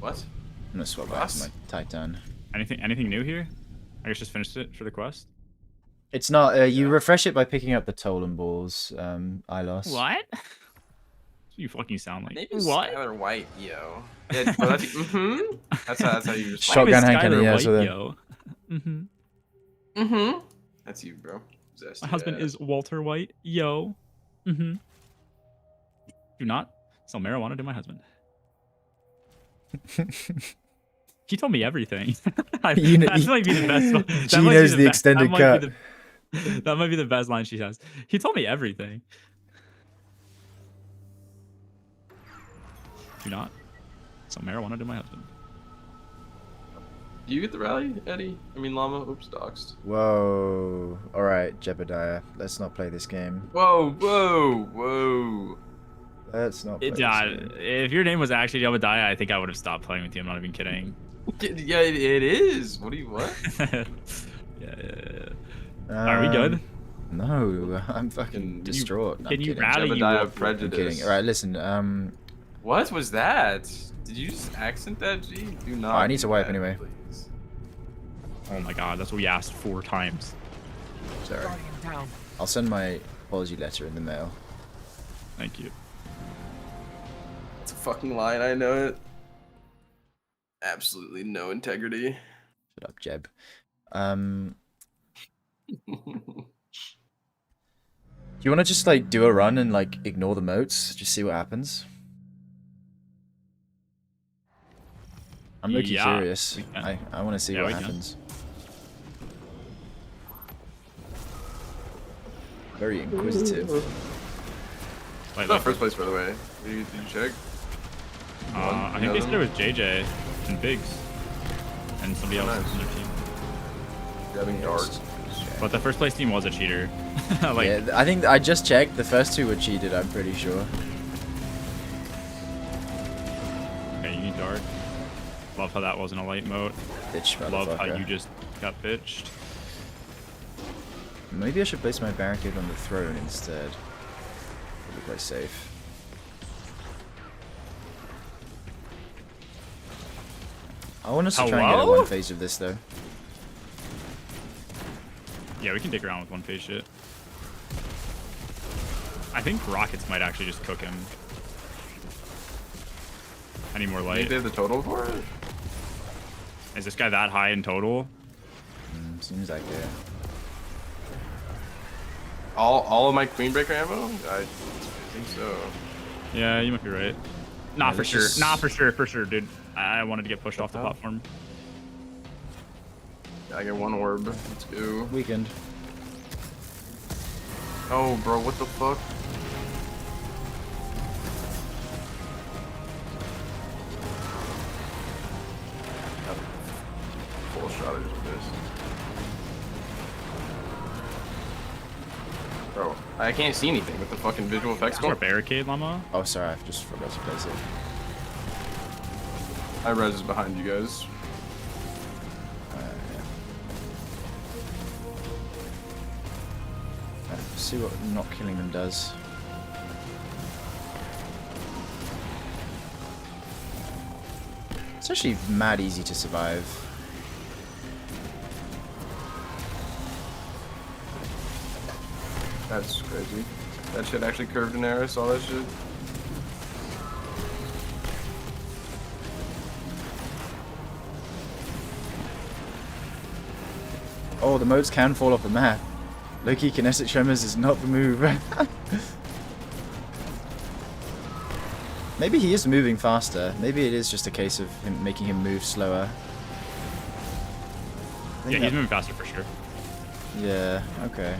What? I'm gonna swap back to my Titan. Anything new here? I guess just finished it for the quest. It's not. You refresh it by picking up the Totem Balls. I lost. What? You fucking sound like. Maybe What? Skylar White, yo. Yeah, oh, that's how you just. Shotgun Hank in the ears with it. Yo. That's you, bro. Zesty My husband ass. is Walter White. Yo. Do not sell marijuana to my husband. He told me everything. That might be the best. She knows the extended cut. That might be the best line she has. He told me everything. Do not sell marijuana to my husband. you get the rally, Eddie? I mean, Llama. Oops, doxed. Whoa. All right, Jebediah. Let's not play this game. Whoa, whoa, whoa. Let's not play this game. If your name was actually Jebediah, I think I would have stopped playing with you. I'm not even kidding. Yeah, it is. What do you want? yeah. Are we good? No, I'm fucking distraught. Can you rally Jebediah I'm kidding. All right, listen. What was that? Did you just accent that, G? Do not. Oh, I need to wipe that, anyway. please. Oh my god, that's what we asked 4 times. Sorry. I'll send my apology letter in the mail. Thank you. It's a fucking line, I know it. Absolutely no integrity. Shut up, Jeb. Do you want to just like do a run and like ignore the moats? Just see what happens? I'm looking curious. I want to see what happens. Very inquisitive. Wait, not first place, by the way. Did you check? I think they said it was JJ and Biggs and somebody else on their team. Grabbing darts. But the first place team was a cheater. Like, yeah, I think I just checked. The first 2 were cheated. I'm pretty sure. Okay, you need dart. Love how that wasn't a light moat. Bitch, love how you just got bitched. Maybe I should place my barricade on the throne instead. Probably quite safe. I want us to try and get a 1 phase of this though. Yeah, we can dig around with 1 phase shit. I think rockets might actually just cook him. I need more light. Think they have the total for it? Is this guy that high in total? Seems like it. All of my Queen Breaker ammo? I think so. Yeah, you might be right. Not for sure. Not for sure, dude. I wanted to get pushed off the platform. Yeah, I get 1 orb. Let's go. Weekend. Oh, bro, what the fuck? Full shot of this. Bro, I can't see anything with the fucking visual effects going. Barricade, Llama? Oh, sorry, I just forgot to place it. My res is behind you guys. See what not killing them does. It's actually mad easy to survive. That's crazy. That shit actually curved an arrow, saw that shit. Oh, the modes can fall off the map. Low-key kinetic tremors is not the move. Maybe he is moving faster. Maybe it is just a case of him making him move slower. Yeah, he's moving faster for sure. Yeah, okay.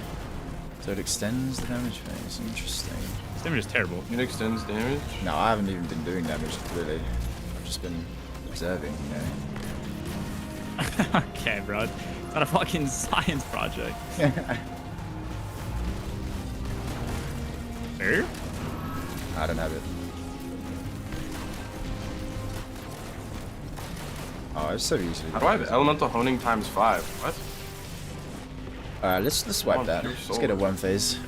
So it extends the damage phase. Interesting. This damage is terrible. It extends damage? No, I haven't even been doing damage, really. I've just been observing, you know. Okay, bro. It's not a fucking science project. Fair? I don't have it. Oh, it's so easy. How do I have elemental honing times 5? What? Alright, let's wipe that. Let's get a 1 phase.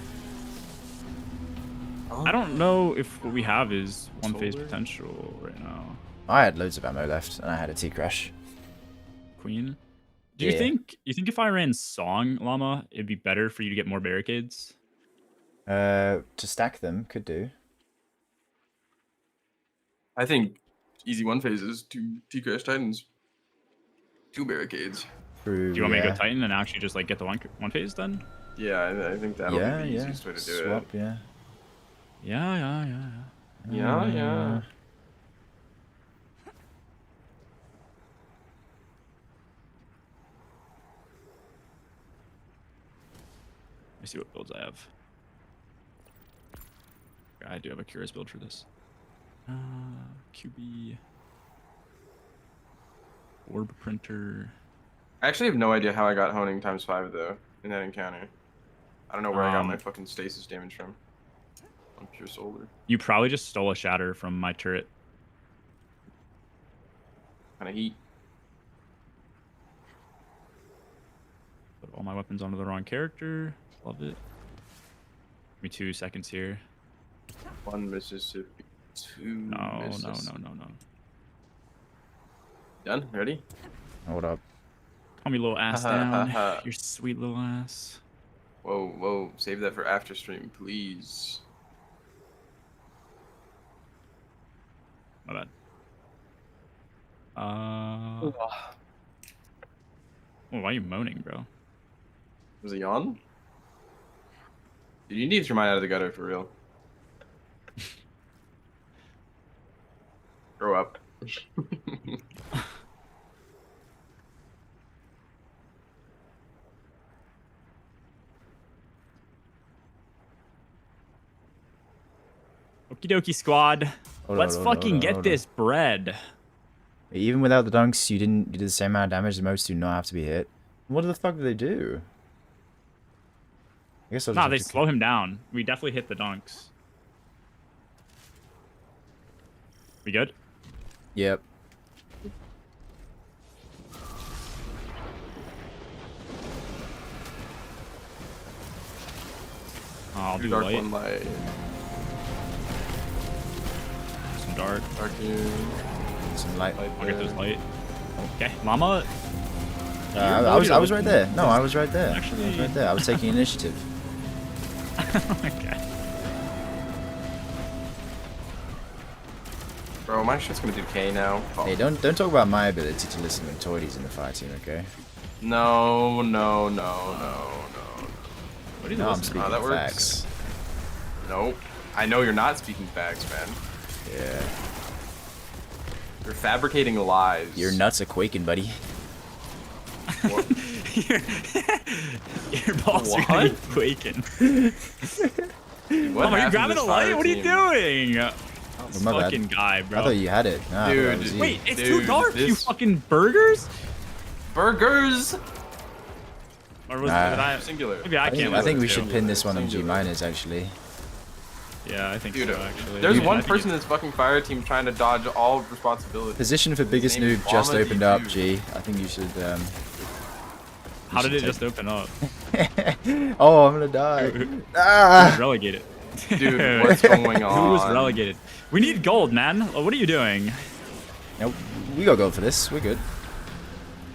I don't know if what we have is 1 phase potential right now. I had loads of ammo left, and I had a T-crash. Queen? Do you think if I ran Song, Llama, it'd be better for you to get more barricades? To stack them, could do. I think easy 1 phases, 2 T-crash titans, 2 barricades. True, do you want me to go Titan and actually just like get the one phase then? Yeah, I think that'll be the easiest way to do Swap, it. Yeah. Yeah. Let me see what builds I have. I do have a curious build for this. QB. Orb printer. I actually have no idea how I got honing ×5 though in that encounter. I don't know where I got my fucking stasis damage from. On pure solar. You probably just stole a shatter from my turret. Kind of heat. Put all my weapons onto the wrong character. Love it. Give me 2 seconds here. 1 Mississippi. 2 No. Done? Ready? Hold up. Calm your little ass down. Your sweet little ass. Whoa. Save that for after stream, please. My bad. Oh, why are you moaning, bro? Was it yawn? Dude, you need to get your mind out of the gutter for real. Grow up. Okie dokie, squad. Let's fucking get this bread. Even without the dunks, you did the same amount of damage. The most do not have to be hit. What the fuck do they do? I guess I'll Nah, they slow him down. We definitely hit the dunks. We good? Yep. I'll do dark light. one light. Some dark. Dark here. Some light. I'll get those light. Okay, Mama. I was right there. No, I was right there. Actually, I was right there. I was taking initiative. Okay. Bro, my shit's gonna do K now. Oh. Hey, don't talk about my ability to listen when Toidy's in the fighting, okay? No. What are you I'm speaking that works. facts. Nope. I know you're not speaking facts, man. Yeah. You're fabricating lies. Your nuts are quaking, buddy. Your balls are gonna be quaking. What are you grabbing a light? What are you doing? This my fucking bad. guy, bro. I thought you had it. Nah, Dude, wait, it's too dark. You fucking burgers? Burgers. Or was I singular? Maybe I can't. I think we should pin this one on G minus actually. Yeah, I think so actually. There's one person in this fucking fire team trying to dodge all responsibility. Position for biggest noob just opened up, G. I think you should. How did it just open up? Oh, I'm gonna die. Who Ah! relegated? Dude, what's going on? Who was relegated? We need gold, man. What are you doing? Nope. We got gold for this. We're good.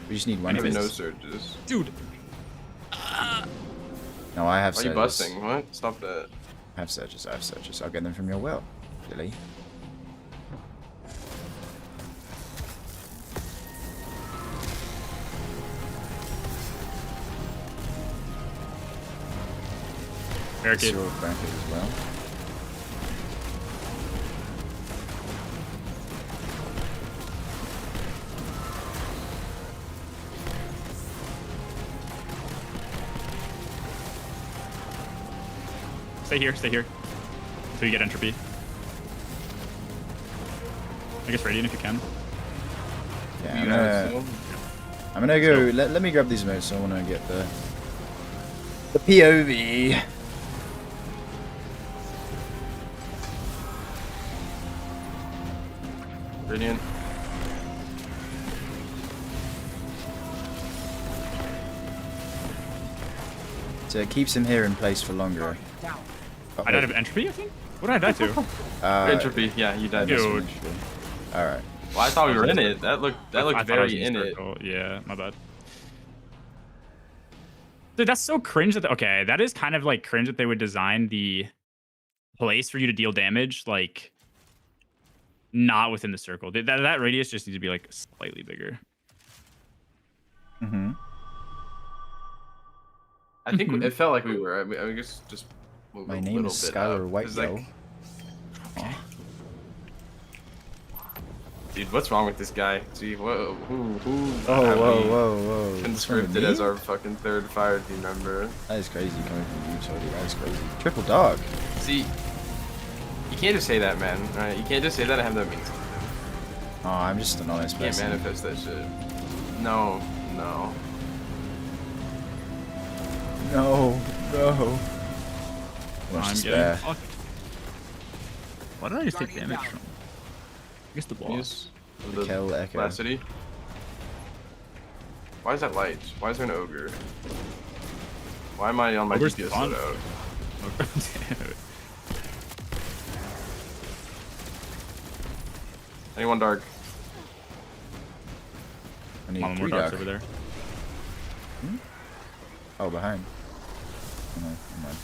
We just need one of Even this. no surges. Dude. No, I have Why are you surges. busting? What? Stop that. I have surges. I'll get them from your well, Billy. Barricade. Your barricade as well. Stay here. Stay here. So you get entropy. I guess radiant if you can. Yeah, I'm gonna go. Let me grab these modes. I want to get the POV. Radiant. So it keeps him here in place for longer. Oh, I died of entropy, I think? What did I die to? Entropy. Yeah, you died. Dude. All right. Well, I thought we were in it. That looked very in it. Yeah, my bad. Dude, that's so cringe that okay, that is kind of like cringe that they would design the place for you to deal damage like not within the circle. That radius just needs to be like slightly bigger. Mm-hmm. I think it felt like we were. I guess just move My a name little is bit Skylar up, White, 'cause, though. like, dude, what's wrong with this guy? See, who? Whoa. Conscripted as our fucking third fire team member. That is crazy coming from you, Chody. That is crazy. Triple dog. See, you can't just say that, man. Alright, you can't just say that and have that mean something. Oh, I'm just an honest You can't person. manifest that shit. No, no. No, no. I'm getting fucked. Why did I just take damage from? I guess the boss. The Kel Echo. Last city. Why is that light? Why is there an ogre? Why am I on my Ogre's GPS fun. loadout? Anyone dark? I need More 3 darks dark. over there. Oh, behind. Oh, no, never mind.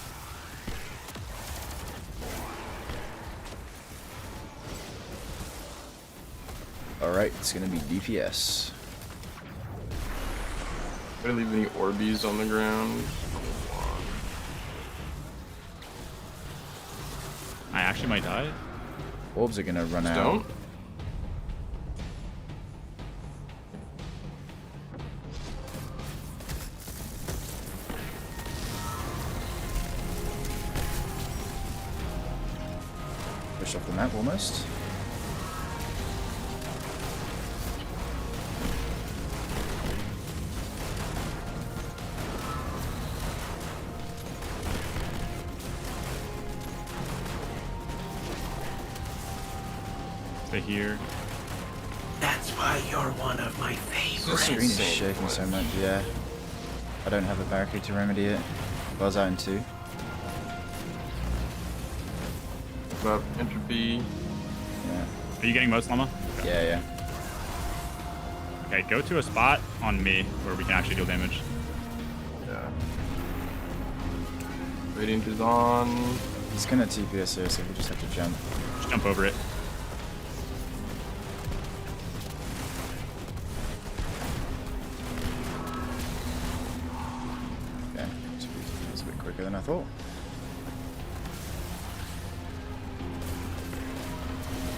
Alright, it's gonna be DPS. Did I leave any Orbeez on the ground? I actually might die. Orbs are gonna run out. Don't? Push off the map almost. Stay here. That's why you're one of my The favorites. screen is shaking so much, yeah. I don't have a barricade to remedy it. Buzz out in 2. About entropy. Yeah. Are you getting most llama? Yeah, yeah. Okay, go to a spot on me where we can actually deal damage. Yeah. Radiant is on. He's gonna TPS here, so we just have to jump. Just jump over it. Okay, it's a bit quicker than I thought.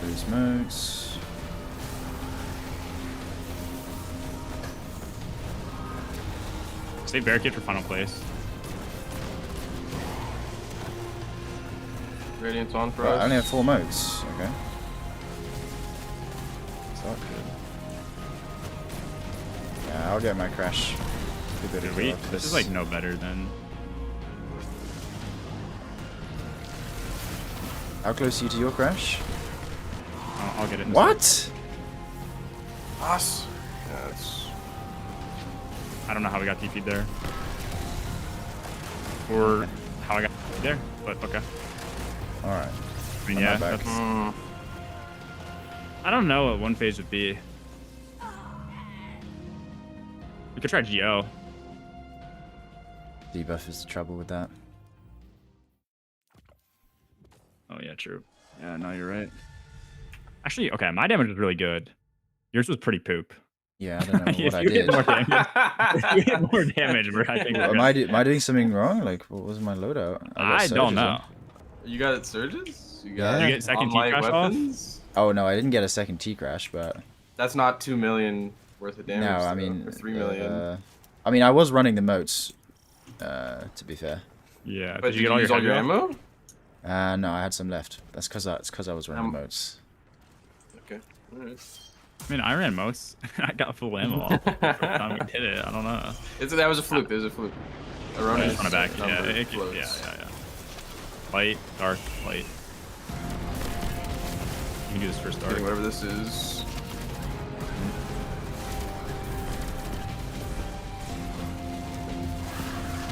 These modes. Save barricade for final place. Radiant's on for Right, us. I only have 4 modes. Okay. Is that good? Yeah, I'll get my crash. A bit of This is like no better than. How close are you to your crash? I'll get it. What? Us. Yeah, it's... I don't know how we got TP'd there. Or how I got TP'd there, but okay. Alright. I mean, I'm yeah, not back. that's, I don't know what one phase would be. We could try Geo. Debuff is the trouble with that. Oh yeah, true. Yeah, no, you're right. Actually, okay, my damage was really good. Yours was pretty poop. Yeah, I don't know If what I you hit did. more damage, if you hit more damage, bro, I think. Am I doing something wrong? Like, what was my loadout? got I don't surges know. on. You got surges? You Yeah. got You get second on-light T-crash off? weapons? Oh no, I didn't get a second T crash, but That's not 2 million worth of damage. no, I though, mean, or 3 million. I mean, I was running the moats. To be fair. Yeah. But did you get all use your all your heavy off? ammo? No, I had some left. That's because I was running the moats. Okay. Alright. I mean, I ran most. I got full ammo off the first time we did it. I don't know. That was a fluke. It was a fluke. I Arona's just run it back. Yeah, number it could, floats. yeah. Light, dark, light. You can do this first dark. Getting whatever this is.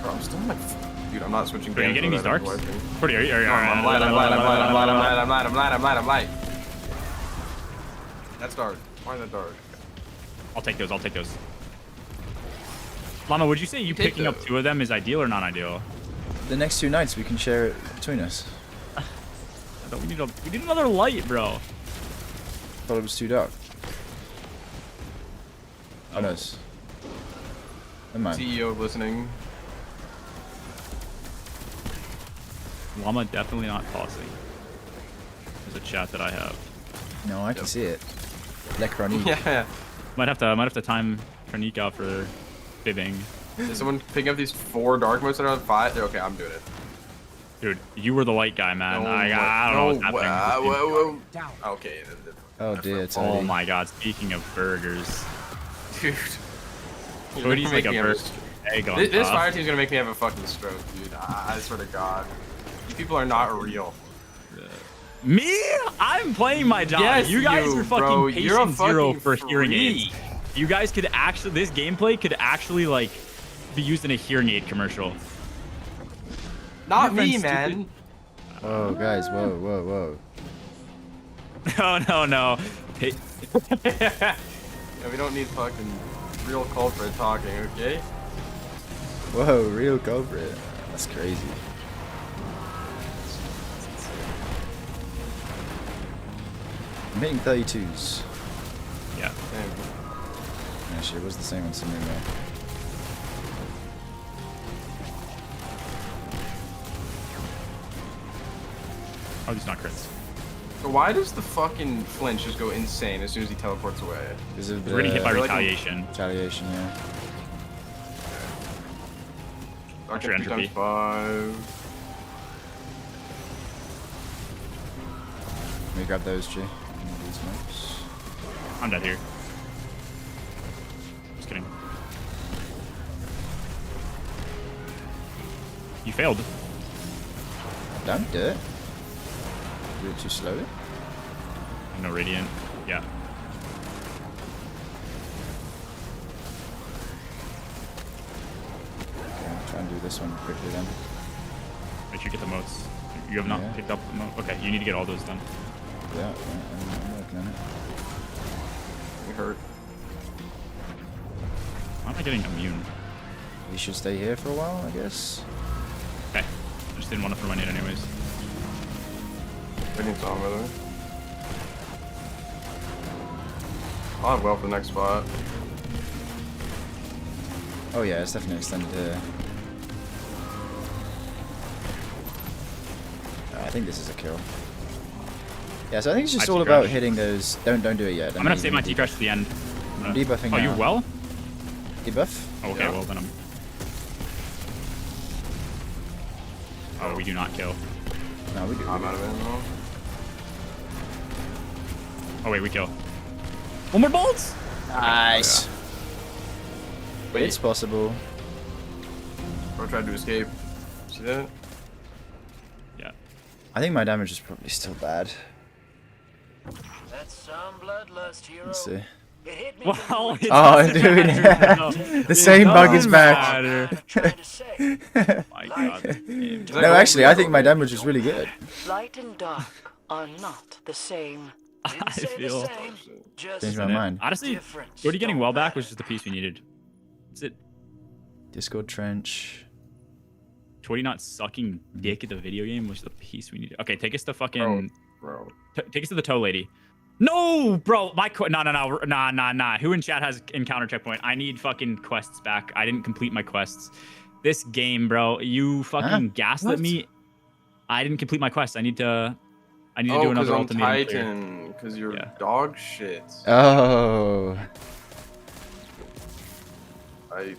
Bro, I'm still like, dude, I'm not switching. Are you games getting these without darks? wiping. Pretty, are you, No, I'm light, I'm light, I'm light, I'm light, I'm light, I'm light, I'm light, I'm light, I'm light, I'm light. That's dark. Why is that dark? I'll take those. I'll take those. Llama, would you say you Take picking up those. 2 of them is ideal or not ideal? The next 2 nights we can share it between us. We need another light, bro. Thought it was too dark. Oh no, it's... Never mind. CEO listening. Llama definitely not tossing. There's a chat that I have. No, I can see it. Le Chronique. Yeah. Might have to time Karnik out for bibbing. Is someone picking up these 4 dark modes that are on 5? Okay, I'm doing it. Dude, you were the light guy, man. No, I don't know what's happening. with this game. Okay. Oh dear, Oh Tony. my god, speaking of burgers. Dude. Cody's like a burst egg on This top. fire team's gonna make me have a fucking stroke, dude. I swear to God. You people are not real. Me? I'm playing my job. Yes, you guys are fucking bro. patient You're a zero fucking for hearing aids. freak. You guys could actually, this gameplay could actually like be used in a hearing aid commercial. Not Your me, friend's man. Whoa, guys, whoa. No. Hey, Yeah, we don't need fucking real culprit talking, okay? Whoa, real culprit. That's crazy. I'm hitting 32s. yeah. Actually, it was the same on some there. Oh, these not crits. So why does the fucking flinch just go insane as soon as he teleports away? Because of We're getting hit by like a- retaliation. retaliation, yeah. Watch your entropy. 5. Let me grab those, G. These maps. I'm dead here. Just kidding. You failed. Don't do it. Do it too slowly. No radiant. Yeah. Okay, I'll try and do this one quickly then. Make sure you get the moats. You have not Yeah. picked up the moat. Okay, you need to get all those done. Yeah, I'm working on it. We hurt. Why am I getting immune? We should stay here for a while, I guess. Okay. I just didn't want to throw my nade anyways. Taking some with her. I'll have well for the next spot. Oh yeah, it's definitely extended here. I think this is a kill. Yeah, so I think it's just I all T-crash. about hitting those. Don't do it yet. I'm gonna save my T-crash to the end. I'm debuffing Oh, you now. well? Debuff? Oh, okay, Yeah. well then I'm... Oh, we do not kill. No, we do. I'm out of ammo. Oh wait, we kill. One more bolts! Nice. Wait. It's possible. Bro tried to escape. See that? Yeah. I think my damage is probably still bad. That's some bloodlust, hero. Let's see. It hit me. Well, it Oh, doesn't dude. matter. The It same bug is doesn't back. matter. Trying to say. My God, this game. No, actually, I think my damage is really good. Light and dark are not the same. I Say the feel... same, just Changed my mind. Honestly, different. Cody getting well back was just the piece we needed. Is it Discord trench. Cody not sucking dick at the video game was the piece we needed? Okay, take us to fucking... Bro. Take us to the toe lady. No, bro, my nah. Who in chat has encounter checkpoint? I need fucking quests back. I didn't complete my quests. This game, bro, you fucking gaslit me. I didn't complete my quest. I need to do another I'm ultimatum. Titan, because you're Yeah. dog shit. Oh. Right.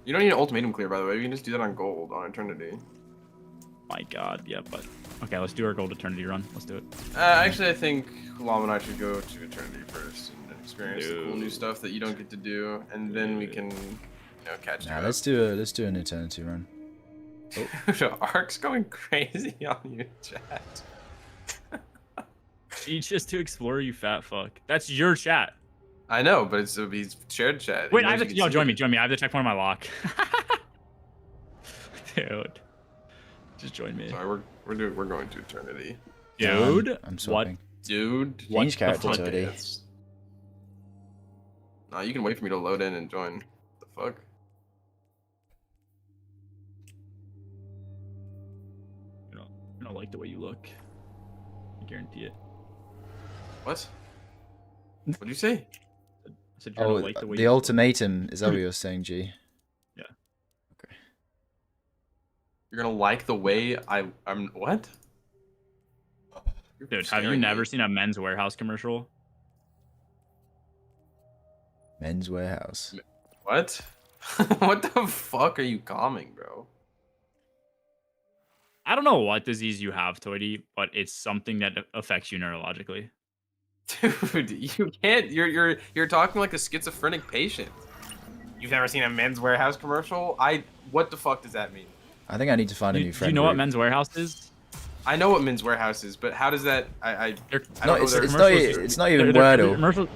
You don't need an ultimatum clear, by the way. You can just do that on gold, on Eternity. My God, yeah, but okay, let's do our gold eternity run. Let's do it. Actually, I think Lam and I should go to Eternity first and experience the cool new stuff that you don't get to do, and then we can, catch you Nah, up. let's do an eternity run. Ark's going crazy on you, chat. Each just to explore, you fat fuck. That's your chat. I know, but he's shared chat. Wait, He I have knows to, you can see join it. me. I have the checkpoint on my lock. Dude, just join me. Sorry, we're going to Eternity. Dude, I'm what? swapping. Dude, Change the characters fuck? already. Nah, you can wait for me to load in and join. The fuck? I don't like the way you look. I guarantee it. What? What'd you say? I said you're Oh, gonna like the way the you ultimatum. Is that what you're saying, G? Yeah. Okay. You're gonna like the way I'm what? You're Dude, have you scaring never me. seen a Men's Warehouse commercial? Men's Warehouse. What? What the fuck are you calming, bro? I don't know what disease you have, Toity, but it's something that affects you neurologically. Dude, you can't. You're talking like a schizophrenic patient. You've never seen a Men's Warehouse commercial? What the fuck does that mean? I think I need to find a new friend. Do you know what group. Men's Warehouse is? I know what Men's Warehouse is, but how does that? I don't know. It's not even Wordle.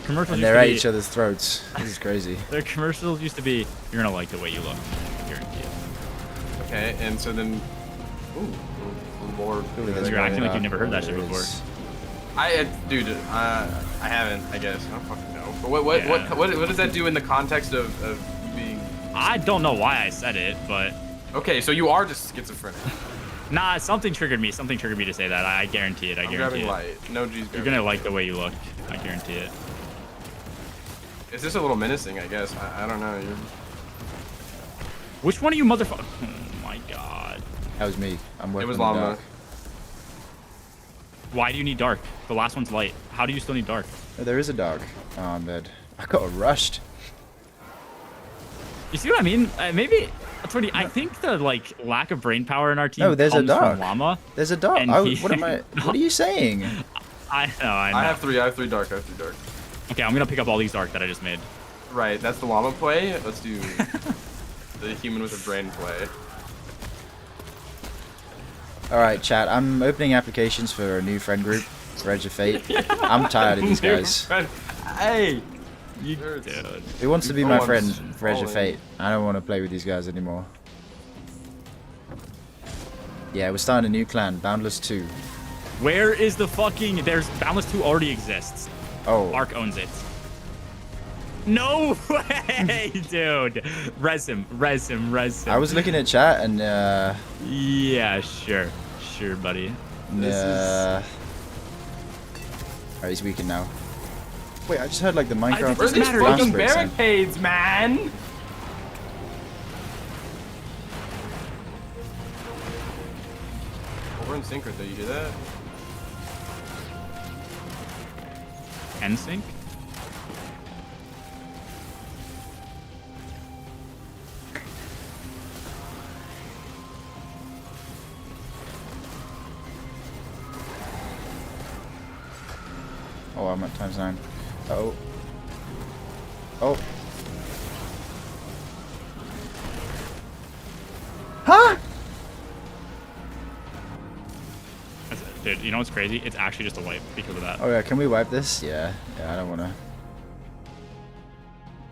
Commercials And they're at each other's throats. This is crazy. Their commercials used to be, "You're gonna like the way you look." I guarantee it. Okay, and so then, more. Because you're acting like you've never heard that shit before. Dude, I haven't. I guess I don't fucking know. But what does that do in the context of being? I don't know why I said it, but. Okay, so you are just schizophrenic. Nah, something triggered me. Something triggered me to say that. I guarantee it. I guarantee it. Light. No G's. You're gonna like the way you look. I guarantee it. It's just a little menacing, I guess. I don't know. Which one of you motherfuckers? Oh my god. That was me. I'm working. It was on Llama. dark. Why do you need dark? The last one's light. How do you still need dark? Oh, there is a dark. Oh, I'm dead. I got rushed. You see what I mean? Maybe. I think the lack of brain power in our team. No, there's a comes dark. from Llama. There's a dark. What am I? What are you saying? I know. I have three dark. Okay, I'm gonna pick up all these dark that I just made. Right, that's the Llama play. Let's do the human with a brain play. All right, chat. I'm opening applications for a new friend group, Edge of Fate. I'm tired of these guys. Hey, dude. Who wants to be my friend for Edge of Fate? I don't want to play with these guys anymore. Yeah, we're starting a new clan, Boundless 2. Where is the fucking? There's Boundless 2 already exists. Oh. Ark owns it. No way, dude. Res him. I was looking at chat and yeah, sure, buddy. Alright, he's weakened now. Wait, I just heard like the Minecraft. Where's these fucking barricades, man? We're in sync right there. You hear that? NSYNC? Oh, I'm at ×9. Oh. Oh. Huh? Dude, you know what's crazy? It's actually just a wipe because of that. Oh yeah, can we wipe this? Yeah. Yeah, I don't wanna.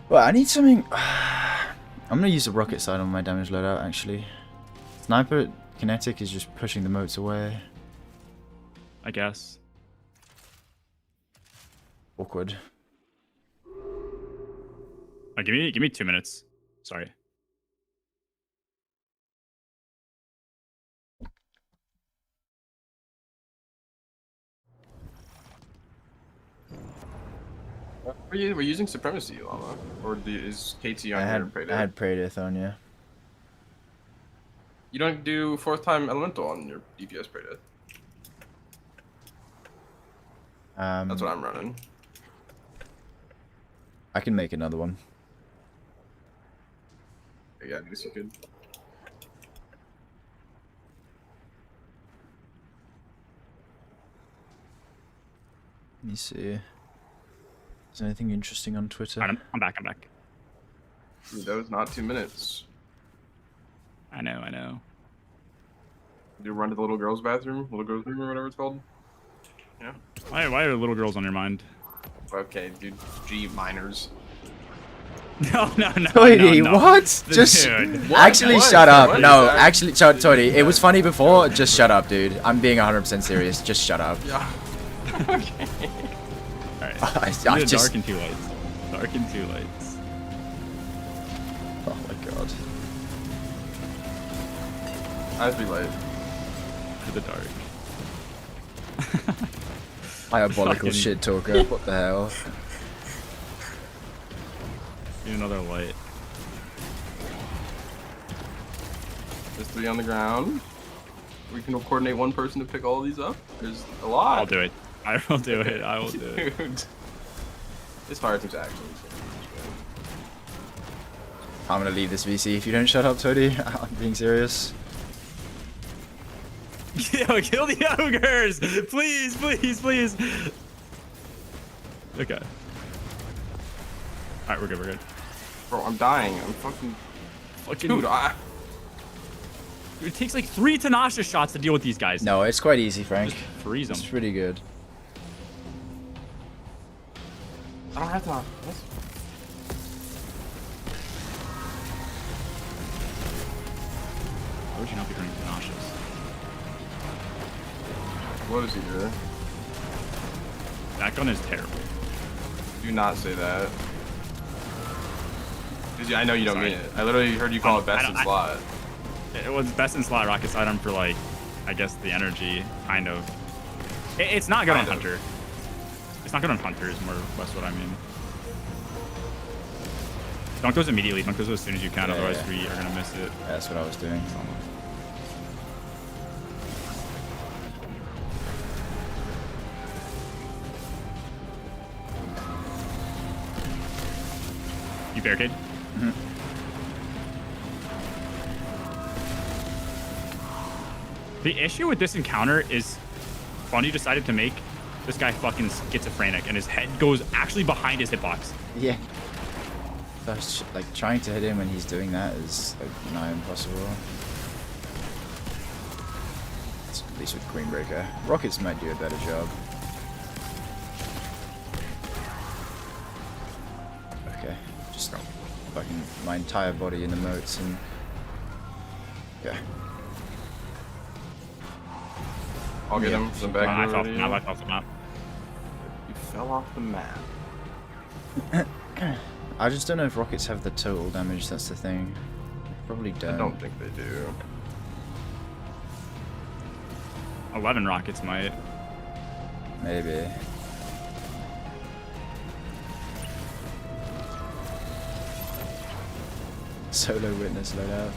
Well, I need something. I'm gonna use the rocket side on my damage loadout actually. Sniper kinetic is just pushing the motes away. I guess. Awkward. Give me 2 minutes. Sorry. We're using Supremacy, Llama. Or is KT on your Praetor? I had Praetor on, yeah. You don't do 4th time Elemental on your DPS Praetor. That's what I'm running. I can make another one. Yeah, I guess you could. Let me see. Is there anything interesting on Twitter? Right, I'm back. Dude, that was not 2 minutes. I know. Did you run to the little girl's bathroom? Little girl's room or whatever it's called? Yeah. Why are little girls on your mind? Okay, dude. G minors. No. Toity, what? Just actually shut up. No, actually, Toity, it was funny before. Just shut up, dude. I'm being 100% serious. Just shut up. Yeah. Okay. Alright. I just... Dark and 2 lights. Dark and 2 lights. Oh my god. Eyes be light. To the dark. Diabolical shit talker. What the hell? Need another light. There's 3 on the ground. We can coordinate one person to pick all of these up. There's a lot. I'll do it. I will do it. I will do it. Dude. This fire team's actually. I'm gonna leave this VC if you don't shut up, Toady. I'm being serious. Yo, kill the ogres! Please. Okay. Alright, we're good, we're good. Bro, I'm dying. I'm fucking... Dude, It takes like 3 Tanasha shots to deal with these guys. No, it's quite easy, Frank. Just freeze them. It's pretty good. I don't have to... Why would you not be running Tanashas? What is he doing? That gun is terrible. Do not say that. I know you don't mean it. I literally heard you call it best in slot. It was best in slot rocket sidearm for like, I guess the energy, kind of. It's not good on Hunter. It's not good on Hunter is more or less what I mean. Dunk those immediately. Dunk those as soon as you can, otherwise we are gonna miss it. That's what I was doing. You barricade? Mm-hmm. The issue with this encounter is Funny decided to make this guy fucking schizophrenic and his head goes actually behind his hitbox. Yeah. That's like trying to hit him when he's doing that is like nigh impossible. At least with Greenbreaker. Rockets might do a better job. Okay. Just fucking my entire body in the moats and yeah. I'll get him from back. I fell off the map. You fell off the map. I just don't know if rockets have the total damage, that's the thing. Probably don't. I don't think they do. 11 rockets might. Maybe. Solo witness loadout.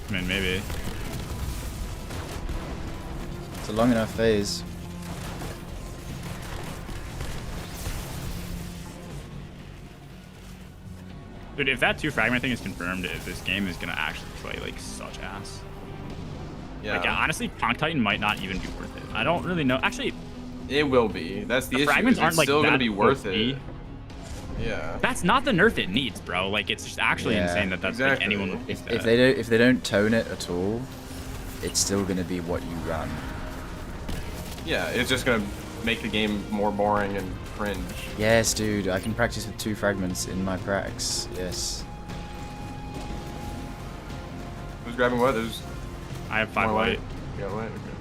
I mean, maybe. It's a long enough phase. Dude, if that 2 fragment thing is confirmed, this game is gonna actually play like such ass. Yeah. Like honestly, Conch Titan might not even be worth it. I don't really know. Actually, it will be. That's the issue. Fragments aren't it's like still that gonna be worth OP. it. Yeah. That's not the nerf it needs, bro. Like it's just actually insane that that's like anyone would pick that. If they don't tone it at all, it's still gonna be what you run. Yeah, it's just gonna make the game more boring and cringe. Yes, dude. I can practice with 2 fragments in my pracs. Yes. Who's grabbing what? There's. I have 5 white. Yeah, white. Okay.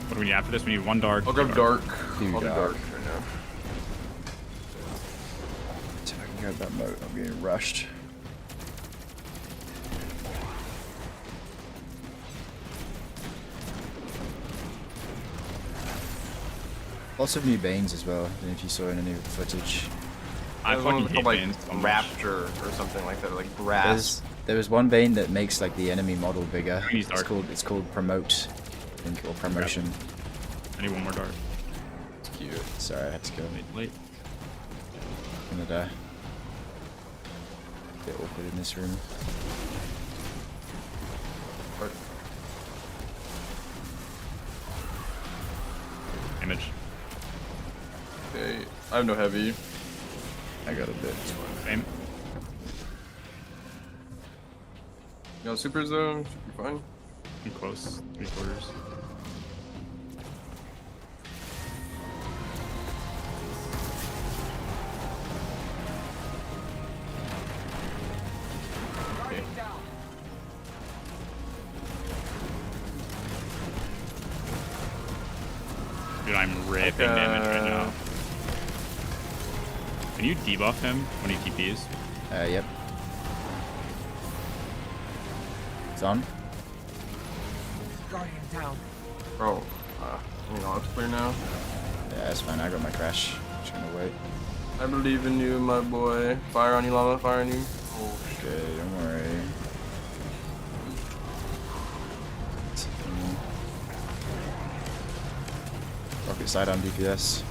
What do we need after this? We need 1 dark. I'll grab dark. Do I'll do dark. dark right now. See if I can grab that moat. I'm getting rushed. Lots of new Banes as well. I don't know if you saw in any of the footage. I fucking hate like Banes so much. Rapture or something like that, like Grasp. There was one Bane that makes like the enemy model bigger. He's dark. It's called Promote, I think, or Promotion. I need 1 more dark. It's cute. Sorry, I had to go. Late. I'm gonna die. Bit awkward in this room. Image. Okay, I have no heavy. I got a bit. Same. You got super zone, should be fine. I'm close. 3/4. Okay. Dude, I'm ripping damage right now. Can you debuff him when he TPs? Yep. It's on. Guardian down. Bro, you know, it's clear now. Yeah, it's fine. I got my crash. Just gonna wait. I believe in you, my boy. Fire on you, Lava. Fire on you. Oh, Okay, don't worry. Rocket side on DPS.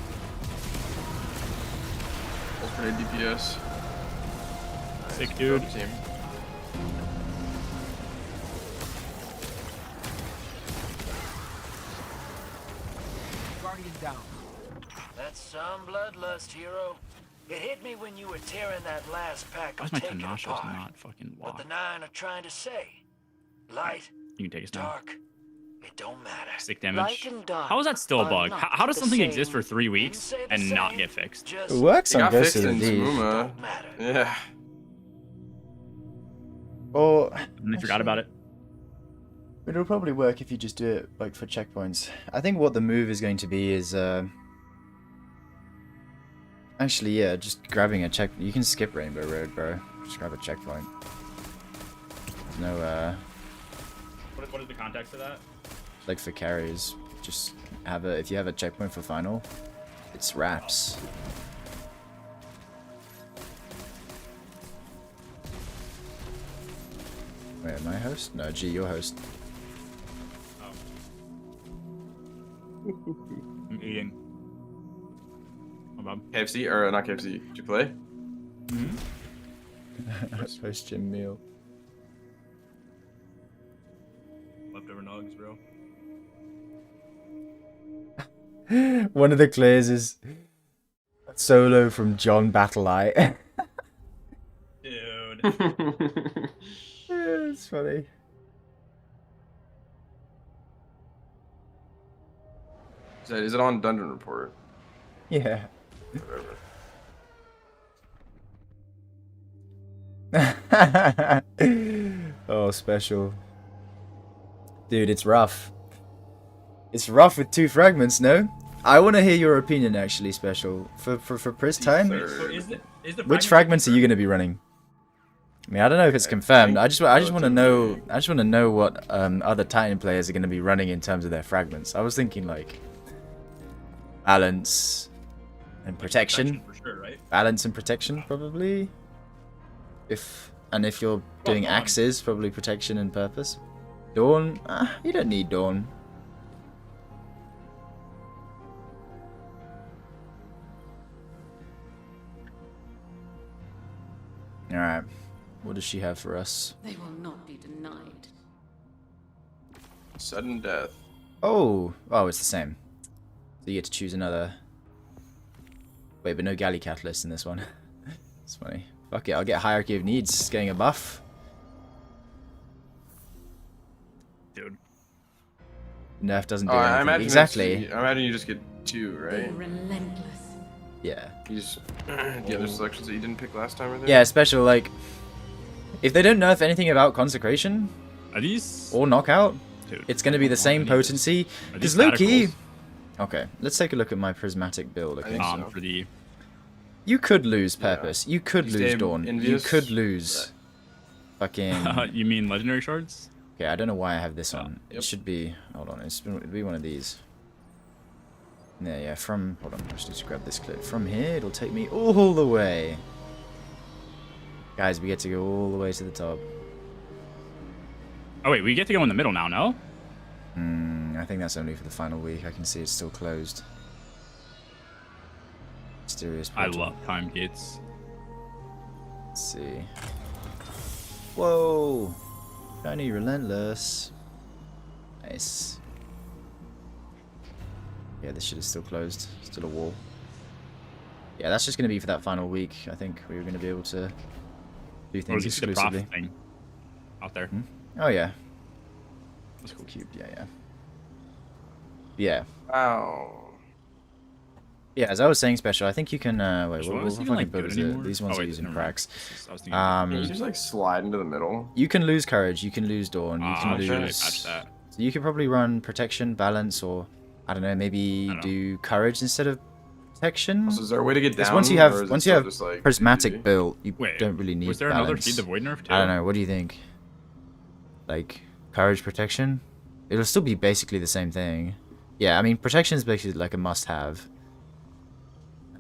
That's pretty DPS. Sick, dude. Team. Guardian down. got some bloodlust, hero. It hit me when you were tearing that last pack Why of is my taking Tanasha's apart. not fucking What the locked? Nine are trying to say. Light, You can take us now. dark, it don't matter. Stick damage. Light and dark How is that still a are bug? not How does the something same. exist for 3 weeks Say the and not same, get fixed? Just It works It on got Ghost fixed of in the Deep. Zamuma. don't matter. Yeah. Or And they forgot about it. it'll probably work if you just do it like for checkpoints. I think what the move is going to be is actually, yeah, just grabbing a check. You can skip Rainbow Road, bro. Just grab a checkpoint. No, What is the context of that? like for carries, just have a. If you have a checkpoint for final, it's wraps. Wait, am I host? No, G, you're host. I'm eating. Oh, Bob. KFC or not KFC? Did you play? Post gym meal. Leftover nugs, bro. One of the clears is solo from John Battle-Eye. Dude. It's funny. Is it on Dungeon Report? Yeah. Oh, special. Dude, it's rough. It's rough with 2 fragments, no? I want to hear your opinion, actually, special. For Pris time, So is the which fragments are you going to be running? I mean, I don't know if it's confirmed. I just want to know. I just want to know what other Titan players are going to be running in terms of their fragments. I was thinking like balance and protection. For sure, right? Balance and protection, probably. If you're doing Dawn. axes, probably protection and purpose. Dawn, you don't need Dawn. All right. What does she have for us? They will not be denied. Sudden death. Oh, it's the same. So you get to choose another. Wait, but no galley catalyst in this one. It's funny. Fuck it, I'll get hierarchy of needs. It's getting a buff. Dude. Nerf doesn't do I anything. imagine Exactly. I imagine you just get 2, They're right? relentless. Yeah. You just the other selections that you didn't pick last time, are there? Yeah, special, like, if they don't nerf anything about consecration Are these? or knockout, Dude, it's going to be the same potency. Are Because these low-key... staticals? Okay, let's take a look at my prismatic build, okay? think so. For the You could lose purpose. You could You lose stay Dawn. You envious? could lose... Fucking... you mean legendary shards? Okay, I don't know why I have this on. Yep. It should be... Hold on, it'll be one of these. Yeah, from... Hold on, I just need to grab this clip. From here, it'll take me all the way. Guys, we get to go all the way to the top. Oh wait, we get to go in the middle now, no? I think that's only for the final week. I can see it's still closed. Mysterious I portal. love time gates. Let's see. Whoa! Shiny Relentless. Nice. Yeah, this shit is still closed. Still a wall. Yeah, that's just going to be for that final week. I think we were going to be able to do Or things is the prof exclusively. thing out there? Oh, yeah. That's cool. Cubed, yeah. Yeah. Wow. Yeah, as I was saying, special, I think you can, wait, Which what one was fucking even, like, build good is it? anymore? These ones Oh, are wait, using never mind. cracks. I was thinking Can you just like slide into the middle? You can lose courage, you can lose dawn, you can I'm trying to lose... patch that. So you could probably run protection, balance, or, I don't know, maybe I don't know. do courage instead of protection? Also, is there a way to get Because down? once you or is have, it once you still have just, like, prismatic GG? build, you Wait, don't really need was there balance. another feed the void nerf too? I don't know, what do you think? Like, courage, protection? It'll still be basically the same thing. Yeah, I mean, protection is basically like a must-have.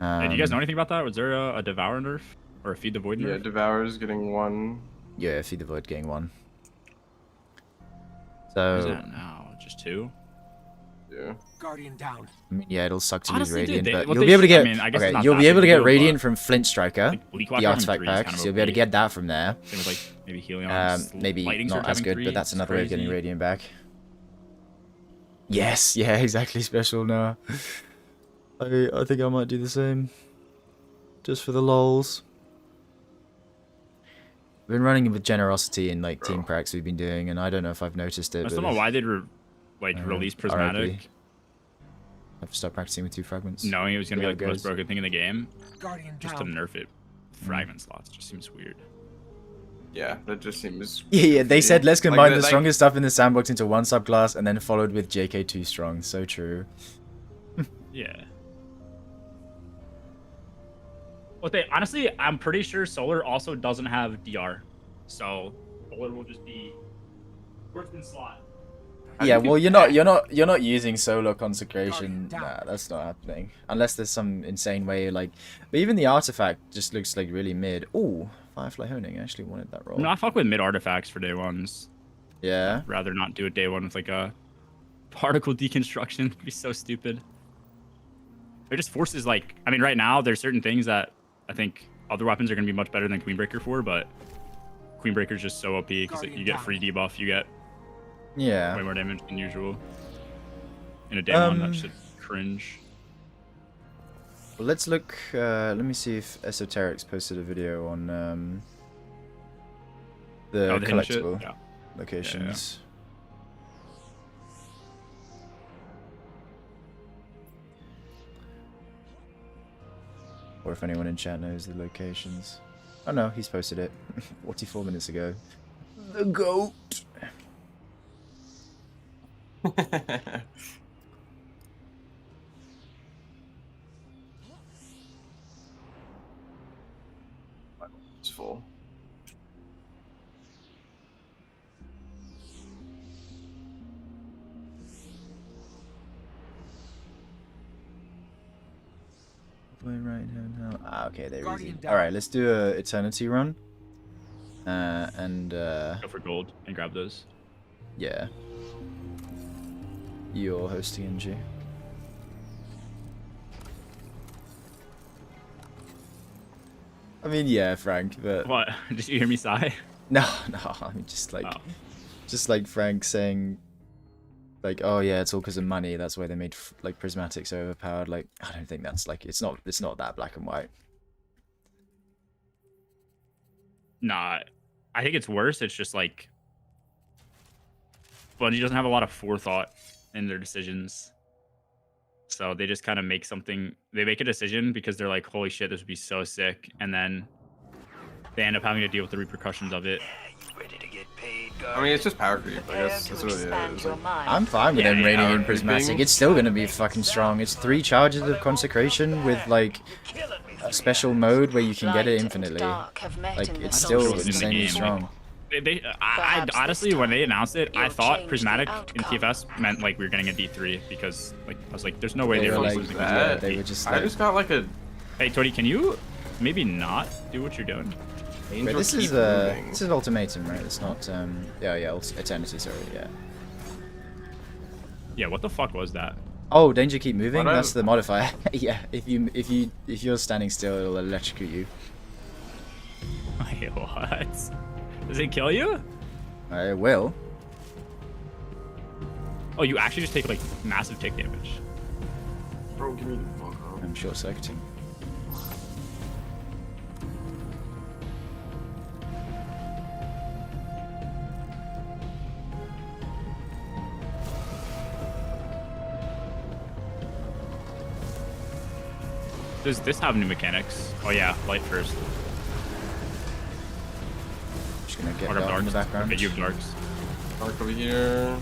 Hey, do you guys know anything about that? Was there a devour nerf or a feed the void nerf? Yeah, Devour's getting 1. Yeah, feed the void getting 1. What is So, that now? Just 2? Yeah. Guardian down. I mean, yeah, it'll suck to Honestly, lose dude, Radiant, but what you'll they be able to should- I get... mean, I guess it's okay, not you'll that be able to big get deal, Radiant but- from Flint Striker, Like, Bleak the Walker having artifact 3 is pack, kind of so you'll be able to OP. get that from there. Same with like maybe Helion. Maybe Lightning not Surge as having good, 3, but that's it's another way of getting crazy. Radiant back. Yes, yeah, exactly, special, no. I think I might do the same. Just for the lols. We've been running with generosity in like team practice we've been doing, and I don't know if I've noticed it. I don't know why they'd release Prismatic. I have to start practicing with 2 fragments. Knowing it was gonna be like the most broken thing in the game. Guardian Just to nerf it. Fragment slots just seems weird. Yeah, that just seems... Yeah, they said let's combine the strongest stuff in the sandbox into one subclass, and then followed with JK2 strong. So true. Yeah. Well, honestly, I'm pretty sure Solar also doesn't have DR, so Solar will just be workman slot. Yeah, well, you're not using Solar Consecration. Nah, that's not happening unless there's some insane way like. But even the artifact just looks like really mid. Ooh, Firefly Honing. I actually wanted that role. No, I fuck with mid artifacts for day ones. Yeah. I'd rather not do a day one with like a particle deconstruction. It'd be so stupid. It just forces like. I mean, right now there's certain things that I think other weapons are gonna be much better than Queenbreaker for, but Queenbreaker's just so OP because you get free debuff, you get way more damage than usual. In a day one, that should cringe. Well, let's look. Let me see if Esoterics posted a video on the collectible locations. Or if anyone in chat knows the locations. Oh no, he's posted it 44 minutes ago. The GOAT! It's full. Right now. Ah, okay, there he is. Alright, let's do a Eternity run. Go for gold and grab those. Yeah. You're hosting NG. I mean, yeah, Frank, but... What? Did you hear me sigh? No, I mean, just like Frank saying, like, oh yeah, it's all because of money. That's why they made like prismatics so overpowered. Like, I don't think that's like it's not that black and white. Nah, I think it's worse. It's just like Bungie doesn't have a lot of forethought in their decisions, so they just kind of make something. They make a decision because they're like, holy shit, this would be so sick, and then they end up having to deal with the repercussions of it. I mean, it's just power creep. I guess that's what it is. Like, I'm fine with them raining in prismatic. It's still gonna be fucking strong. It's 3 charges of consecration with like a special mode where you can get it infinitely. Like, it's still insanely strong. I honestly, when they announced it, I thought prismatic in TFS meant like we were getting a D3 because like I was like, there's no way they were like losing that. They were just. I just got like a. Hey, Tony, can you maybe not do what you're doing? Wait, this is Ultimatum, right? It's not Eternity, sorry, yeah. Yeah, what the fuck was that? Oh, danger keep moving? That's the modifier. Yeah, if you're standing still, it'll electrocute you. Wait, what? Does it kill you? It will. Oh, you actually just take like massive tick damage. Bro, give me the fuck up. I'm short circuiting. Does this have new mechanics? Oh yeah, light first. Just gonna get dark in the background. Okay, you have darks. Dark over here.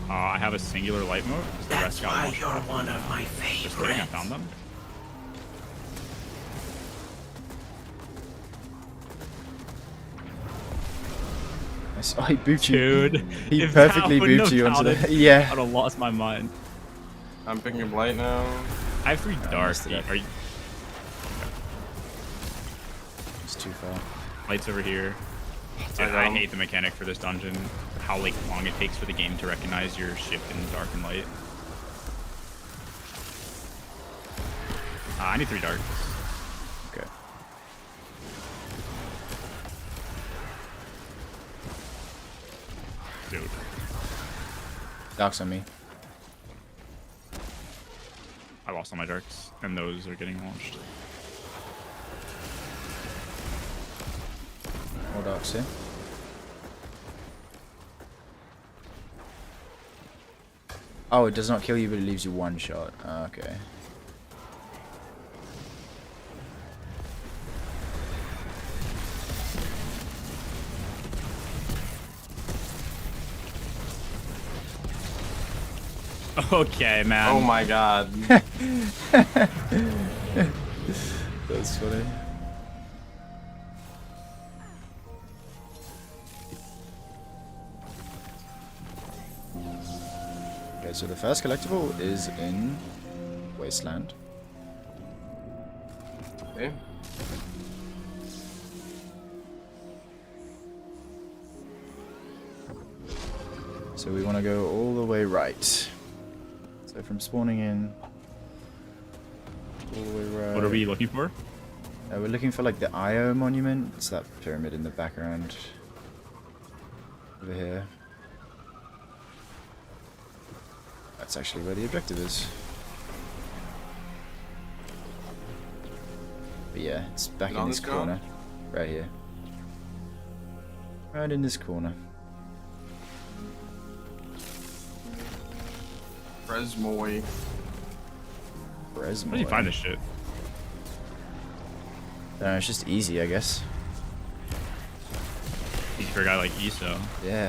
I have a singular light mode. The rest got why you're one of my favorites. Just kidding, I found them. Oh, he booped you. Dude, he perfectly booped you onto the. Yeah. I'd have lost my mind. I'm picking up light now. I have 3 darks. Are you? It's too far. Lights over here. Dude, I hate the mechanic for this dungeon. How like long it takes for the game to recognize your shift in dark and light. I need 3 darks. Okay. Dude. Darks on me. lost all my darks, and those are getting launched. More darks here. Oh, it does not kill you, but it leaves you one shot. Okay. Okay, man. Oh my god. That's funny. Okay, so the first collectible is in Wasteland. Okay. So we want to go all the way right. So from spawning in, all the way right. What are we looking for? We're looking for like the Io monument. It's that pyramid in the background. Over here. That's actually where the objective is. But yeah, it's back in this corner. Right here. Right in this corner. Fresmoy. Fresmoy. How do you find this shit? It's just easy, I guess. Easy for a guy like Iso. Yeah.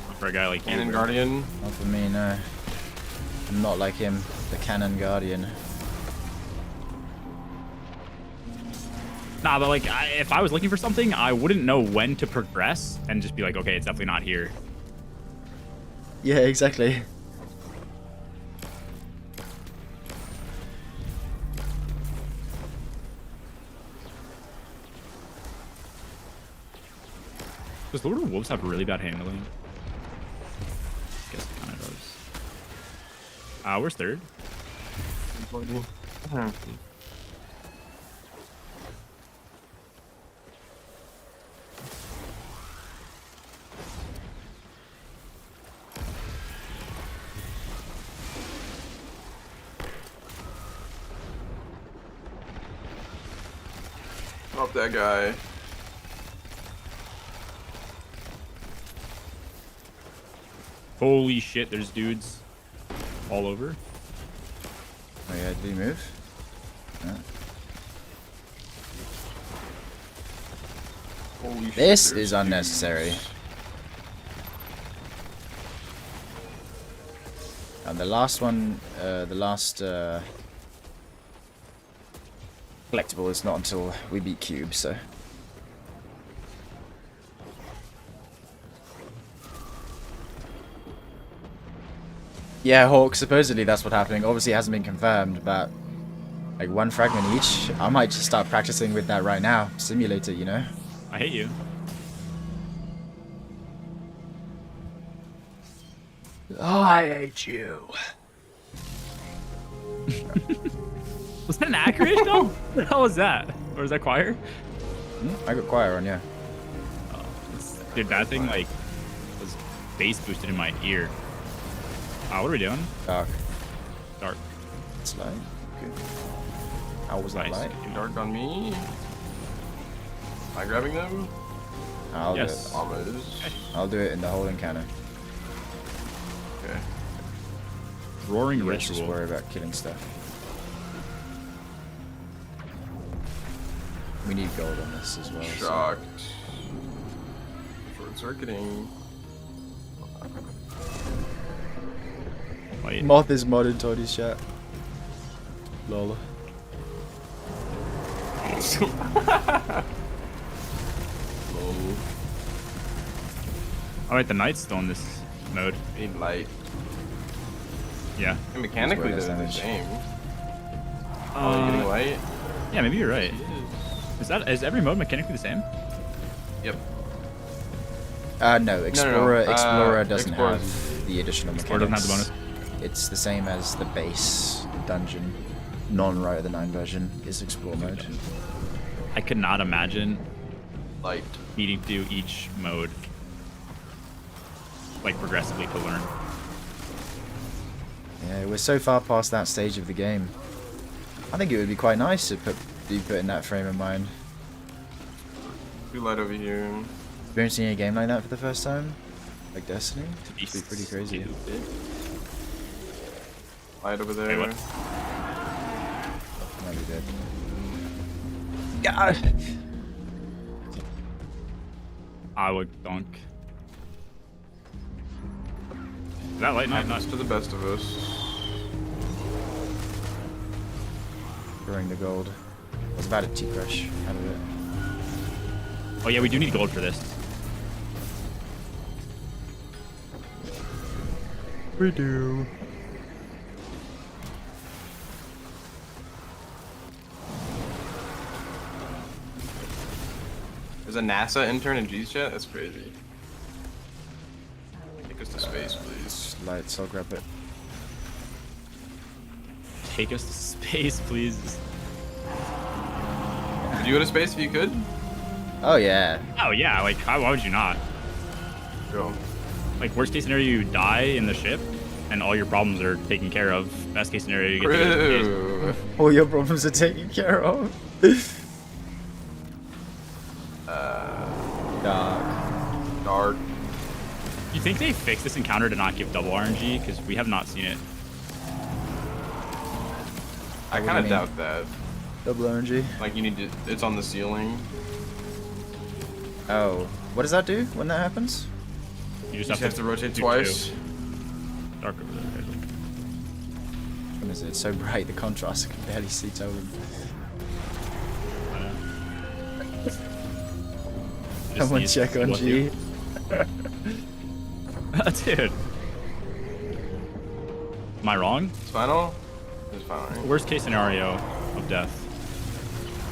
Not for a guy like Cannon you. Guardian. Not for me, no. I'm not like him, the Cannon Guardian. Nah, but like, if I was looking for something, I wouldn't know when to progress and just be like, okay, it's definitely not here. Yeah, exactly. Does Lord of Wolves have really bad handling? I guess it kind of does. Where's third? Drop that guy. Holy shit, there's dudes all over. Oh yeah, did he move? Yeah. Holy shit, This there's is unnecessary. And the last one, collectible is not until we beat Cube, so. Yeah, Hawk, supposedly that's what's happening. Obviously it hasn't been confirmed, but like one fragment each. I might just start practicing with that right now. Simulate it, you know? I hate you. Oh, I hate you. Was that an accurate though? What the hell was that? Or was that choir? I got choir on, yeah. Dude, that thing like was bass boosted in my ear. What are we doing? Dark. Dark. It's light. Good. How was that light? Dark on me. Am I grabbing them? I'll Yes. do it. Almost. I'll do it in the whole encounter. Okay. Roaring Let's just ritual. worry about killing stuff. We need gold on this as well. so- Shocked. Short circuiting. Wait. Moth is modded Tony's chat. Lol. Low. Alright, the knight's still in this mode. Need light. Yeah. And mechanically, That's they're where the it is same. Oh, you getting light? Yeah, maybe you're right. Is every mode mechanically the same? Yep. No, Explorer, no. Explorer doesn't Explorer- have the additional Explorer mechanics. doesn't have the It's the same as the base dungeon. Non-Right of the Nine version is Explore mode. I could not imagine Light. needing to do each mode like progressively to learn. Yeah, we're so far past that stage of the game. I think it would be quite nice to be put in that frame of mind. Too light over here. Experiencing a game like that for the first time, like Destiny, would be pretty crazy. Light over there. Hey, what? Might be dead. God. I would dunk. Is that light night? Happens to the best of us. Throwing the gold. I was about to T-crush out of it. Oh yeah, we do need gold for this. We do. There's a NASA intern in G's chat? That's crazy. Take us to space, please. Lights, I'll grab it. Take us to space, please. Would you go to space if you could? Oh yeah. Oh yeah, like why would you not? Go. Like worst case scenario, you die in the ship, and all your problems are taken care of. Best case scenario, you get to go to space. All your problems are taken care of. Dark. You think they fixed this encounter to not give double RNG? Because we have not seen it. I kind of doubt that. Double RNG? Like you need to, it's on the ceiling. Oh, what does that do when that happens? You just have to rotate twice. Dark over there. When is it? It's so bright, the contrast, I can barely see Toland. Someone check on G. Dude. Am I wrong? It's final? It's fine. Worst case scenario of death.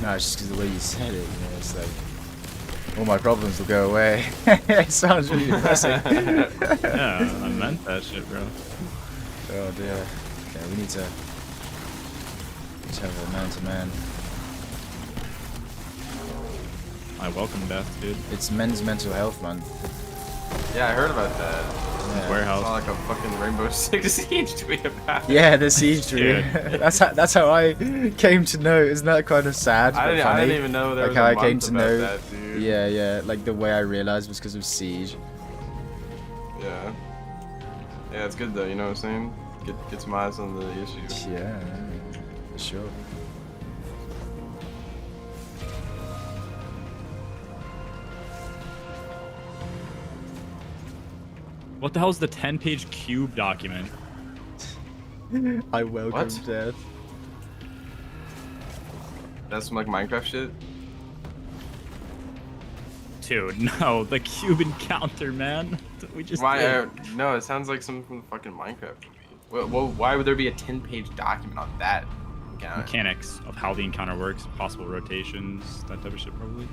No, it's just because the way you said it, you know, it's like, all my problems will go away. It sounds really depressing. Yeah, I meant that shit, bro. Oh dear. Okay, we need to have a man-to-man. I welcome death, dude. It's Men's Mental Health Month. Yeah, I heard about that. Yeah. Warehouse. I saw like a fucking Rainbow Six Siege tweet about it. Yeah, the siege tree. That's how I came to know. Isn't that kind of sad? I didn't even know there like was how a I came month to about know. that, dude. Yeah. Like the way I realized was because of Siege. Yeah. Yeah, it's good though. You know what I'm saying? Get some eyes on the issue. Yeah, for sure. What the hell is the 10-page cube document? I welcome What? death. That's some like Minecraft shit. Dude, no, the cube encounter, man. We just Why? did. No, it sounds like some from the fucking Minecraft movie. Well, why would there be a 10-page document on that encounter? Mechanics of how the encounter works, possible rotations, that type of shit, probably.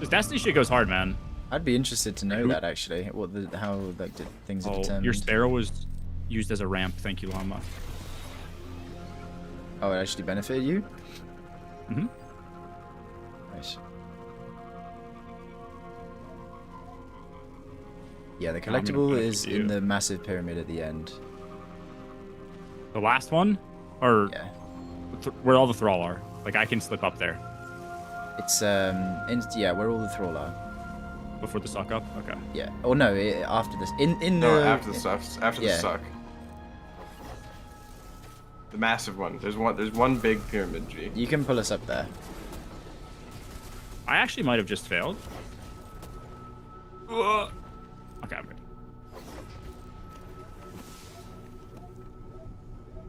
This Destiny shit goes hard, man. I'd be interested to know that actually. How like things are determined. Your sparrow was used as a ramp. Thank you, Llama. Oh, it actually benefited you? Mm-hmm. Nice. Yeah, the collectible is in the massive pyramid at the end. The last one? Or yeah. Where all the thrall are. Like, I can slip up there. It's, yeah, where all the thrall are. Before the suck up? Okay. Yeah. Oh, no, after this. No, after the suck. After yeah. the suck. The massive one. There's one big pyramid, G. You can pull us up there. I actually might have just failed. Okay, I'm good.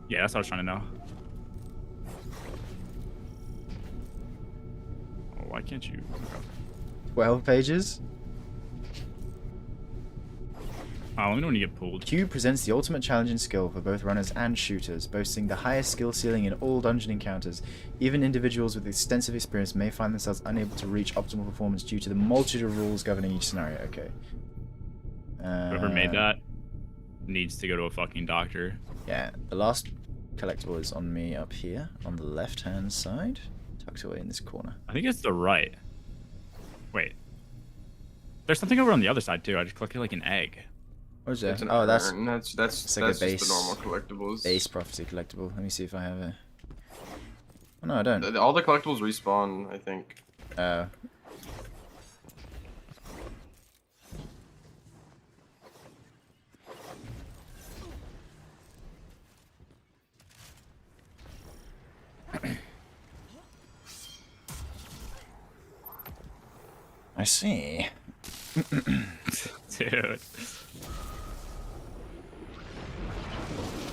Yeah, that's what I was trying to know. Oh, why can't you? Okay. 12 pages? Oh, let me know when you get pulled. Q presents the ultimate challenge in skill for both runners and shooters, boasting the highest skill ceiling in all dungeon encounters. Even individuals with extensive experience may find themselves unable to reach optimal performance due to the multitude of rules governing each scenario. Okay. Whoever made that needs to go to a fucking doctor. Yeah, the last collectible is on me up here, on the left-hand side, tucked away in this corner. I think it's the right. Wait. There's something over on the other side, too. I just collected, like, an egg. What is that? It's an Oh, that's urn. That's like a just base, the normal collectibles. base prophecy collectible. Let me see if I have it. Oh, no, I don't. All the collectibles respawn, I think. I see. Dude.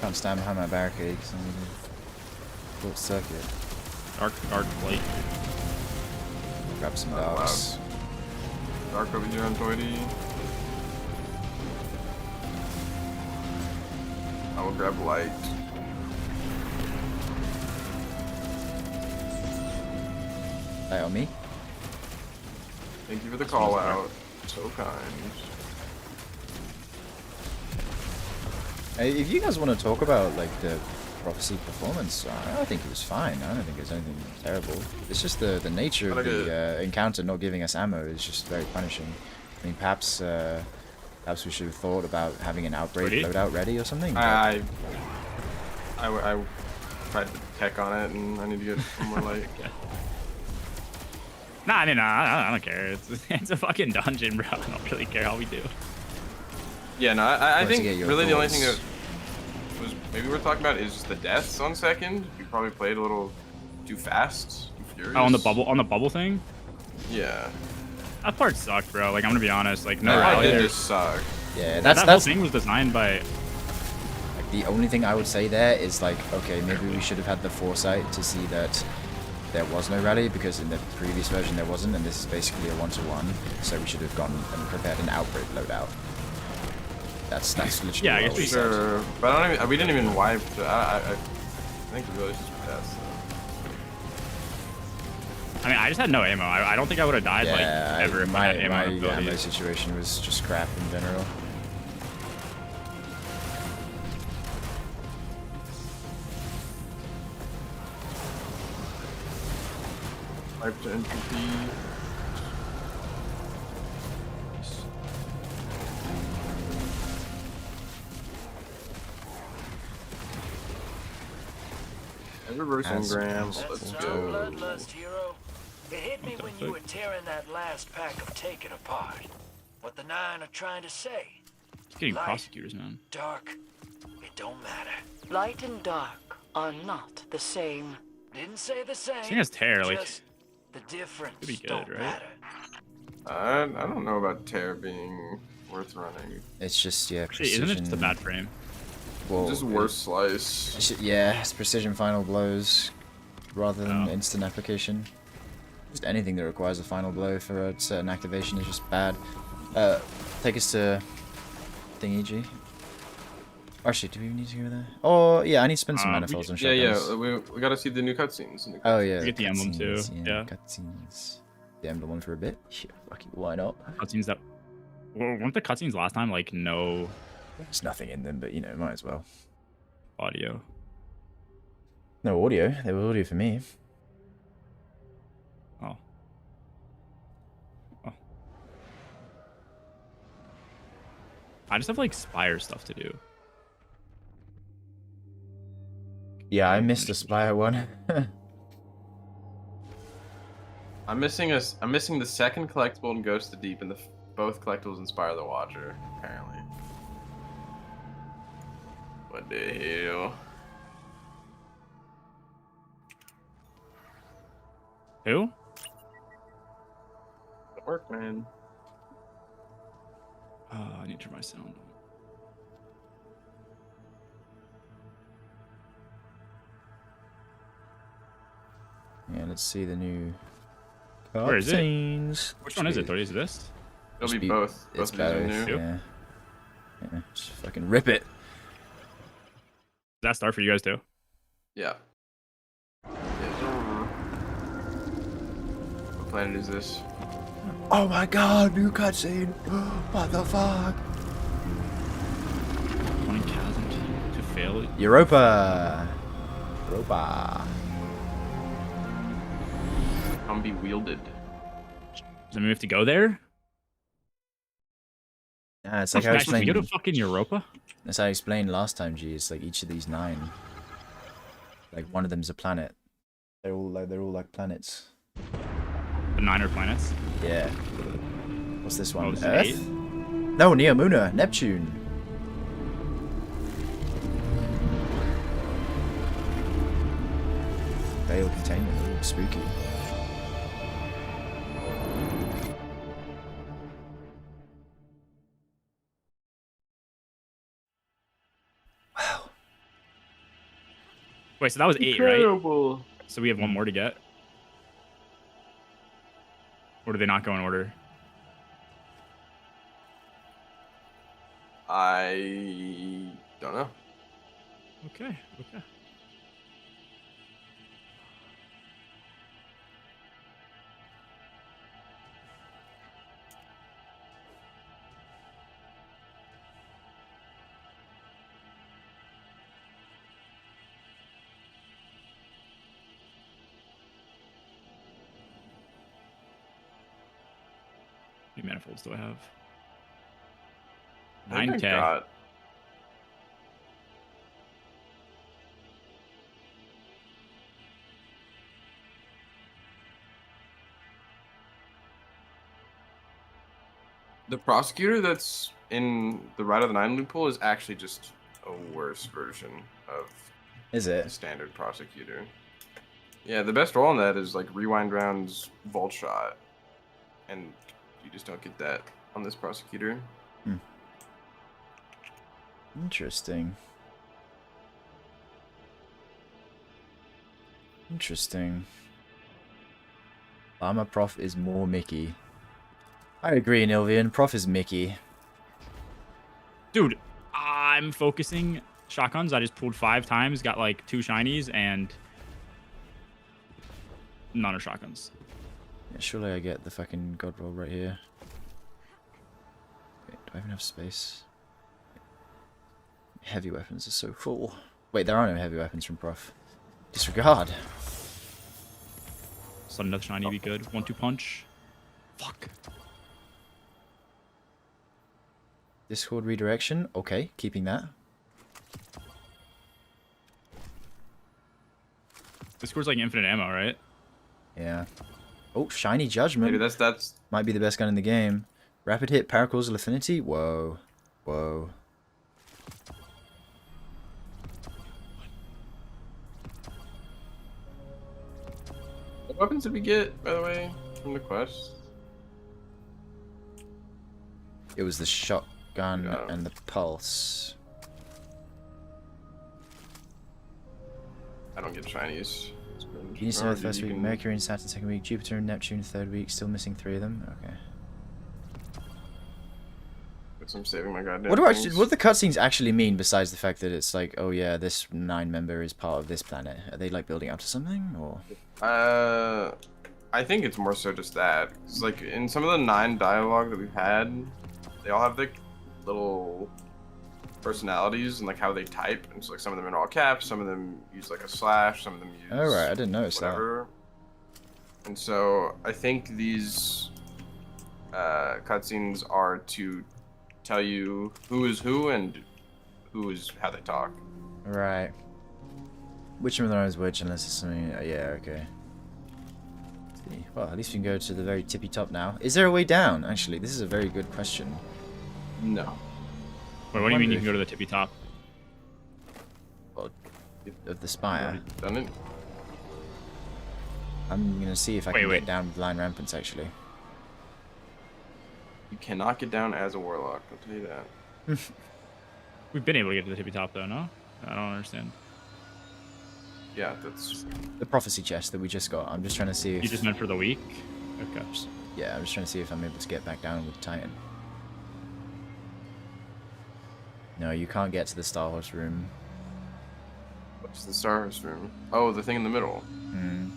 Can't stand behind my barricade because I'm in a short circuit. Dark plate. Grab some dogs. Dark over here on Toity. I will grab light. Light on me. Thank you for the call out. So kind. Hey, if you guys want to talk about like the prophecy performance, I think it was fine. I don't think there's anything terrible. It's just the nature of the encounter not giving us ammo is just very punishing. I mean, perhaps we should have thought about having an outbreak loadout ready or something. I tried to peck on it, and I need to get some more light. Nah, I mean, I don't care. It's a fucking dungeon, bro. I don't really care how we do. Yeah, no, I think really the only thoughts. thing that was maybe we're talking about is just the deaths on second. We probably played a little too fast, too furious. Oh, on the bubble thing? Yeah. That part sucked, bro. Like, I'm gonna be honest. Like, no It rally did there. just suck. Yeah, that whole that's thing was designed by. like, the only thing I would say there is like, okay, maybe we should have had the foresight to see that there was no rally, because in the previous version there wasn't, and this is basically a 1-to-1, so we should have gone and prepared an outbreak loadout. That's literally Yeah, I what guess we said. Sure, but we didn't even wipe. I think it really is just deaths. I mean, I just had no ammo. I don't think I would have died like ever if I had ammo. My ability. ammo situation was just crap in general. Wipe to entropy. Reverse engrams. Let's go. Bloodlust, hero. It hit me when you were tearing that last pack of Taken apart. What the Nine are trying to say. Just getting Light, prosecutors, man. Dark, it don't matter. Light and dark are not the same. Didn't say the same. This thing has tear, like. Just the difference Could be good, don't right? matter. I don't know about tear being worth running. It's just, yeah, Actually, precision. isn't it just a bad frame? Well, Just worse slice. yeah, it's precision final blows rather than instant application. Just anything that requires a final blow for a certain activation is just bad. Take us to Thingy G. Actually, do we need to go there? Oh, yeah, I need to spend some manifolds on shotguns. Yeah, we gotta see the new cutscenes. Oh, yeah. We get the emblem too. cutscenes, Yeah. Cutscenes. The emblem one for a bit? Yeah, fuck it, why not? Cutscenes that. Well, weren't the cutscenes last time like no There's nothing in them, but, you know, might as well. audio? No audio. They were audio for me. Oh. Oh. I just have like Spire stuff to do. Yeah, I missed a Spire one. I'm missing the second collectible in Ghost of the Deep, and both collectibles inspire the Watcher, apparently. What the hell? Who? Good work, man. I need to turn my sound. Yeah, let's see the new. Where is it? cutscenes. Which one is it? Is this? It'll be both. It's Both of these are both. new. Yeah. Yeah. Just fucking rip it. Does that start for you guys too? Yeah. What planet is this? Oh my god, new cutscene. What the fuck? Running chasm to fail it. Europa. Europa. Be wielded. Does that mean we have to go there? Yeah, it's like I Nice. Can we go to explained. fucking Europa? As I explained last time, G. It's like each of these 9. Like one of them's a planet. They're all like planets. The 9 are planets. Yeah. What's this one? Oh, this is Earth? 8? No, Neomuna, Neptune. Veil containment. Ooh, spooky. Wow. Wait, so that was 8, Incredible. right? So we have 1 more to get. Or do they not go in order? I don't know. Okay. How many manifolds do I have? I think I 9K. got- The prosecutor that's in the Ride of the Nine loophole is actually just a worse version of Is the it? standard prosecutor. Yeah, the best roll on that is like rewind rounds, vault shot, and you just don't get that on this prosecutor. Interesting. Interesting. Llama Prof is more Mickey. I agree, Nilvian. Prof is Mickey. Dude, I'm focusing shotguns. I just pulled 5 times, got like 2 shinies, and none are shotguns. Yeah, surely I get the fucking god roll right here. Wait, do I even have space? Heavy weapons are so full. Wait, there are no heavy weapons from Prof. Disregard. So another shiny be good. 1-2 punch. Fuck. Discord redirection. Okay, keeping that. This score's like infinite ammo, right? Yeah. Oh, shiny judgment. Maybe that's Might be the best gun in the game. Rapid hit, paracausal affinity. Whoa. Whoa. What weapons did we get, by the way, from the quest? It was the shotgun Yeah. and the pulse. I don't get shinies. Venus and Or Earth first you week, can- Mercury and Saturn second week, Jupiter and Neptune third week, still missing 3 of them. Okay. Guess I'm saving my goddamn What things. do the cutscenes actually mean besides the fact that it's like, oh yeah, this 9 member is part of this planet? Are they like building up to something or? I think it's more so just that. 'Cause, like in some of the 9 dialogue that we've had, they all have like little personalities and like how they type. And so like some of them in all caps, some of them use like a slash, some of them use. Oh right, I didn't notice whatever. And so I think these cutscenes are to tell you who is who and who is how they talk. that. Right. Which one of them is which unless it's something... yeah, okay. See. Well, at least we can go to the very tippy top now. Is there a way down? Actually, this is a very good question. No. Wait, what do you mean you can go to the tippy top? Well, of the spire. Already done it. I'm gonna see if I can Wait. get down with line rampants actually. You cannot get down as a warlock, I'll tell you that. We've been able to get to the tippy top though, no? I don't understand. Yeah, that's... The prophecy chest that we just got. I'm just trying to see if... You just meant for the week? Okay. Yeah, I'm just trying to see if I'm able to get back down with Titan. No, you can't get to the Star Horse room. What's the Star Wars room? Oh, the thing in the middle. Hmm.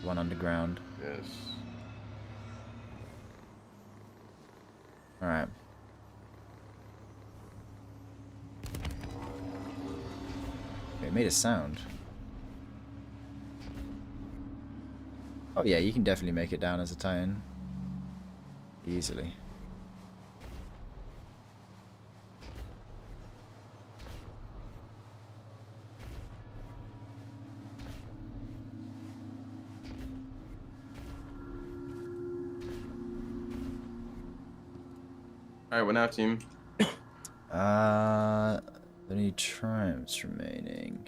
One underground. Yes. Alright. It made a sound. Oh yeah, you can definitely make it down as a Titan. Easily. All right, what now, team? Any triumphs remaining?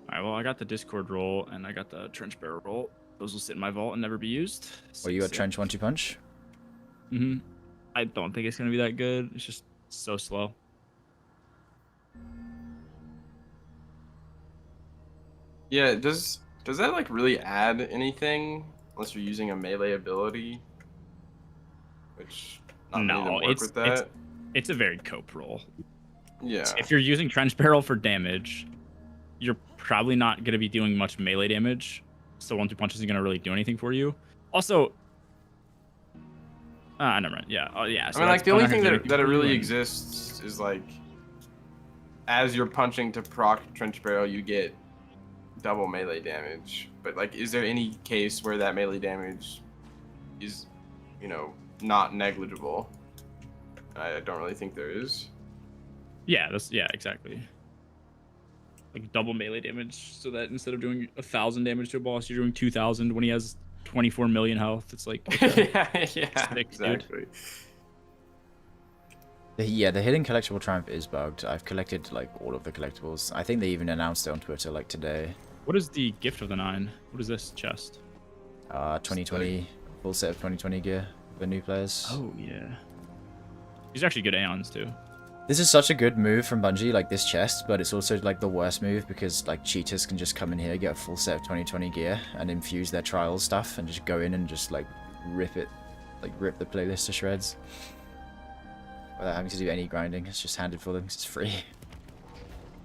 Alright, well, I got the Discord roll and I got the Trench Barrel roll. Those will sit in my vault and never be used. Well, you got Trench 1-2 punch? I don't think it's going to be that good. It's just so slow. Yeah, does that like really add anything unless you're using a melee ability? Which not many of them work with that. It's a very cope roll. Yeah. If you're using Trench Barrel for damage, you're probably not going to be doing much melee damage. So 1-2 punch isn't going to really do anything for you. Also, never mind. Yeah. Oh, yeah. I So mean, like the only thing that it really and... exists is like, as you're punching to proc Trench Barrel, you get double melee damage. But like, is there any case where that melee damage is, you know, not negligible? I don't really think there is. Yeah. Yeah. Exactly. Like double melee damage, so that instead of doing 1,000 damage to a boss, you're doing 2,000 when he has 24 million health. It's like yeah, exactly. Yeah, the hidden collectible triumph is bugged. I've collected like all of the collectibles. I think they even announced it on Twitter like today. What is the gift of the 9? What is this chest? 2020 full set of 2020 gear for new players. Oh yeah. These are actually good Aeons too. This is such a good move from Bungie, like this chest, but it's also like the worst move because like cheaters can just come in here, get a full set of 2020 gear, and infuse their trials stuff, and just go in and just like rip the playlist to shreds without having to do any grinding. It's just handed for them 'cause it's free.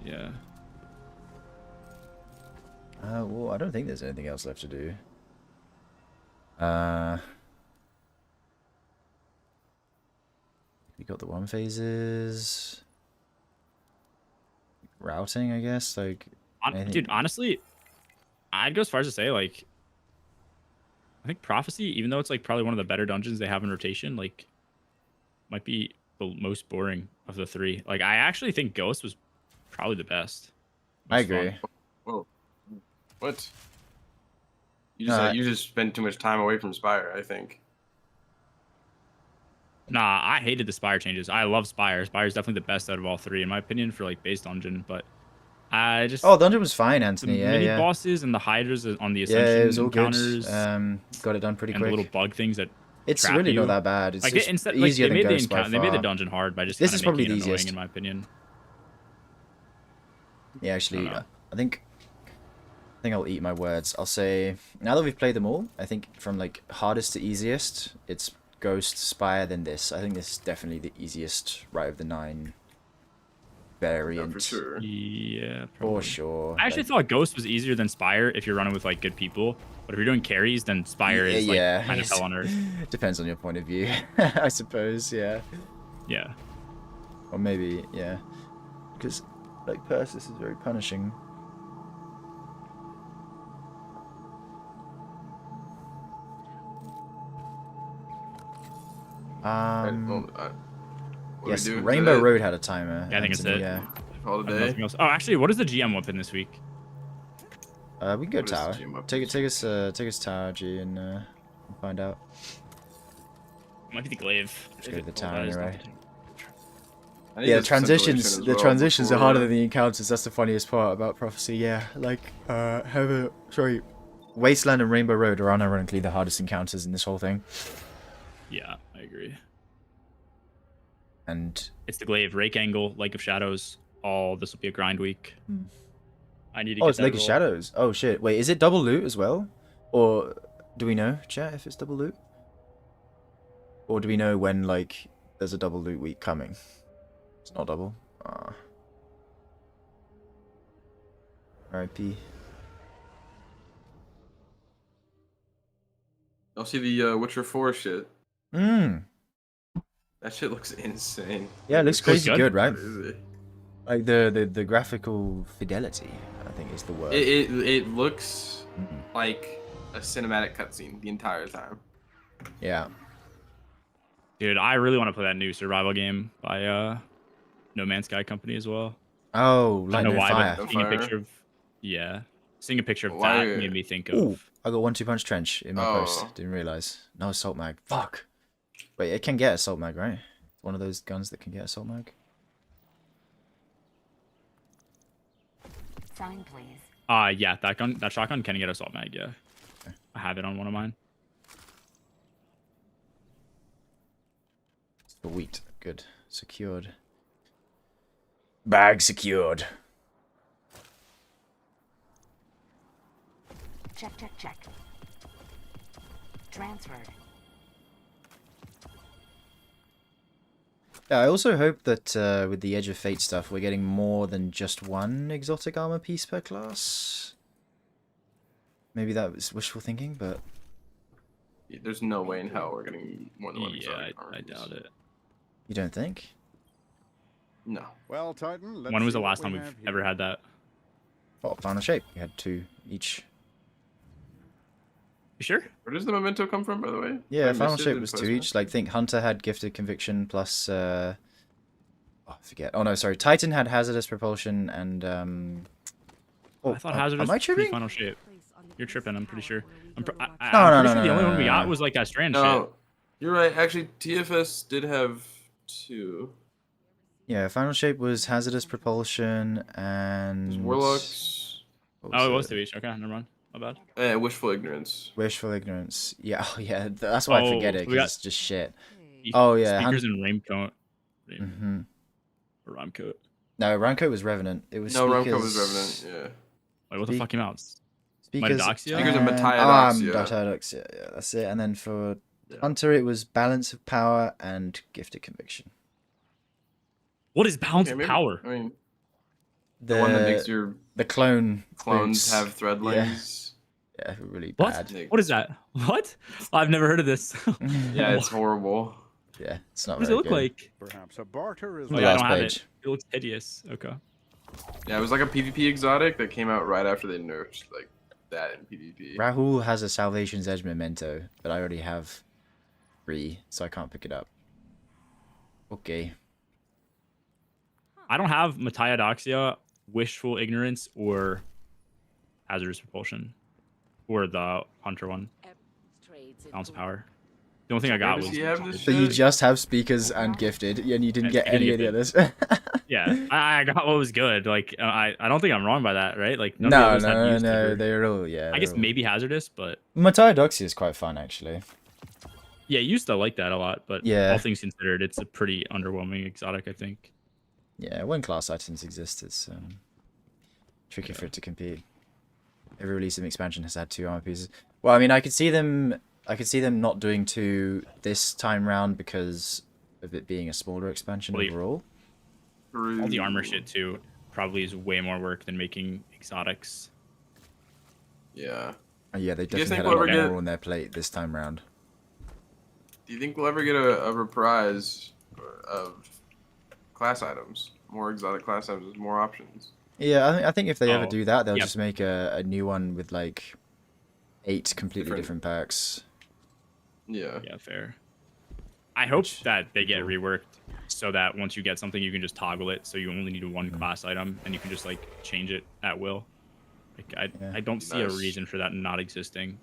Yeah. Well, I don't think there's anything else left to do. We got the one phases. Routing, I guess. Like, dude, honestly, I'd go as far as to say, like, I think Prophecy, even though it's like probably one of the better dungeons they have in rotation, like, might be the most boring of the 3. Like, I actually think Ghost was probably the best. I agree. Whoa. What? You just spent too much time away from Spire, I think. Nah, I hated the Spire changes. I love Spire. Spire's definitely the best out of all 3, in my opinion, for like base dungeon. But I just dungeon was fine, Anthony. The mini bosses and the Hydras on the Ascension it was all encounters. Good. Got it done pretty quick. And the little bug things that it's really not that bad. It's like just instead, easier like, than Ghost by far. They made the dungeon hard by just this is probably the annoying, easiest, in my opinion. Yeah, actually, I think I'll eat my words. I'll say now that we've played them all, I think from like hardest to easiest, it's Ghost, Spire, then this. I think this is definitely the easiest Rite of the 9 variant. Yeah, for sure. Yeah, for sure. I actually thought Ghost was easier than Spire if you're running with like good people. But if you're doing carries, then Spire is like kind of hell on earth. Depends on your point of view, I suppose. Yeah. Yeah. Or maybe because like Persis is very punishing. Yes, Rainbow Road had a timer. Yeah, I think it's it. Yeah. All day. Oh, actually, what is the GM weapon this week? We can go tower. Take us tower G and find out. Might be the glaive. Let's go to the tower anyway. Yeah, the transitions are harder than the encounters. That's the funniest part about Prophecy. Yeah, like Wasteland and Rainbow Road are unironically the hardest encounters in this whole thing. Yeah, I agree. And it's the glaive, rake angle, Lake of Shadows. All this will be a grind week. I need to. Oh, it's Lake of Shadows. Oh shit! Wait, is it double loot as well, or do we know, chat, if it's double loot, or do we know when like there's a double loot week coming? It's not double. R.I.P. I'll see the Witcher 4 shit. That shit looks insane. Yeah, it looks crazy good, right? Like the graphical fidelity, I think is the word. It looks like a cinematic cutscene the entire time. Yeah. Dude, I really want to play that new survival game by No Man's Sky company as well. Oh, I don't know why, Fire. but taking a picture of Seeing a picture of Why- that made me think of. Ooh, I got 1-2 punch trench in my Oh. post. Didn't realize. No assault mag. Fuck. Wait, it can get assault mag, right? One of those guns that can get assault mag. Sign, please. Yeah, that shotgun can get assault mag. Yeah, I have it on one of mine. Sweet. Good. Secured. Bag secured. Check, check, check. Transferred. Yeah, I also hope that with the Edge of Fate stuff, we're getting more than just one exotic armor piece per class. Maybe that was wishful thinking, but There's no way in hell we're getting more than one Yeah, exotic armor I piece. doubt it. you don't think? No. Well, Titan, let's When was see the what last we time we've have here. ever had that? Oh, final shape. We had 2 each. You sure? Where does the memento come from, by the way? Yeah, I final missed it shape in was 2 Plasma. each. Like, think Hunter had Gifted Conviction plus. Oh, I forget. Oh no, sorry. Titan had Hazardous Propulsion and. Oh, I thought hazardous am I was tripping? pre-final shape. You're tripping. I'm pretty sure. I'm No, pretty no, sure no, the only no, one we no, got no. was like that strand shit. No, you're right. Actually, TFS did have 2. Yeah, final shape was Hazardous Propulsion There's and. Warlocks. what Oh, it was it? 2 each. Okay, never mind. My bad. And Wishful Ignorance. Wishful Ignorance. Yeah, oh yeah. That's why I forget it we because got- it's just shit. Oh, yeah, Speakers and raincoat. Mm-hmm. Or raincoat. No, Ranko was Revenant. It was No, speakers... Ramco was Revenant. Yeah. Wait, what the fuck came out? Speakers, Mitodoxia? Speakers and Mitodoxia. Mitodoxia. Mitodoxia, yeah, that's it. And then for Yeah. Hunter, it was Balance of Power and Gifted Conviction. What is balance Okay, of maybe- power? I mean, the one that makes your the clone clones boots. have thread Yeah. lanes. Yeah, really What? bad. What is that? What? I've never heard of this. Yeah, it's horrible. Yeah, it's not What does it very look good. like? Perhaps a barter is Oh, The yeah, I last don't have page. it. It looks hideous. Okay. Yeah, it was like a PvP exotic that came out right after they nerfed like that in PvP. Rahul has a Salvation's Edge memento, but I already have 3, so I can't pick it up. Okay. I don't have Mitodoxia, Wishful Ignorance, or Hazardous Propulsion. Or the Hunter one. Balance of Power. The only thing I got Where was... does he have this So you shit? just have Speakers and Gifted, and you didn't And get any of the Gifted. others? Yeah, I got what was good. Like, I don't think I'm wrong by that, right? Like, none of the No, others had no, used it no, or- they're all, yeah. I guess they're all- maybe Hazardous, but... Mitodoxia is quite fun, actually. Yeah, you used to like that a lot, but Yeah. all things considered, it's a pretty underwhelming exotic, I think. Yeah, when class items exist, it's tricky for it to compete. Every release of an expansion has had 2 armor pieces. Well, I mean, I could see them not doing 2 this time round because of it being a smaller expansion Well, overall. All the armor shit, too, probably is way more work than making exotics. Yeah. Yeah, they you definitely think had a we'll lot ever more get- on their plate this time round. Do you think we'll ever get a reprise of class items? More exotic class items, with more options. Yeah, I think if they ever Oh, do that, they'll yep. just make a new one with like 8 completely different packs. Yeah. Yeah, fair. I hope that they get reworked so that once you get something, you can just toggle it, so you only need one class item, and you can just like change it at will. Like I don't see a Nice. reason for that not existing.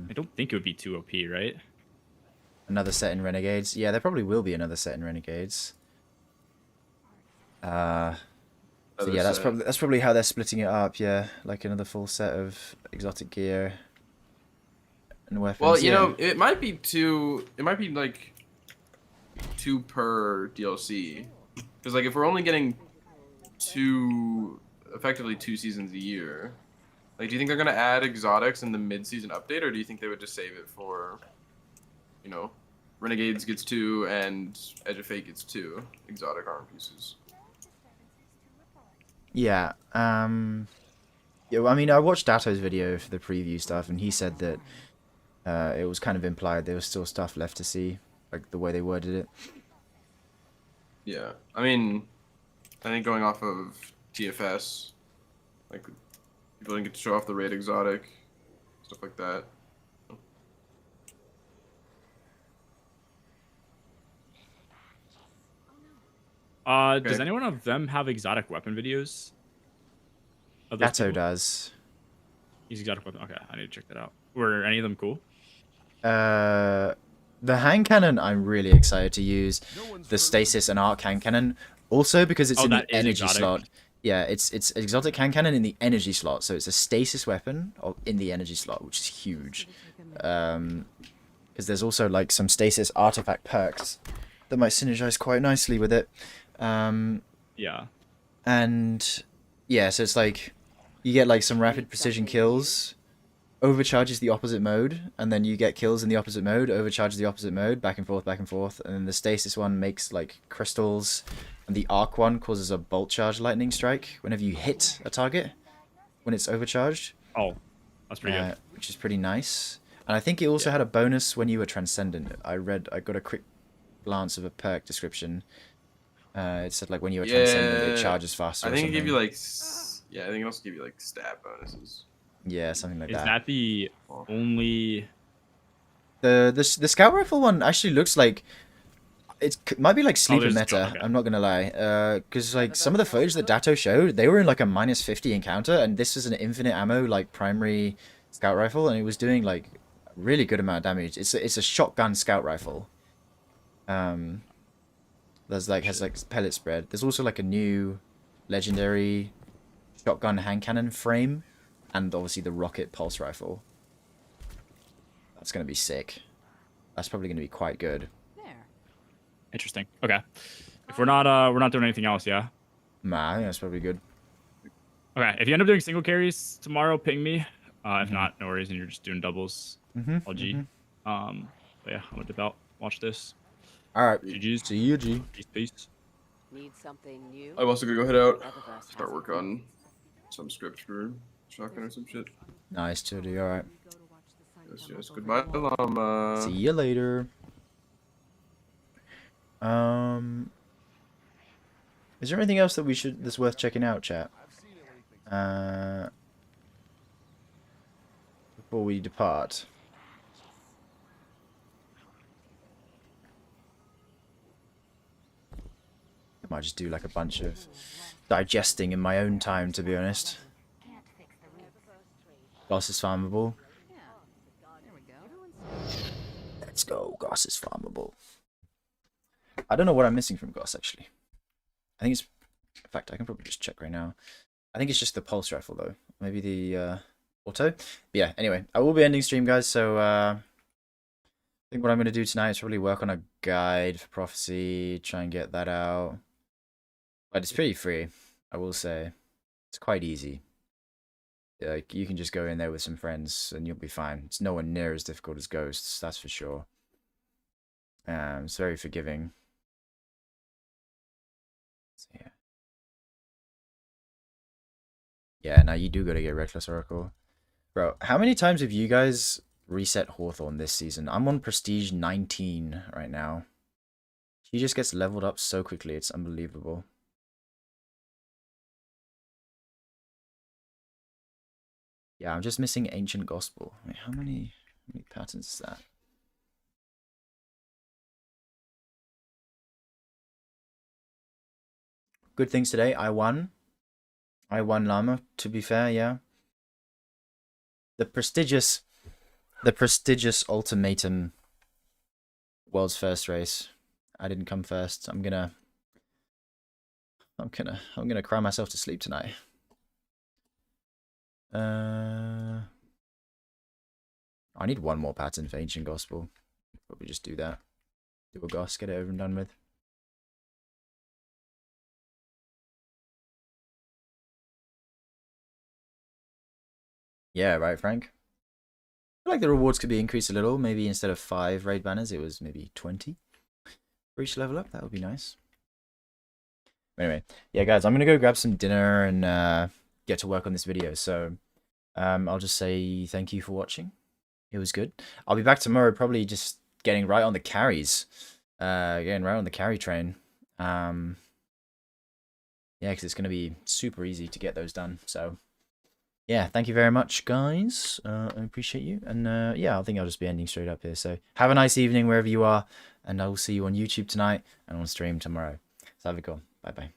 I don't think it would be too OP, right? Another set in Renegades. Yeah, there probably will be another set in Renegades. So Other yeah, that's set. probably how they're splitting it up. Yeah, like another full set of exotic gear and weapons. Well, you yeah. know, it might be 2. It might be like 2 per DLC. Because like if we're only getting 2, effectively 2 seasons a year. Like, do you think they're gonna add exotics in the mid-season update, or do you think they would just save it for, you know, Renegades gets 2 and Edge of Fate gets 2 exotic armor pieces? Yeah. Yeah. Well, I mean, I watched Dato's video for the preview stuff, and he said that it was kind of implied there was still stuff left to see, like the way they worded it. Yeah, I mean, I think going off of TFS, like people didn't get to show off the raid exotic, stuff like that. Does Okay. anyone of them have exotic weapon videos? of those Gato people? does. He's exotic weapon. Okay, I need to check that out. Were any of them cool? The hand cannon I'm really excited to use. The stasis and arc hand cannon. Also because it's in the energy slot. Yeah, it's exotic hand cannon in the energy slot. So it's a stasis weapon in the energy slot, which is huge. Because there's also like some stasis artifact perks that might synergize quite nicely with it. Yeah. And yeah, so it's like you get like some rapid precision kills, overcharges the opposite mode, and then you get kills in the opposite mode, overcharges the opposite mode, back and forth, and then the stasis one makes like crystals, and the arc one causes a bolt charge lightning strike whenever you hit a target when it's overcharged. Oh, that's pretty good. Which is pretty nice. And I think it also had a bonus when you were transcendent. I got a quick glance of a perk description. It said like when you were transcendent, it charges faster. I think it gave you like, I think it also gave you like stat bonuses. Yeah, something like that. Is that the only? The scout rifle one actually looks like it might be like sleeper meta. Okay. I'm not gonna lie, because like some of the footage that Dato showed, they were in like a -50 encounter, and this was an infinite ammo like primary scout rifle, and it was doing like a really good amount of damage. It's a shotgun scout rifle. Has like pellet spread. There's also like a new legendary shotgun hand cannon frame, and obviously the rocket pulse rifle. That's gonna be sick. That's probably gonna be quite good. Interesting. Okay. If we're not doing anything else, yeah. Nah, I think that's probably good. Okay. If you end up doing single carries tomorrow, ping me. If not, no worries, and you're just doing doubles. All G. But yeah, I'm gonna dip out. Watch this. All right. GG's. See you, G. Peace. Need something new? I'm also gonna go head out, start work on some script for shotgun or some shit. Nice, Chody. All right. Yes. Goodbye, Llama. See you later. Is there anything else that's worth checking out, chat? Before we depart. I might just do like a bunch of digesting in my own time, to be honest. Goss is farmable. Let's go. Goss is farmable. I don't know what I'm missing from Goss, actually. I think it's... In fact, I can probably just check right now. I think it's just the pulse rifle, though. Maybe the auto. But yeah, anyway. I will be ending stream, guys, so... I think what I'm going to do tonight is probably work on a guide for Prophecy, try and get that out. But it's pretty free, I will say. It's quite easy. Like, you can just go in there with some friends and you'll be fine. It's nowhere near as difficult as Ghosts, that's for sure. It's very forgiving. So, yeah. Yeah, now you do gotta get Reckless Oracle. Bro, how many times have you guys reset Hawthorne this season? I'm on Prestige 19 right now. She just gets leveled up so quickly, it's unbelievable. Yeah, I'm just missing Ancient Gospel. Wait, how many patterns is that? Good things today. I won Llama, to be fair, yeah. The prestigious Ultimatum world's first race. I didn't come first. I'm gonna cry myself to sleep tonight. I need one more pattern for Ancient Gospel. Probably just do that. Do a goss, get it over and done with. Yeah, right, Frank? I feel like the rewards could be increased a little. Maybe instead of 5 raid banners, it was maybe 20 for each level up. That would be nice. Anyway, yeah, guys, I'm going to go grab some dinner and get to work on this video. So I'll just say thank you for watching. It was good. I'll be back tomorrow, probably just getting right on the carries. Getting right on the carry train. Yeah, because it's going to be super easy to get those done. So yeah, thank you very much, guys. I appreciate you. And yeah, I think I'll just be ending straight up here. So have a nice evening wherever you are. And I will see you on YouTube tonight and on stream tomorrow. So have a good one. Bye-bye.